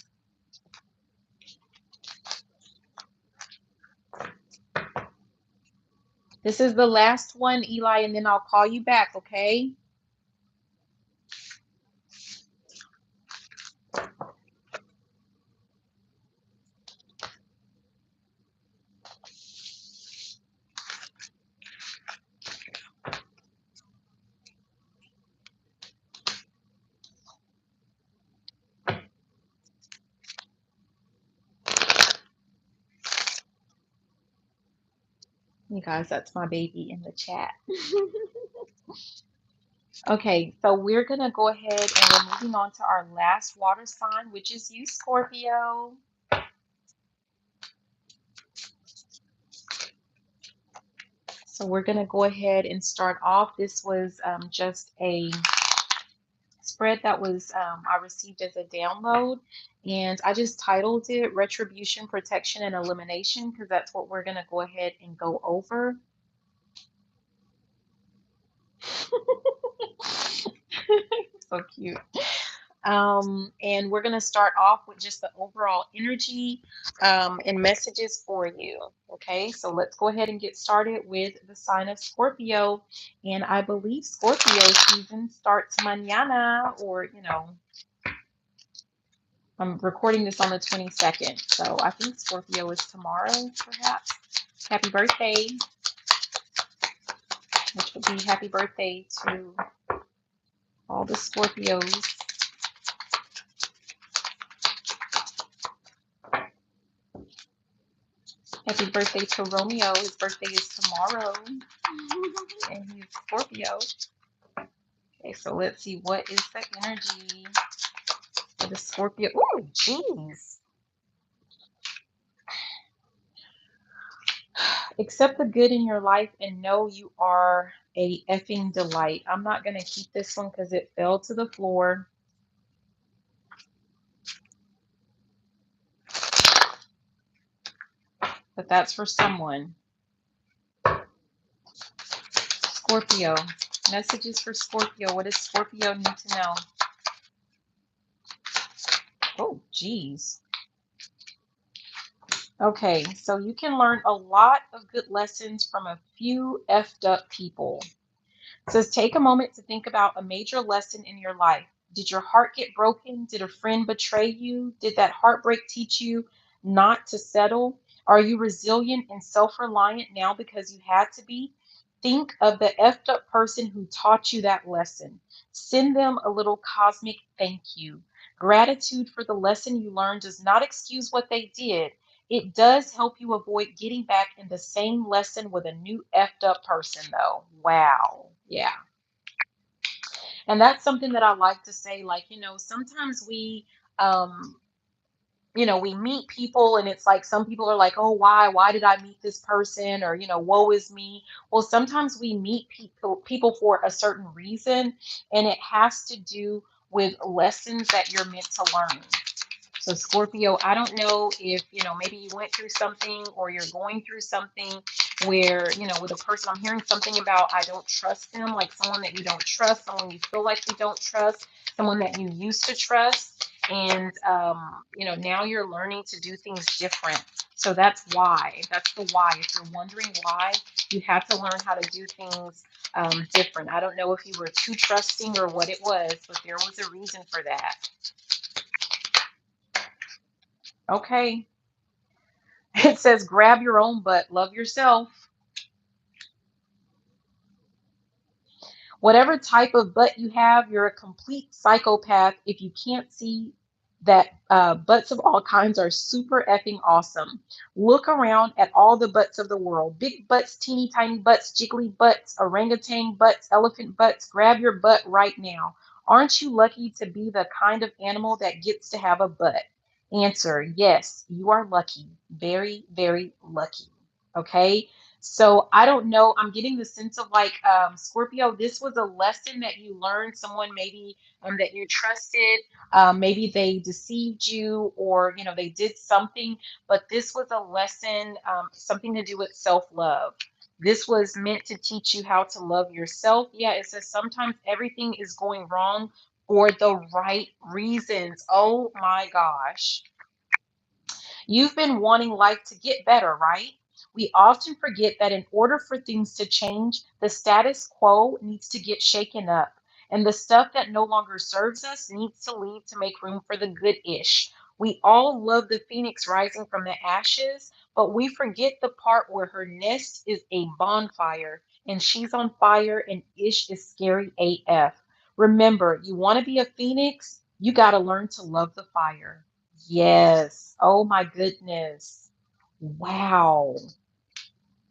This is the last one, Eli, and then I'll call you back, okay? You guys, that's my baby in the chat. Okay, so we're going to go ahead and we're moving on to our last water sign, which is you, Scorpio. So we're going to go ahead and start off. This was just a spread that was I received as a download, and I just titled it Retribution, Protection, and Elimination because that's what we're going to go ahead and go over. So cute. And we're going to start off with just the overall energy and messages for you. Okay, so let's go ahead and get started with the sign of Scorpio. And I believe Scorpio season starts mañana, or, I'm recording this on the 22nd. So I think Scorpio is tomorrow, perhaps. Happy birthday, which would be happy birthday to all the Scorpios. Happy birthday to Romeo. His birthday is tomorrow. And he's Scorpio. Okay, so let's see. What is the energy for the Scorpio? Oh, jeez. Accept the good in your life and know you are a effing delight. I'm not going to keep this one because it fell to the floor. But that's for someone. Scorpio. Messages for Scorpio. What does Scorpio need to know? Oh, geez. Okay, so you can learn a lot of good lessons from a few effed up people. It says, take a moment to think about a major lesson in your life. Did your heart get broken? Did a friend betray you? Did that heartbreak teach you not to settle? Are you resilient and self-reliant now because you had to be? Think of the effed up person who taught you that lesson. Send them a little cosmic thank you. Gratitude for the lesson you learned does not excuse what they did. It does help you avoid getting back in the same lesson with a new effed up person, though. Wow. Yeah. And that's something that I like to say. Like, sometimes we, um, we meet people and it's like some people are like, oh, why did I meet this person? Or, woe is me. Well, sometimes we meet people for a certain reason, and it has to do with lessons that you're meant to learn. So Scorpio, I don't know if, maybe you went through something or you're going through something where, with a person, I'm hearing something about I don't trust them, like someone that you don't trust, someone you feel like you don't trust, someone that you used to trust. And, now you're learning to do things different. So that's why. That's the why. If you're wondering why, you have to learn how to do things different. I don't know if you were too trusting or what it was, but there was a reason for that. Okay. It says, grab your own butt, love yourself. Whatever type of butt you have, you're a complete psychopath if you can't see that butts of all kinds are super effing awesome. Look around at all the butts of the world. Big butts, teeny tiny butts, jiggly butts, orangutan butts, elephant butts. Grab your butt right now. Aren't you lucky to be the kind of animal that gets to have a butt? Answer, yes, you are lucky. Very, very lucky. Okay. So I don't know. I'm getting the sense of like Scorpio, this was a lesson that you learned. Someone maybe that you trusted, maybe they deceived you or they did something, but this was a lesson, something to do with self-love. This was meant to teach you how to love yourself. Yeah, it says sometimes everything is going wrong for the right reasons. Oh my gosh. You've been wanting life to get better, right? We often forget that in order for things to change, the status quo needs to get shaken up. And the stuff that no longer serves us needs to leave to make room for the good ish. We all love the phoenix rising from the ashes, but we forget the part where her nest is a bonfire and she's on fire and ish is scary AF. Remember, you want to be a phoenix, you got to learn to love the fire. Yes. Oh my goodness. Wow.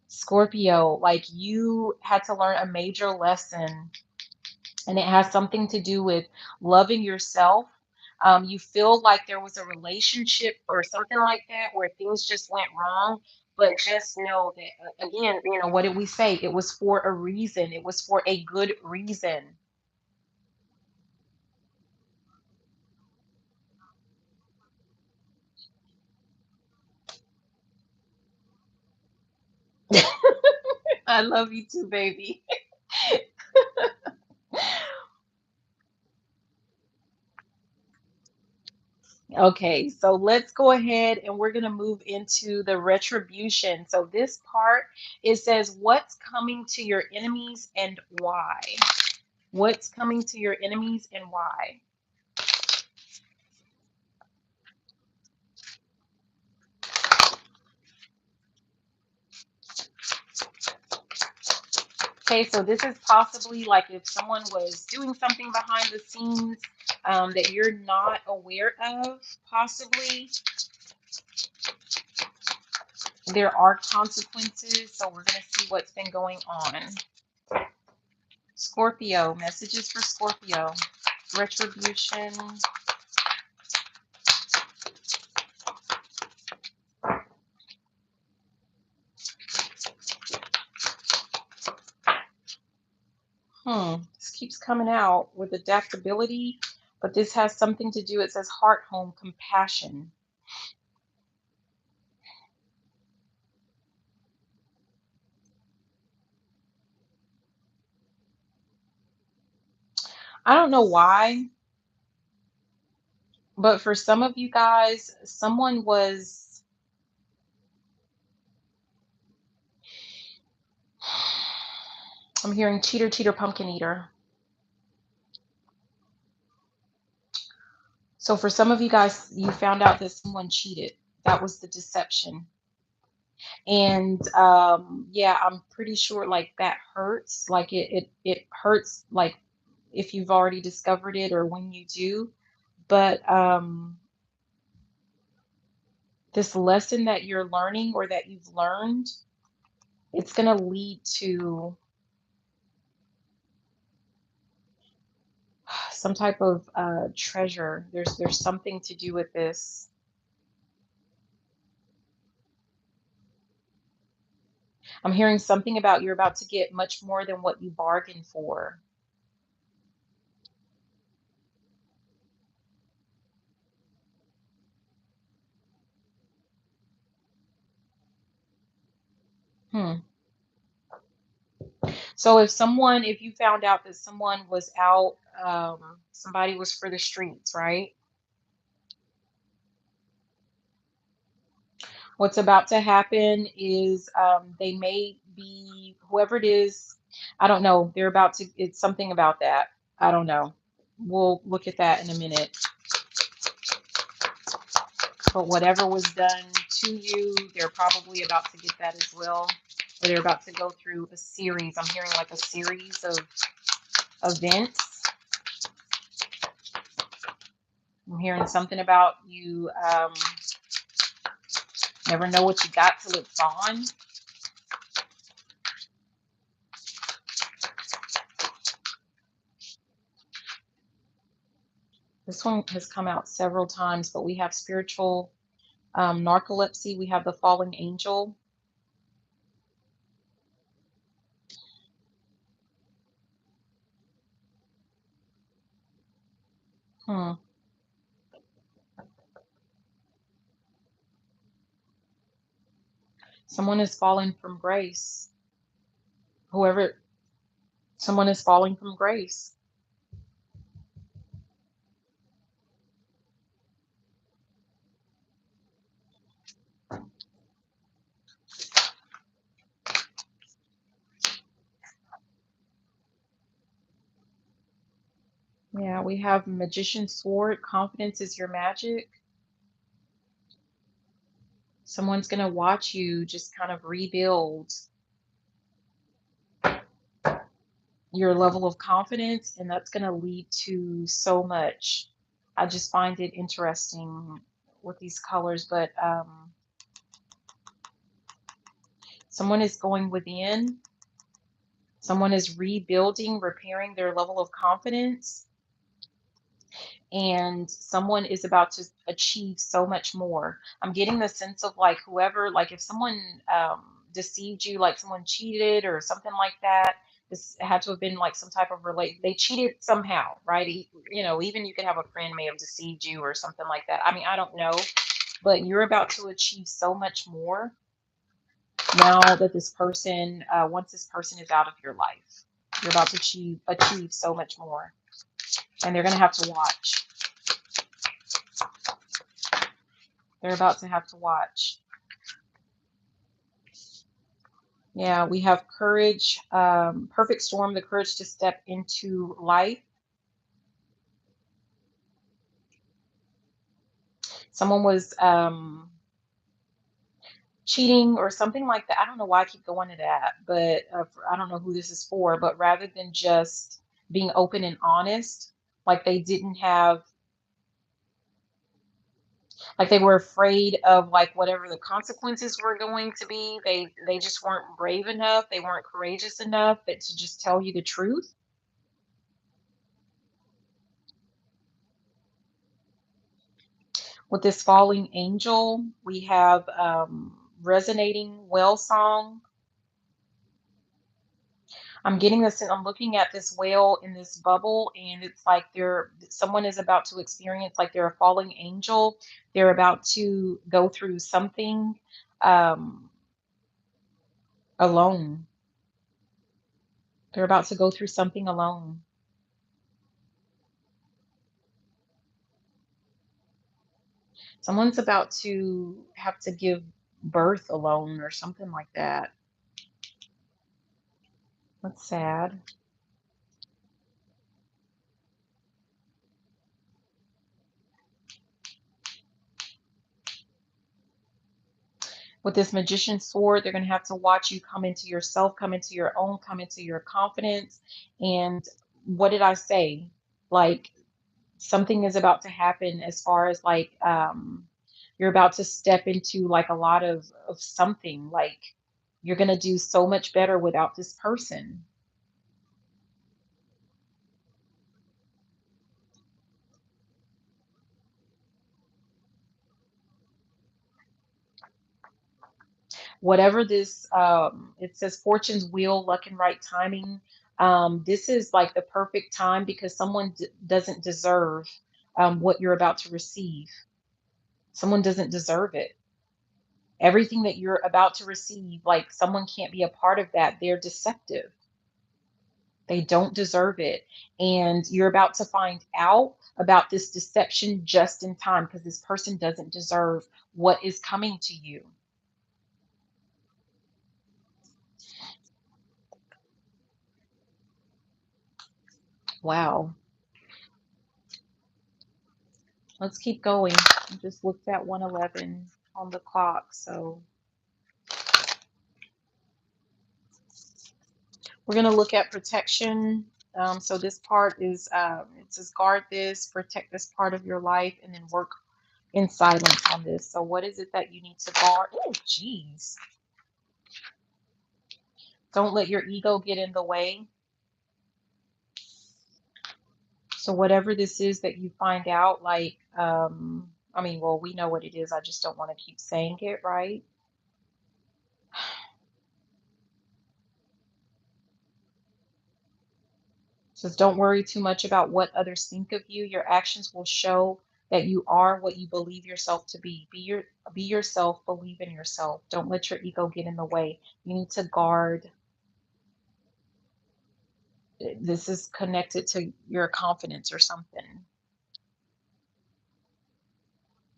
Scorpio, like you had to learn a major lesson, and it has something to do with loving yourself. You feel like there was a relationship or something like that where things just went wrong, but just know that, again, what did we say? It was for a reason, it was for a good reason. I love you too, baby. Okay, so let's go ahead and we're going to move into the retribution. So this part, it says, what's coming to your enemies and why? What's coming to your enemies and why? Okay, so this is possibly like if someone was doing something behind the scenes that you're not aware of, possibly. There are consequences, so we're going to see what's been going on. Scorpio, messages for Scorpio. Retribution. This keeps coming out with adaptability, but this has something to do. It says heart, home, compassion. I don't know why, but for some of you guys, someone was, I'm hearing cheater, cheater, pumpkin eater. So for some of you guys, you found out that someone cheated. That was the deception. And yeah, I'm pretty sure like that hurts. Like it hurts like if you've already discovered it or when you do. But this lesson that you're learning or that you've learned, it's going to lead to some type of treasure. There's something to do with this. I'm hearing something about you're about to get much more than what you bargained for. Hmm. So if you found out that someone was out, somebody was for the streets, right? What's about to happen is they may be, whoever it is, I don't know. They're about to, it's something about that. I don't know. We'll look at that in a minute. But whatever was done to you, they're probably about to get that as well. Or they're about to go through a series. I'm hearing like a series of events. I'm hearing something about you never know what you got till it's gone. This one has come out several times, but we have spiritual narcolepsy. We have the falling angel. Hmm. Someone is falling from grace. Whoever, someone is falling from grace. Yeah, we have magician sword. Confidence is your magic. Someone's going to watch you just kind of rebuild your level of confidence, and that's going to lead to so much. I just find it interesting with these colors, but someone is going within, someone is rebuilding, repairing their level of confidence, and someone is about to achieve so much more. I'm getting the sense of like whoever, like if someone deceived you, like someone cheated or something like that. This had to have been like some type of relate. They cheated somehow, right? You know, even you could have a friend may have deceived you or something like that. I mean, I don't know, but you're about to achieve so much more now that this person, once this person is out of your life, you're about to achieve so much more, and they're gonna have to watch. They're about to have to watch. Yeah, we have courage, perfect storm, the courage to step into life. Someone was cheating or something like that. I don't know why I keep going to that, but I don't know who this is for. But rather than just being open and honest, like they didn't have, like they were afraid of like whatever the consequences were going to be. They just weren't brave enough. They weren't courageous enough that to just tell you the truth. With this falling angel, we have resonating well song. I'm getting this, I'm looking at this whale in this bubble, and it's like someone is about to experience, like they're a falling angel. They're about to go through something um, alone. They're about to go through something alone. Someone's about to have to give birth alone or something like that. That's sad. With this magician sword, they're going to have to watch you come into yourself, come into your own, come into your confidence. And what did I say? Like something is about to happen as far as like you're about to step into like a lot of something. Like you're going to do so much better without this person. whatever this, it says fortune's wheel, luck and right timing. This is like the perfect time because someone doesn't deserve what you're about to receive. Someone doesn't deserve it. Everything that you're about to receive, like someone can't be a part of that. They're deceptive. They don't deserve it. And you're about to find out about this deception just in time because this person doesn't deserve what is coming to you. Wow. Let's keep going. I just looked at 111 on the clock. So we're going to look at protection. So this part is, it says guard this, protect this part of your life, and then work in silence on this. So what is it that you need to guard? Oh, geez. Don't let your ego get in the way. So whatever this is that you find out, like, I mean, well, we know what it is. I just don't want to keep saying it, right? Says don't worry too much about what others think of you. Your actions will show that you are what you believe yourself to be. Be yourself, believe in yourself. Don't let your ego get in the way. You need to guard. This is connected to your confidence or something.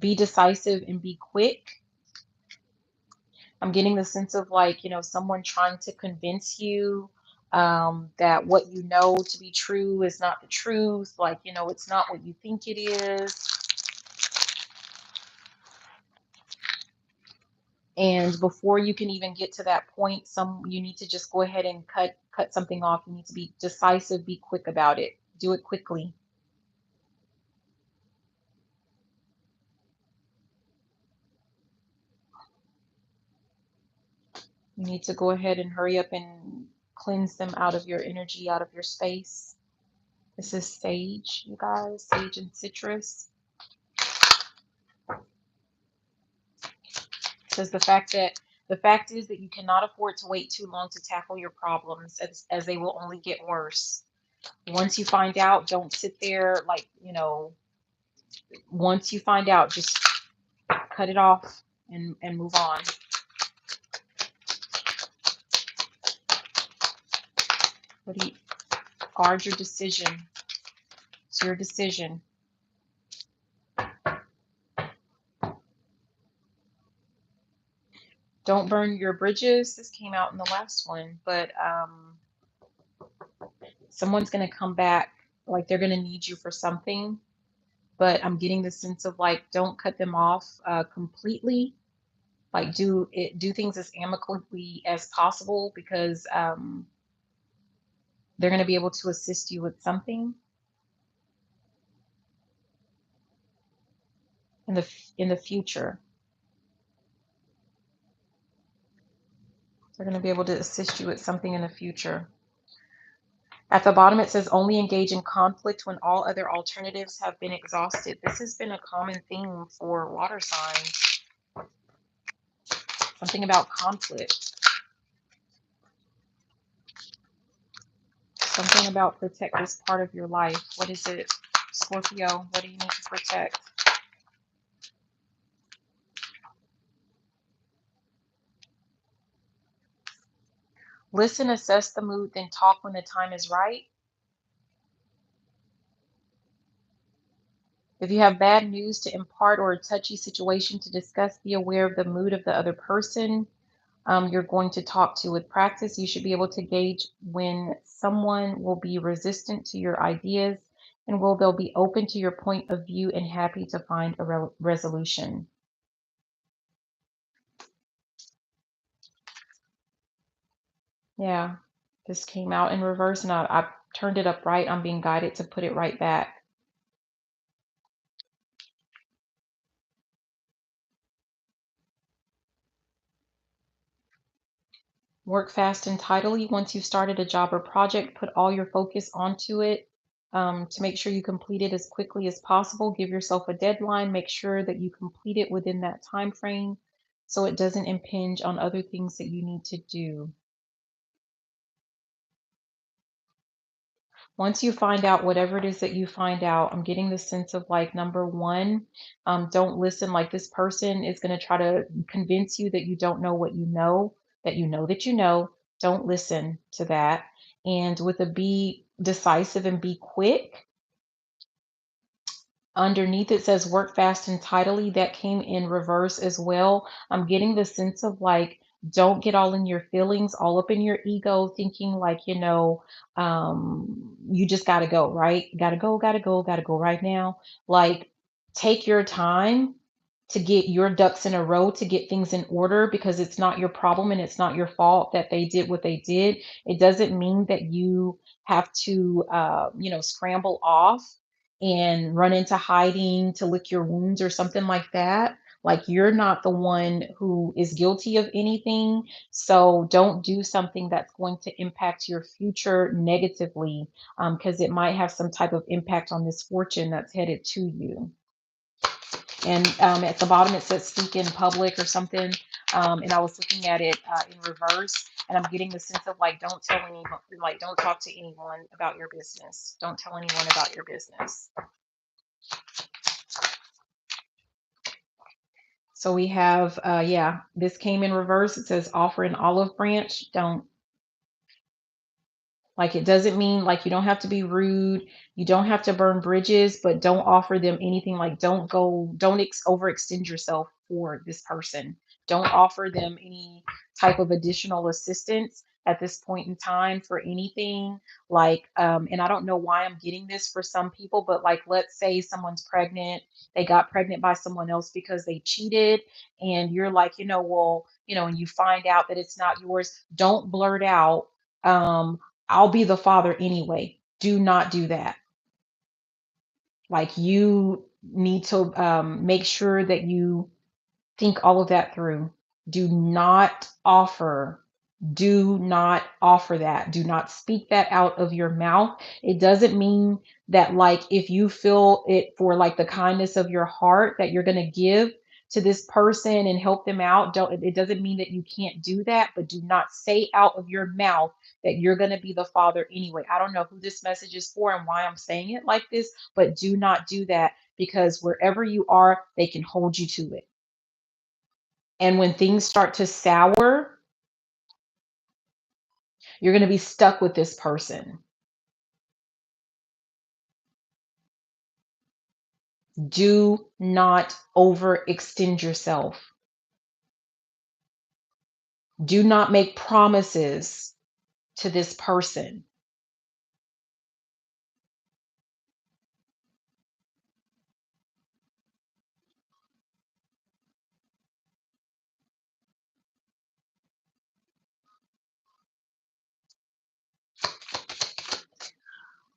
Be decisive and be quick. I'm getting the sense of like, someone trying to convince you that what you know to be true is not the truth. Like, it's not what you think it is. And before you can even get to that point, you need to just go ahead and cut something off. You need to be decisive, be quick about it. Do it quickly. You need to go ahead and hurry up and cleanse them out of your energy, out of your space. This is sage, you guys, sage and citrus. Says the fact is that you cannot afford to wait too long to tackle your problems as they will only get worse. Once you find out, don't sit there like, once you find out, just cut it off and move on. What do you guard your decision? It's your decision. Don't burn your bridges. This came out in the last one, but someone's going to come back, like they're going to need you for something, but I'm getting the sense of like, don't cut them off completely. Like do things as amicably as possible because they're going to be able to assist you with something in the future. They're going to be able to assist you with something in the future. At the bottom, it says only engage in conflict when all other alternatives have been exhausted. This has been a common theme for water signs. Something about conflict. Something about protect this part of your life. What is it, Scorpio? What do you need to protect? Listen, assess the mood, then talk when the time is right. If you have bad news to impart or a touchy situation to discuss, be aware of the mood of the other person you're going to talk to. With practice, you should be able to gauge when someone will be resistant to your ideas and they'll be open to your point of view and happy to find a resolution. Yeah, this came out in reverse and I turned it up right. I'm being guided to put it right back. Work fast and tidily. Once you've started a job or project, put all your focus onto it to make sure you complete it as quickly as possible. Give yourself a deadline. Make sure that you complete it within that time frame. so it doesn't impinge on other things that you need to do. Once you find out whatever it is that you find out, I'm getting the sense of like number one, don't listen. Like this person is going to try to convince you that you don't know what you know, that you know that you know. Don't listen to that. And with a be decisive and be quick, underneath it says work fast and tidily. That came in reverse as well. I'm getting the sense of like, don't get all in your feelings, all up in your ego, thinking like, you just got to go, right? Got to go right now. Like, take your time to get your ducks in a row, to get things in order, because it's not your problem and it's not your fault that they did what they did. It doesn't mean that you have to, scramble off and run into hiding to lick your wounds or something like that. Like you're not the one who is guilty of anything. So don't do something that's going to impact your future negatively, because it might have some type of impact on this fortune that's headed to you. And at the bottom it says speak in public or something. And I was looking at it in reverse, and I'm getting the sense of like, don't tell anyone, like, don't talk to anyone about your business. Don't tell anyone about your business. So we have, yeah, this came in reverse. It says offer an olive branch. Don't. Like, it doesn't mean like you don't have to be rude, you don't have to burn bridges, but don't offer them anything. Like, don't overextend yourself for this person. Don't offer them any type of additional assistance at this point in time for anything. Like, and I don't know why I'm getting this for some people, but like, let's say someone's pregnant, they got pregnant by someone else because they cheated, and you're like, well, and you find out that it's not yours. Don't blurt out. I'll be the father anyway. Do not do that. Like, you need to make sure that you think all of that through. Do not offer. Do not offer that. Do not speak that out of your mouth. It doesn't mean that, like, if you feel it for like the kindness of your heart that you're going to give to this person and help them out. Don't, it doesn't mean that you can't do that, but do not say out of your mouth that you're going to be the father anyway. I don't know who this message is for and why I'm saying it like this, but do not do that, because wherever you are, they can hold you to it. And when things start to sour, you're going to be stuck with this person. Do not overextend yourself. Do not make promises to this person.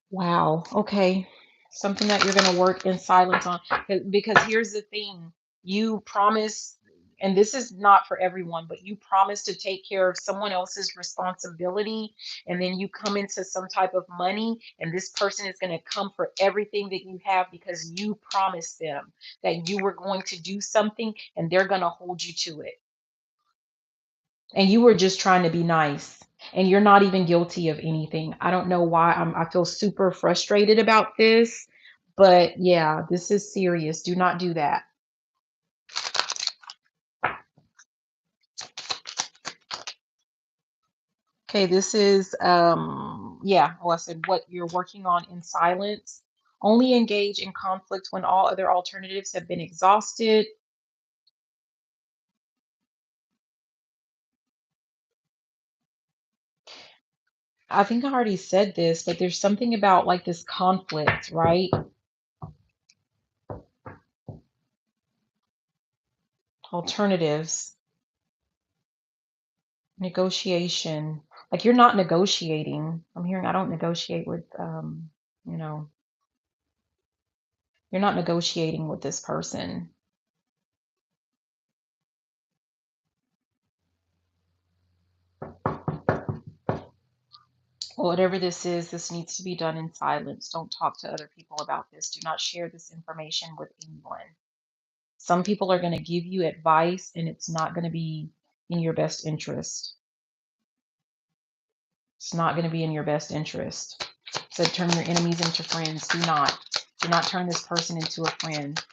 Wow. Okay. Something that you're going to work in silence on. Because here's the thing, you promise, and this is not for everyone, but you promise to take care of someone else's responsibility. And then you come into some type of money, and this person is going to come for everything that you have because you promised them that you were going to do something, and they're going to hold you to it. And you were just trying to be nice, and you're not even guilty of anything. I don't know why I feel super frustrated about this, but yeah, this is serious. Do not do that. Okay, this is yeah, well, I said what you're working on in silence. Only engage in conflict when all other alternatives have been exhausted. I think I already said this, but there's something about like this conflict, right? Alternatives, negotiation. Like, you're not negotiating. I'm hearing I don't negotiate with you know, you're not negotiating with this person. Whatever this needs to be done in silence. Don't talk to other people about this. Do not share this information with anyone. Some people are going to give you advice and it's not going to be in your best interest. It's not going to be in your best interest. So turn your enemies into friends. Do not. Do not turn this person into a friend.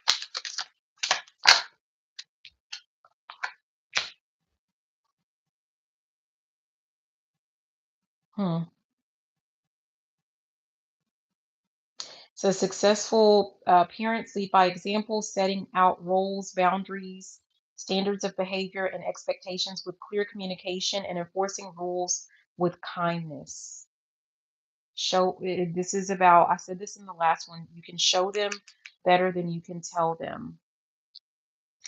So successful parents lead by example, setting out roles, boundaries, standards of behavior, and expectations with clear communication and enforcing rules with kindness. This is about, I said this in the last one, you can show them better than you can tell them.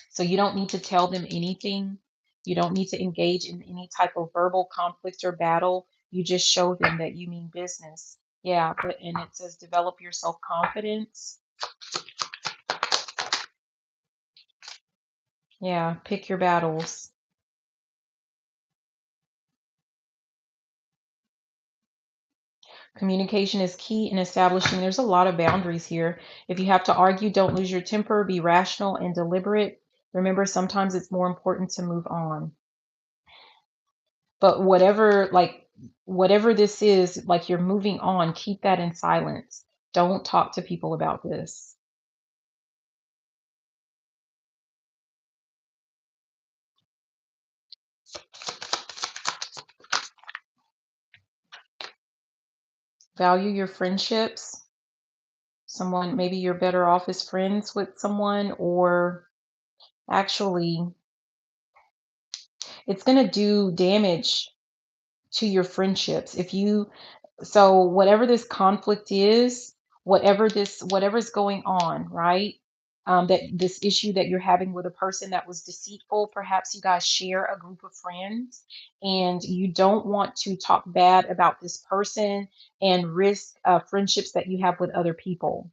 So you don't need to tell them anything. You don't need to engage in any type of verbal conflict or battle. You just show them that you mean business. Yeah, and it says develop your self-confidence. Yeah, pick your battles. Communication is key in establishing, there's a lot of boundaries here. If you have to argue, don't lose your temper, be rational and deliberate. Remember, sometimes it's more important to move on. But whatever this is, like you're moving on, keep that in silence. Don't talk to people about this. Value your friendships. Someone, maybe you're better off as friends with someone, or actually, it's going to do damage to your friendships if you, so whatever this conflict is, whatever's going on, right, that this issue that you're having with a person that was deceitful, perhaps you guys share a group of friends and you don't want to talk bad about this person and risk friendships that you have with other people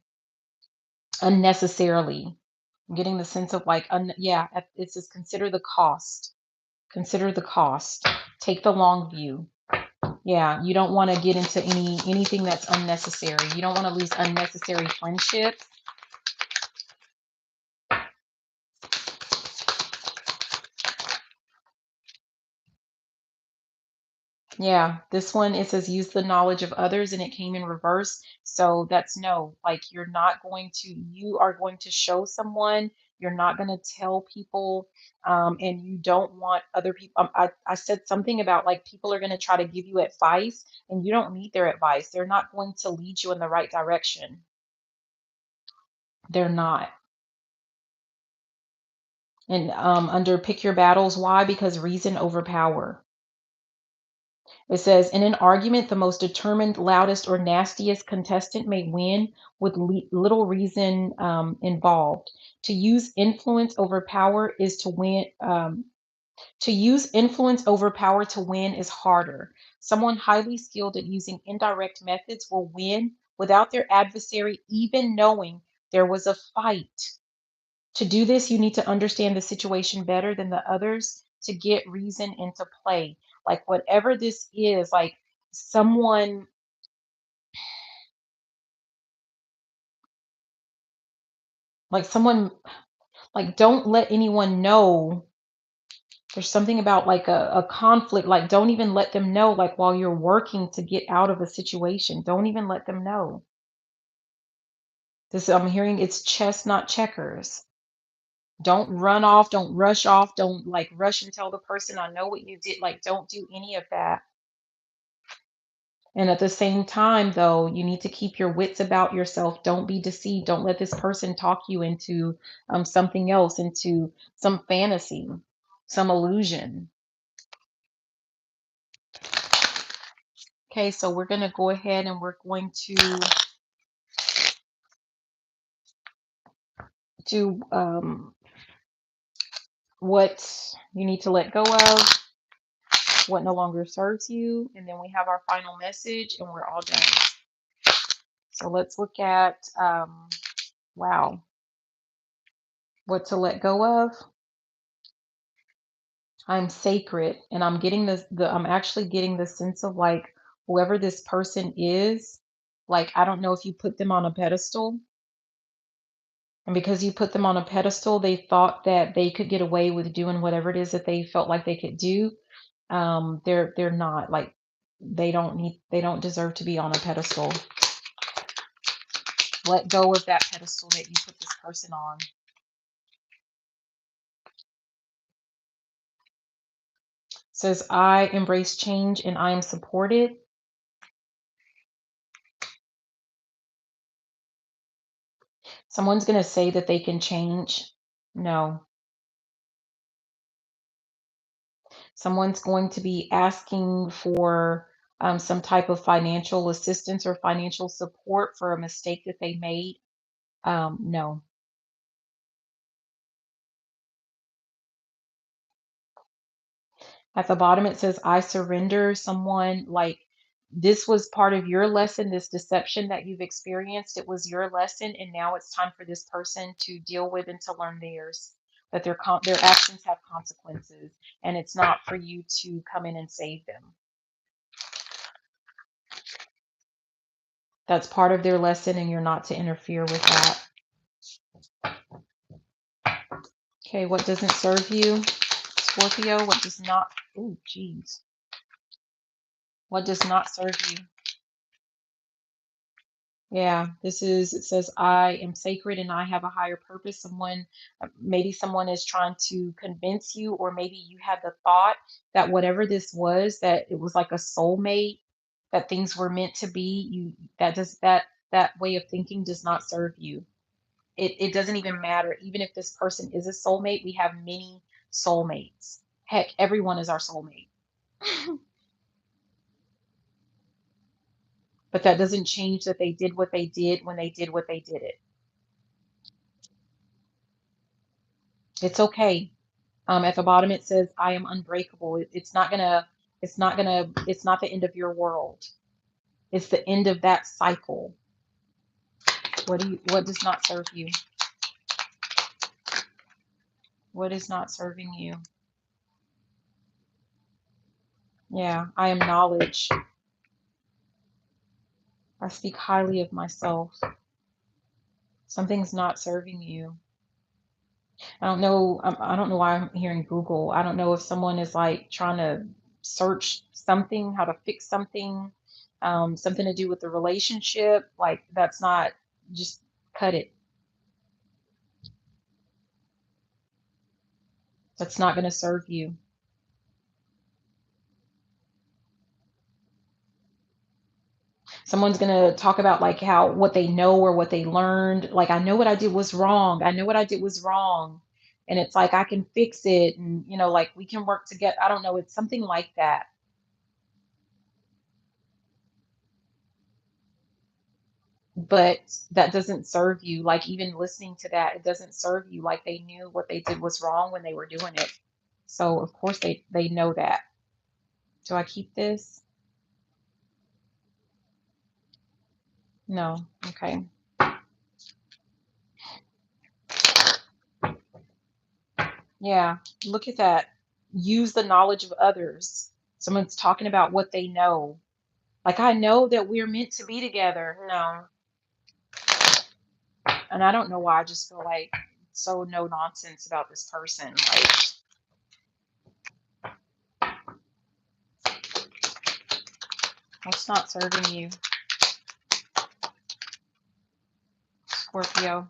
unnecessarily. I'm getting the sense of like yeah, it says consider the cost. Consider the cost. Take the long view. Yeah, you don't want to get into anything that's unnecessary. You don't want to lose unnecessary friendships. Yeah, this one, it says use the knowledge of others and it came in reverse. So that's no, like you are going to show someone, you're not going to tell people, and you don't want other people. I said something about like people are going to try to give you advice and you don't need their advice. They're not going to lead you in the right direction. They're not. And under pick your battles, why? Because reason over power. It says, in an argument, the most determined, loudest, or nastiest contestant may win with little reason involved. To use influence over power is to win. To use influence over power to win is harder. Someone highly skilled at using indirect methods will win without their adversary even knowing there was a fight. To do this, you need to understand the situation better than the others to get reason into play. Like whatever this is, someone, someone, don't let anyone know. There's something about like a conflict, like don't even let them know, like while you're working to get out of a situation, don't even let them know. This, I'm hearing it's chess, not checkers. Don't run off, don't rush off, don't like rush and tell the person I know what you did. Like don't do any of that. And at the same time, though, you need to keep your wits about yourself. Don't be deceived. Don't let this person talk you into something else, into some fantasy, some illusion. Okay, so we're going to go ahead and we're going to do what you need to let go of, what no longer serves you, and then we have our final message, and we're all done. So let's look at, wow, what to let go of. I'm sacred, and I'm getting I'm actually getting the sense of like whoever this person is, like I don't know if you put them on a pedestal, And because you put them on a pedestal, they thought that they could get away with doing whatever it is that they felt like they could do. They're not like they don't deserve to be on a pedestal. Let go of that pedestal that you put this person on. It says, I embrace change and I am supported. Someone's going to say that they can change. No. Someone's going to be asking for some type of financial assistance or financial support for a mistake that they made. No. At the bottom, it says, I surrender. Someone like this was part of your lesson, this deception that you've experienced. It was your lesson. And now it's time for this person to deal with and to learn theirs, that their actions have consequences. And it's not for you to come in and save them. That's part of their lesson, and you're not to interfere with that. Okay, what doesn't serve you, Scorpio? What does not, oh, geez. What does not serve you? Yeah, it says, I am sacred and I have a higher purpose. Maybe someone is trying to convince you, or maybe you had the thought that whatever this was, that it was like a soulmate, that things were meant to be. That way of thinking does not serve you. It doesn't even matter. Even if this person is a soulmate, we have many soulmates. Heck, everyone is our soulmate. But that doesn't change that they did what they did when they did what they did it. It's okay. At the bottom it says, I am unbreakable. It's not the end of your world. It's the end of that cycle. What does not serve you? What is not serving you? Yeah, I am knowledge. I speak highly of myself. Something's not serving you. I don't know. I don't know why I'm hearing Google. I don't know if someone is like trying to search something, how to fix something, something to do with the relationship. Like that's not, just cut it. That's not going to serve you. Someone's going to talk about like how what they know or what they learned. Like, I know what I did was wrong. I know what I did was wrong. And it's like, I can fix it. And, like we can work together. I don't know. It's something like that. But that doesn't serve you. Like, even listening to that, it doesn't serve you. Like, they knew what they did was wrong when they were doing it. So, of course, they know that. Do I keep this? No. Okay. Yeah, look at that. Use the knowledge of others. Someone's talking about what they know. Like, I know that we're meant to be together. No. And I don't know why. I just feel like so no nonsense about this person. Like, what's not serving you, Scorpio?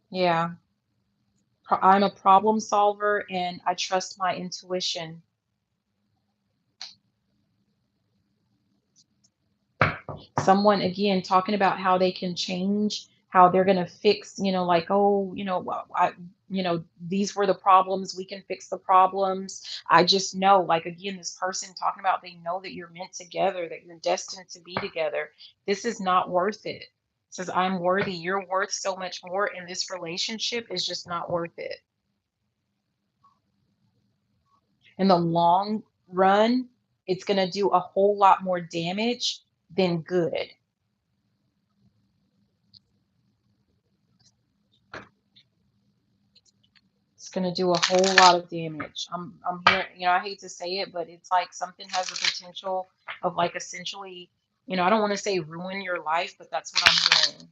Yeah. I'm a problem solver and I trust my intuition. Someone again talking about how they can change, how they're going to fix, like, oh, these were the problems, we can fix the problems. I just know, like, again, this person talking about they know that you're meant together, that you're destined to be together. This is not worth it. It says, I'm worthy, you're worth so much more, and this relationship is just not worth it. In the long run, it's going to do a whole lot more damage than good. It's going to do a whole lot of damage. I'm here, I hate to say it, but it's like something has the potential of like essentially You know, I don't want to say ruin your life, but that's what I'm hearing.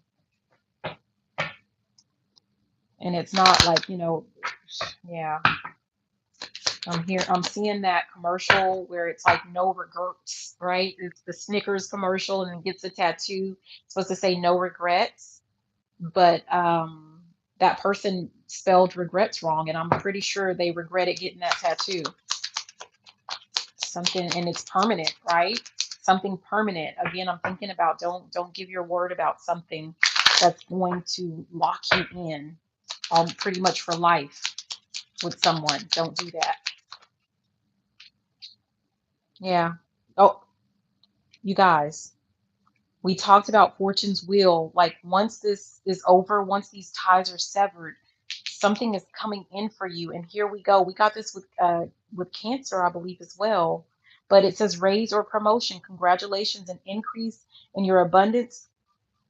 And it's not like, you know, yeah, I'm seeing that commercial where it's like no regrets, right? It's the Snickers commercial and it gets a tattoo. It's supposed to say no regrets, but that person spelled regrets wrong, and I'm pretty sure they regretted getting that tattoo. Something, and it's permanent, right? Something permanent. Again, I'm thinking about don't give your word about something that's going to lock you in pretty much for life with someone. Don't do that. Yeah. Oh, you guys, we talked about Fortune's wheel. Like once this is over, once these ties are severed, something is coming in for you. And here we go. We got this with Cancer, I believe, as well. But it says raise or promotion. Congratulations, an increase in your abundance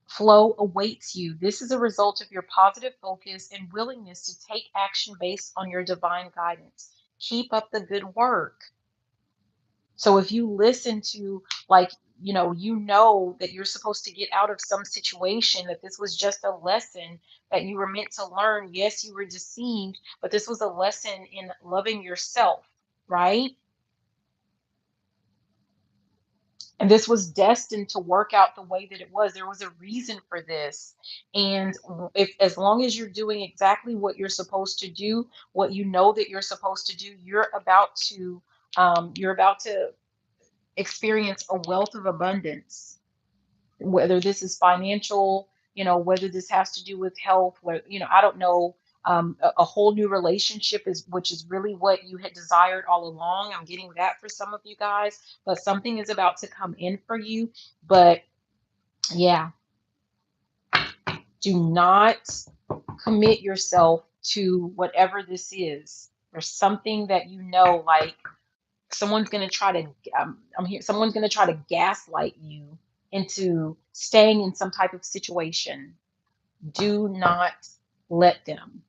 flow awaits you. This is a result of your positive focus and willingness to take action based on your divine guidance. Keep up the good work. So if you listen to, like, you know that you're supposed to get out of some situation, that this was just a lesson that you were meant to learn. Yes, you were deceived, but this was a lesson in loving yourself, right? And this was destined to work out the way that it was. There was a reason for this. And if as long as you're doing exactly what you're supposed to do, what you know that you're supposed to do, you're about to experience a wealth of abundance, whether this is financial, whether this has to do with health, where, I don't know, a whole new relationship which is really what you had desired all along. I'm getting that for some of you guys, but something is about to come in for you. But yeah, do not commit yourself to whatever this is. There's something that like someone's going to try to I'm here someone's going to try to gaslight you into staying in some type of situation. Do not let them.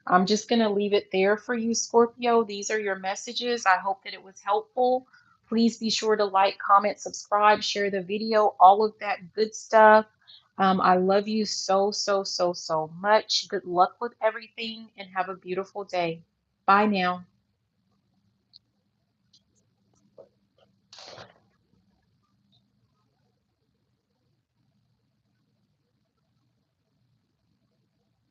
I'm just going to leave it there for you, Scorpio. These are your messages. I hope that it was helpful. Please be sure to like, comment, subscribe, share the video, all of that good stuff. I love you so, so, so, so much. Good luck with everything and have a beautiful day. Bye now.